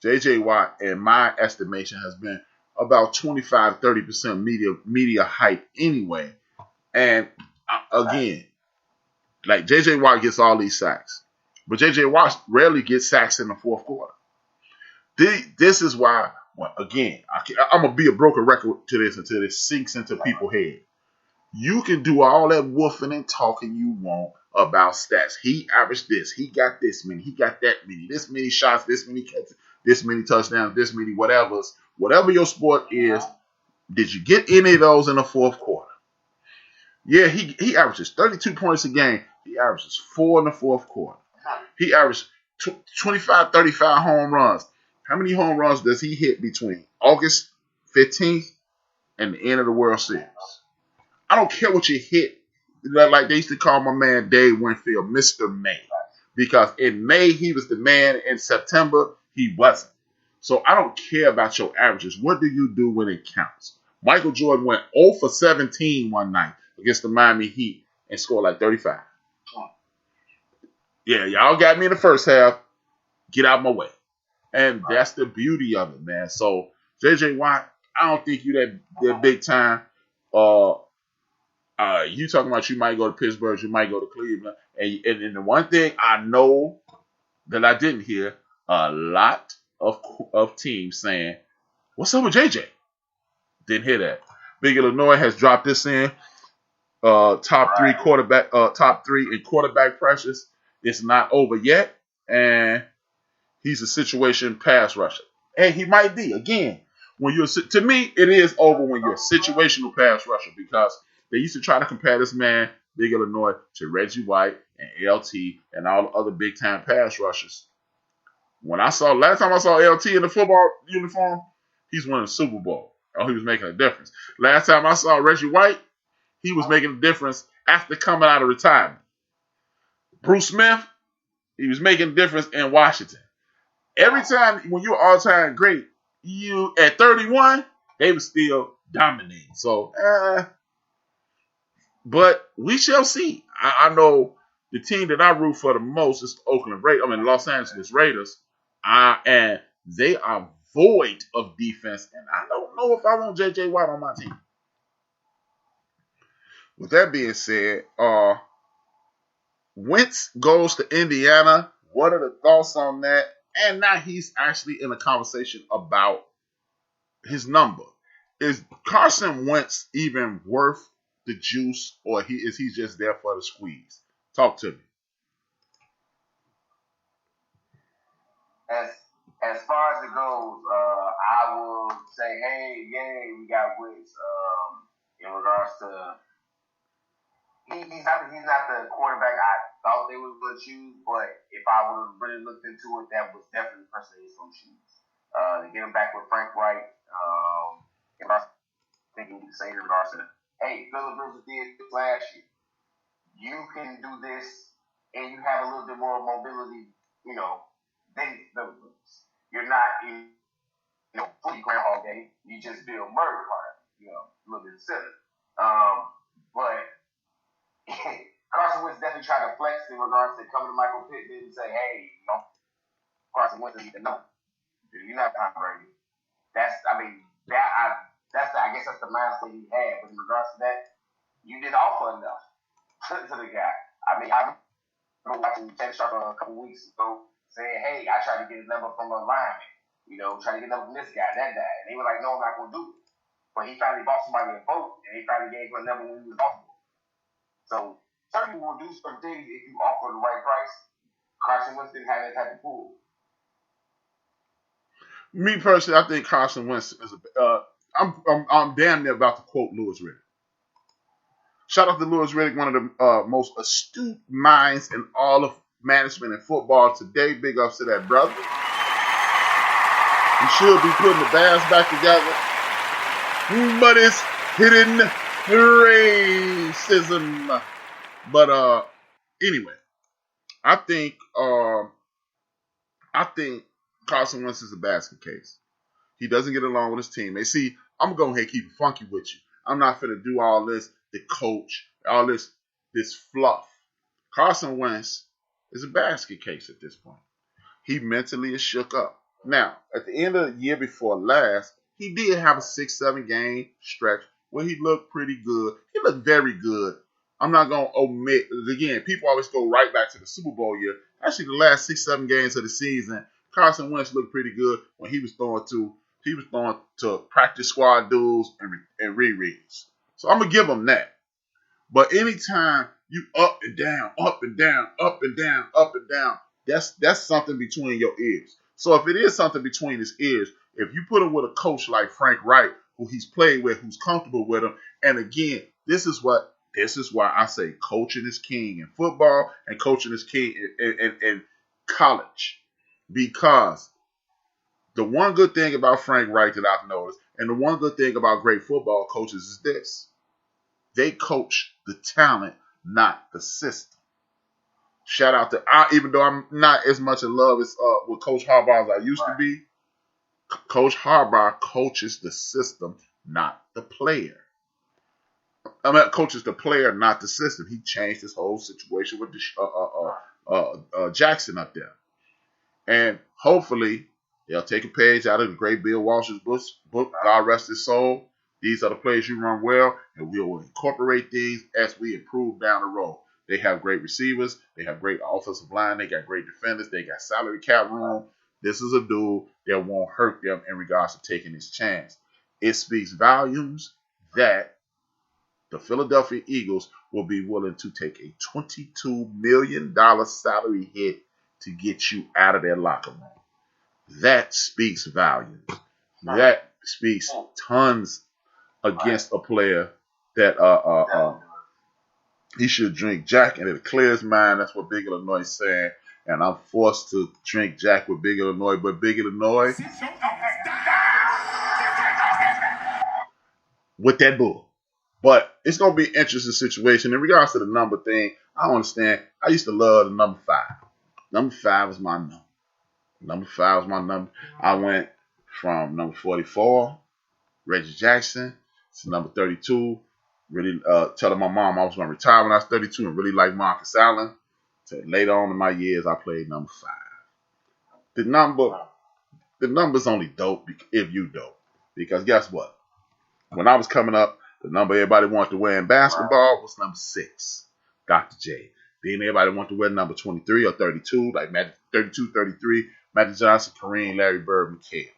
J.J. Watt, in my estimation, has been about 25-30% media hype anyway. And again, like J.J. Watt gets all these sacks. But J.J. Watt rarely gets sacks in the fourth quarter. This is why, again, I'm going to be a broken record to this until this sinks into people's head. You can do all that woofing and talking you want about stats. He averaged this. He got this many. He got that many. This many shots, this many catches, this many touchdowns, this many whatevers. Whatever your sport is, did you get any of those in the fourth quarter? Yeah, he averages 32 points a game. He averages 4 in the fourth quarter. He averaged 25, 35 home runs. How many home runs does he hit between August 15th and the end of the World Series? I don't care what you hit. Like they used to call my man Dave Winfield Mr. May. Because in May, he was the man. In September, he wasn't. So I don't care about your averages. What do you do when it counts? Michael Jordan went 0 for 17 one night against the Miami Heat and scored like 35. Yeah, y'all got me in the first half. Get out of my way. And that's the beauty of it, man. So, J.J. Watt, I don't think you that big time. You talking about you might go to Pittsburgh, you might go to Cleveland. And the one thing I know that I didn't hear, a lot of teams saying, what's up with J.J.? Didn't hear that. Big Illinois has dropped this in. Top 3 in quarterback pressures. It's not over yet. And he's a situation pass rusher. And he might be. Again, to me, it is over when you're a situational pass rusher because they used to try to compare this man, Big Illinois, to Reggie White and LT and all the other big-time pass rushers. Last time I saw LT in the football uniform, he's winning the Super Bowl. Oh, he was making a difference. Last time I saw Reggie White, he was making a difference after coming out of retirement. Bruce Smith, he was making a difference in Washington. Every time when you're all-time great, you at 31, they were still dominating. So, but we shall see. I know the team that I root for the most is the Los Angeles Raiders. And they are void of defense. And I don't know if I want J.J. Watt on my team. With that being said, Wentz goes to Indiana. What are the thoughts on that? And now he's actually in a conversation about his number. Is Carson Wentz even worth the juice, or is he just there for the squeeze? Talk to me.
as far as it goes, I will say, hey, yay, we got Wicks. In regards to he's not the quarterback I thought they were going to choose, but if I would have really looked into it, that was definitely the person they was going to choose. To get him back with Frank Wright, if I was thinking you could say in regards to, hey, Philip Rivers did this last year. You can do this, and you have a little bit more mobility, than Philip Rivers. You're not fully Groundhog Day. You just build murder part, a little bit silly. But Carson Wentz definitely tried to flex in regards to coming to Michael Pittman and say, hey, Carson Wentz is no, you're not Tom Brady. I guess that's the mindset he had. But in regards to that, you didn't offer enough to the guy. I mean, I remember watching Ted Sharp a couple weeks ago saying, hey, I tried to get a number from a lineman, trying to get a number from this guy, that guy. And they were like, no, I'm not going to do it. But he finally bought somebody a boat, and he finally gave him a number when he was off. So, certainly will do certain things if you offer the right price. Carson Wentz didn't have that type of pool.
Me personally, I think Carson Wentz is I'm damn near about to quote Louis Riddick. Shout out to Louis Riddick, one of the most astute minds in all of management and football today. Big ups to that brother. He should be putting the bands back together. But it's hidden racism. But anyway, I think Carson Wentz is a basket case. He doesn't get along with his teammates. See, I'm going to go ahead and keep it funky with you. I'm not finna do all this, the coach, all this fluff. Carson Wentz is a basket case at this point. He mentally is shook up. Now, at the end of the year before last, he did have a 6-7 game stretch where he looked pretty good. He looked very good. I'm not going to omit, again, people always go right back to the Super Bowl year. Actually, the last 6-7 games of the season, Carson Wentz looked pretty good when he was throwing to practice squad duels and rereads. So I'm going to give him that. But anytime you up and down, up and down, up and down, up and down, that's something between your ears. So if it is something between his ears, if you put him with a coach like Frank Wright, who he's played with, who's comfortable with him, and again, this is why I say coaching is king in football and coaching is king in college. Because the one good thing about Frank Wright that I've noticed, and the one good thing about great football coaches is this. They coach the talent, not the system. Shout out to, even though I'm not as much in love as with Coach Harbaugh as I used to be, Coach Harbaugh coaches the system, not the player. Coaches the player, not the system. He changed this whole situation with Jackson up there. And hopefully, they'll take a page out of the great Bill Walsh's book, God Rest His Soul. These are the plays you run well, and we will incorporate these as we improve down the road. They have great receivers. They have great offensive line. They got great defenders. They got salary cap room. This is a dude that won't hurt them in regards to taking his chance. It speaks volumes that the Philadelphia Eagles will be willing to take a $22 million salary hit to get you out of their locker room. That speaks volumes. That speaks tons against a player that he should drink Jack and it clears his mind. That's what Big Illinois is saying. And I'm forced to drink Jack with Big Illinois. But Big Illinois, with that bull. But it's going to be an interesting situation. In regards to the number thing, I don't understand. I used to love the number 5. Number 5 was my number. Number 5 was my number. I went from number 44, Reggie Jackson, to number 32. Really telling my mom I was going to retire when I was 32 and really like Marcus Allen. So later on in my years, I played number 5. The number's only dope if you dope. Because guess what? When I was coming up, the number everybody wanted to wear in basketball was number 6, Dr. J. Then everybody wanted to wear number 23 or 32, like Magic 32, 33, Magic Johnson, Kareem, Larry Bird, McHale.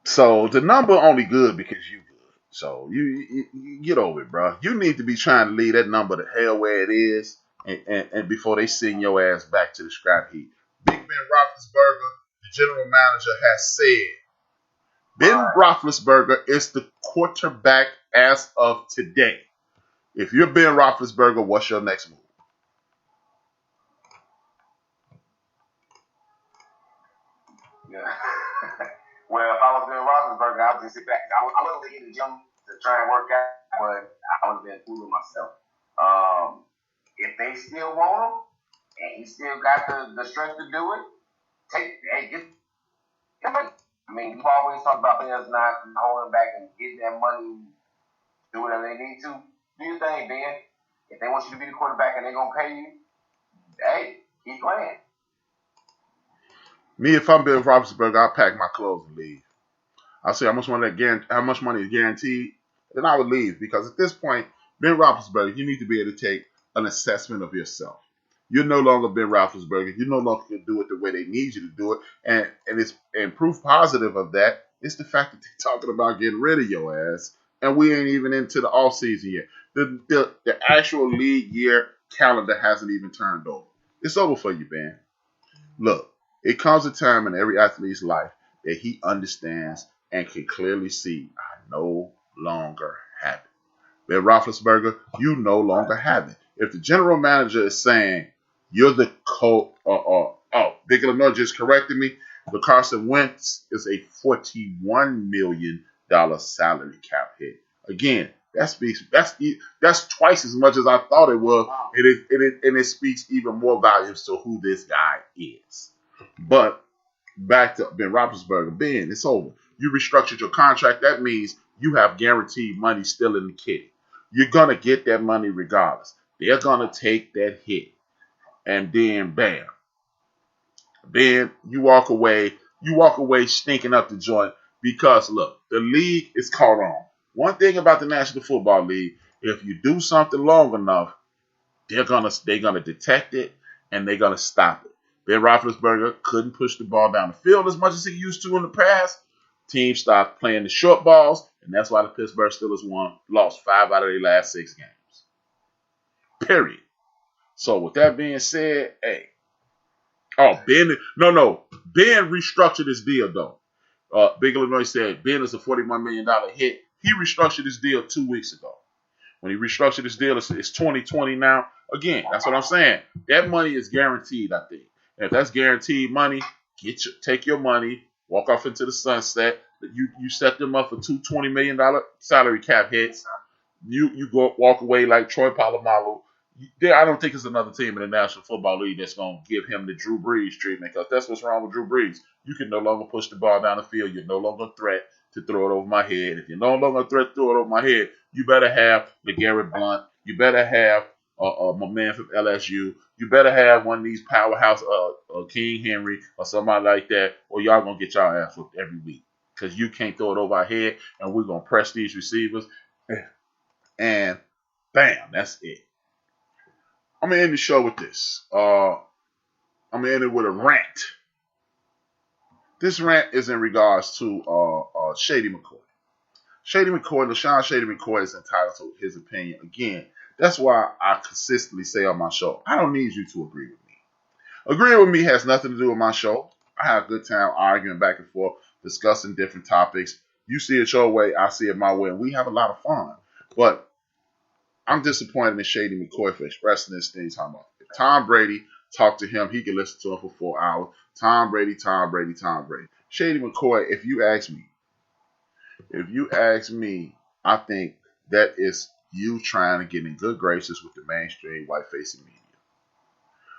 So the number only good because you good. So you get over it, bro. You need to be trying to leave that number the hell where it is, and before they send your ass back to the scrap heap. Big Ben Roethlisberger, the general manager, has said Ben Roethlisberger is the quarterback as of today. If you're Ben Roethlisberger, what's your next move?
Yeah. Well, if I was Ben Roethlisberger, I would just sit back. I wouldn't get in the gym to try and work out, but I would have been fooling myself. If they still want him and he still got the strength to do it, get the money. I mean, you always talk about players not holding back and getting that money, do whatever they need to. Do your thing, Ben. If they want you to be the quarterback and they're gonna pay you, hey, keep playing.
Me, if I'm Ben Roethlisberger, I'll pack my clothes and leave. I'll say how much money is guaranteed, then I would leave because at this point, Ben Roethlisberger, you need to be able to take an assessment of yourself. You're no longer Ben Roethlisberger. You no longer can do it the way they need you to do it, and proof positive of that is the fact that they're talking about getting rid of your ass, and we ain't even into the off season yet. The actual league year calendar hasn't even turned over. It's over for you, Ben. Look, it comes a time in every athlete's life that he understands and can clearly see, I no longer have it. Ben Roethlisberger, you no longer have it. If the general manager is saying you're the Big Illinois just corrected me, the Carson Wentz is a $41 million salary cap hit. Again, that's twice as much as I thought it was, and it speaks even more volumes to who this guy is. But back to Ben Roethlisberger. Ben, it's over. You restructured your contract. That means you have guaranteed money still in the kitty. You're going to get that money regardless. They're going to take that hit. And then, bam. Then you walk away stinking up the joint because, look, the league is caught on. One thing about the National Football League, if you do something long enough, they're gonna detect it and they're gonna stop it. Ben Roethlisberger couldn't push the ball down the field as much as he used to in the past. Teams stopped playing the short balls, and that's why the Pittsburgh Steelers lost 5 out of their last 6 games. Period. So with that being said, Ben restructured his deal though. Big Illinois said Ben is a $41 million hit. He restructured his deal 2 weeks ago. When he restructured his deal, it's 2020 now. Again, that's what I'm saying. That money is guaranteed, I think. And if that's guaranteed money, take your money, walk off into the sunset. You set them up for 2 $20 million salary cap hits. You go walk away like Troy Polamalu. I don't think there's another team in the National Football League that's going to give him the Drew Brees treatment because that's what's wrong with Drew Brees. You can no longer push the ball down the field. You're no longer a threat to throw it over my head. If you're no longer a threat to throw it over my head, you better have LeGarrette Blount. You better have my man from LSU. You better have one of these powerhouse King Henry or somebody like that, or y'all going to get y'all ass whooped every week because you can't throw it over our head, and we're going to press these receivers. And bam, that's it. I'm going to end the show with this. I'm going to end it with a rant. This rant is in regards to Shady McCoy. LaShawn Shady McCoy is entitled to his opinion. Again, that's why I consistently say on my show, I don't need you to agree with me. Agreeing with me has nothing to do with my show. I have a good time arguing back and forth, discussing different topics. You see it your way, I see it my way, and we have a lot of fun. But I'm disappointed in Shady McCoy for expressing this thing. Talking about if Tom Brady talked to him, he could listen to him for 4 hours. Tom Brady. Shady McCoy, if you ask me, I think that is you trying to get in good graces with the mainstream white-facing media.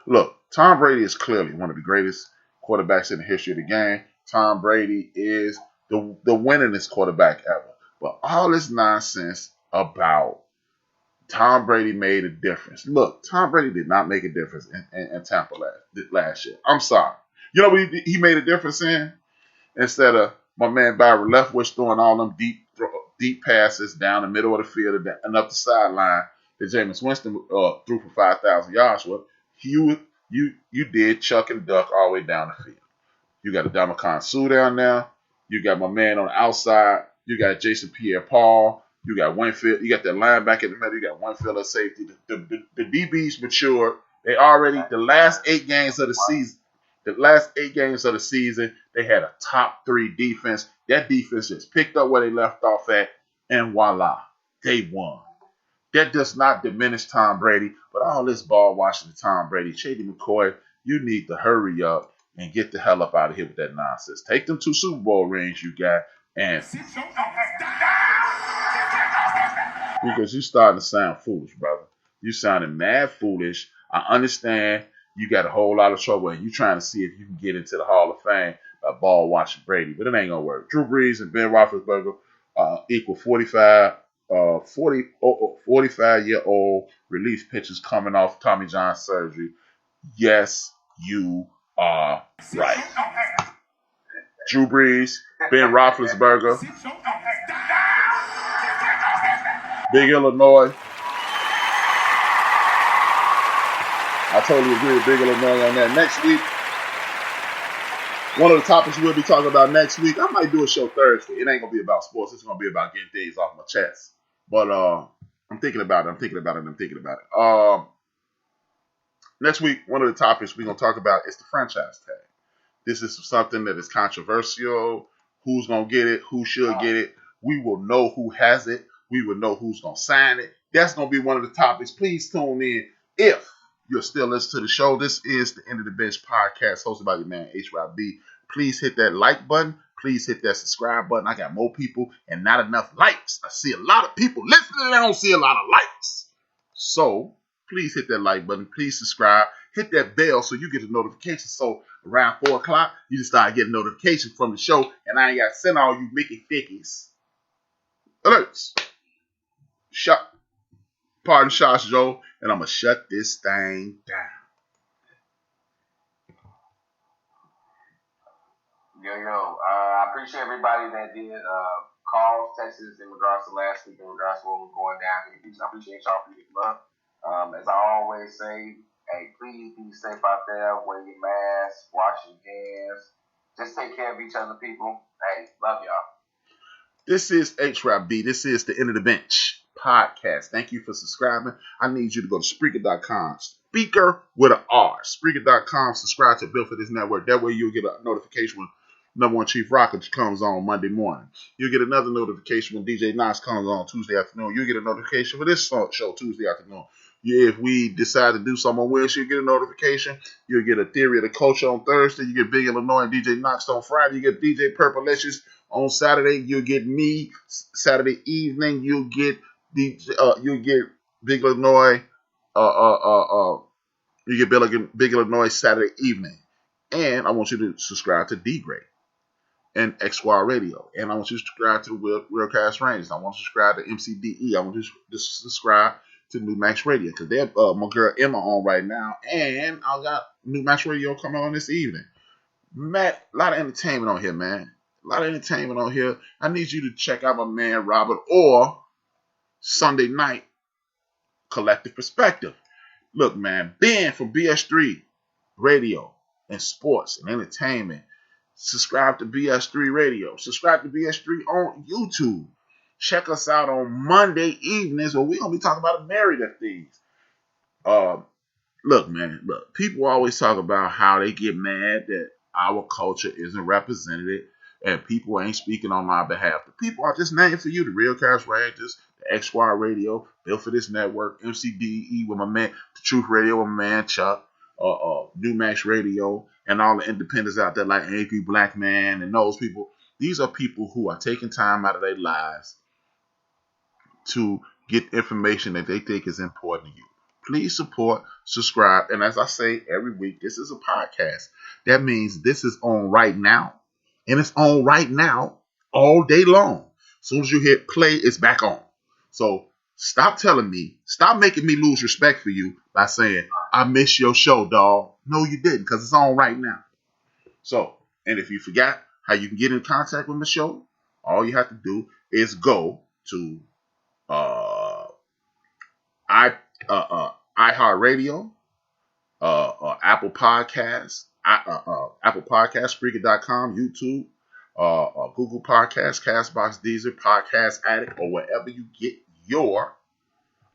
Look, Tom Brady is clearly one of the greatest quarterbacks in the history of the game. Tom Brady is the winningest quarterback ever. But all this nonsense about Tom Brady made a difference. Look, Tom Brady did not make a difference in Tampa last year. I'm sorry. You know what he made a difference in? Instead of my man Byron Leftwich throwing all them deep passes down the middle of the field and up the sideline that Jameis Winston threw for 5,000 yards with, you did chuck and duck all the way down the field. You got a Ndamukong Suh down there. You got my man on the outside. You got Jason Pierre-Paul. You got Winfield. You got that linebacker in the middle. You got Winfield at safety. The DBs matured. They already, the last 8 games of the season, The last 8 games of the season, they had a top 3 defense. That defense just picked up where they left off at, and voila, they won. That does not diminish Tom Brady, but all this ball watching to Tom Brady, Shady McCoy, you need to hurry up and get the hell up out of here with that nonsense. Take them 2 Super Bowl rings you got, and because you starting to sound foolish, brother. You sounding mad foolish. I understand you got a whole lot of trouble, and you trying to see if you can get into the Hall of Fame by ball watching Brady, but it ain't gonna work. Drew Brees and Ben Roethlisberger equal 45-year-old relief pitchers coming off Tommy John surgery. Yes, you are right. Drew Brees, Ben Roethlisberger, Big Illinois. I totally agree with Big Illinois on that. Next week, one of the topics we'll be talking about next week, I might do a show Thursday. It ain't going to be about sports. It's going to be about getting things off my chest. But I'm thinking about it. Next week, one of the topics we're going to talk about is the franchise tag. This is something that is controversial. Who's going to get it? Who should get it? We will know who has it. We will know who's going to sign it. That's going to be one of the topics. Please tune in if you're still listening to the show. This is the End of the Bench podcast hosted by your man, HRap. Please hit that like button. Please hit that subscribe button. I got more people and not enough likes. I see a lot of people listening and I don't see a lot of likes. So please hit that like button. Please subscribe. Hit that bell so you get the notification. So around 4 o'clock, you just start getting notifications from the show. And I ain't got to send all you Mickey Fickies alerts. Pardon shots, Joe. And I'm going to shut this thing down.
I appreciate everybody that did calls, texts in regards to last week, in regards to what was going down here. I appreciate y'all for your love. As I always say, hey, please be safe out there. Wear your mask, wash your hands. Just take care of each other, people. Hey, love y'all.
This is HRap. This is the End of the Bench podcast. Thank you for subscribing. I need you to go to Spreaker.com. Speaker with an R. Spreaker.com. Subscribe to Built for This Network. That way you'll get a notification when Number One Chief Rocker comes on Monday morning. You'll get another notification when DJ Knox comes on Tuesday afternoon. You'll get a notification for this show Tuesday afternoon. If we decide to do something on Wednesday, you'll get a notification. You'll get a Theory of the Culture on Thursday. You get Big Illinois and DJ Knox on Friday. You get DJ Purplelicious on Saturday. You'll get me Saturday evening. You'll get Big Illinois. You get Big Illinois Saturday evening. And I want you to subscribe to D-Grade and X Squad Radio. And I want you to subscribe to the Real Cast Rangers. I want you to subscribe to MCDE. I want you to subscribe to New Max Radio because they have my girl Emma on right now. And I got New Max Radio coming on this evening. Matt, a lot of entertainment on here, man. A lot of entertainment on here. I need you to check out my man Robert or Sunday Night Collective Perspective. Look, man, Ben from BS3 Radio and Sports and Entertainment. Subscribe to BS3 Radio. Subscribe to BS3 on YouTube. Check us out on Monday evenings where we're going to be talking about the Married at Thieves. Look, people always talk about how they get mad that our culture isn't represented and people ain't speaking on my behalf. The people I just named for you, the Real Cast Rangers, the X Squad Radio, Built for This Network, MCDE with my man, The Truth Radio with my man Chuck, New Max Radio, and all the independents out there like AP Black Man and those people. These are people who are taking time out of their lives to get information that they think is important to you. Please support, subscribe, and as I say every week, this is a podcast. That means this is on right now, and it's on right now all day long. As soon as you hit play, it's back on. So stop making me lose respect for you by saying, I miss your show, dog. No, you didn't, because it's on right now. So, and if you forgot how you can get in contact with the show, all you have to do is go to iHeartRadio, Apple Podcasts, Spreaker.com, YouTube, Google Podcasts, Castbox, Deezer, Podcast Addict, or wherever you get your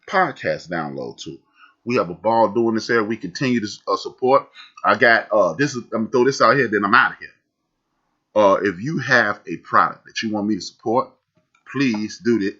podcast download to. We have a ball doing this here. We continue to support. I got this. I'm gonna throw this out here. Then I'm out of here. If you have a product that you want me to support, please do that.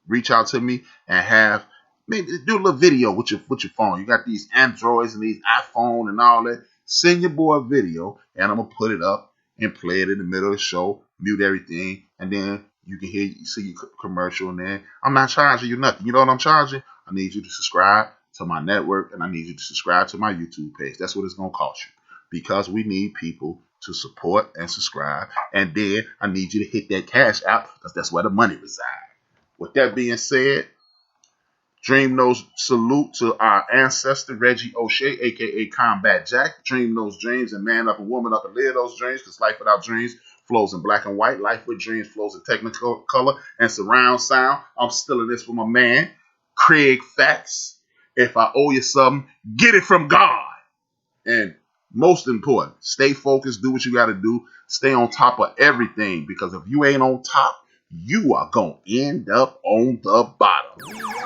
Reach out to me and have maybe do a little video with your phone. You got these Androids and these iPhone and all that. Send your boy a video, and I'm gonna put it up and play it in the middle of the show. Mute everything, and then you can see your commercial. And then I'm not charging you nothing. You know what I'm charging? I need you to subscribe to my network, and I need you to subscribe to my YouTube page. That's what it's gonna cost you, because we need people to support and subscribe. And then I need you to hit that cash out, because that's where the money resides. With that being said, Dream Those salute to our ancestor, Reggie O'Shea, a.k.a. Combat Jack. Dream those dreams and man up and woman up and live those dreams, because life without dreams flows in black and white. Life with dreams flows in technical color and surround sound. I'm stealing this from my man, Craig Facts. If I owe you something, get it from God. And most important, stay focused, do what you got to do. Stay on top of everything, because if you ain't on top, you are going to end up on the bottom.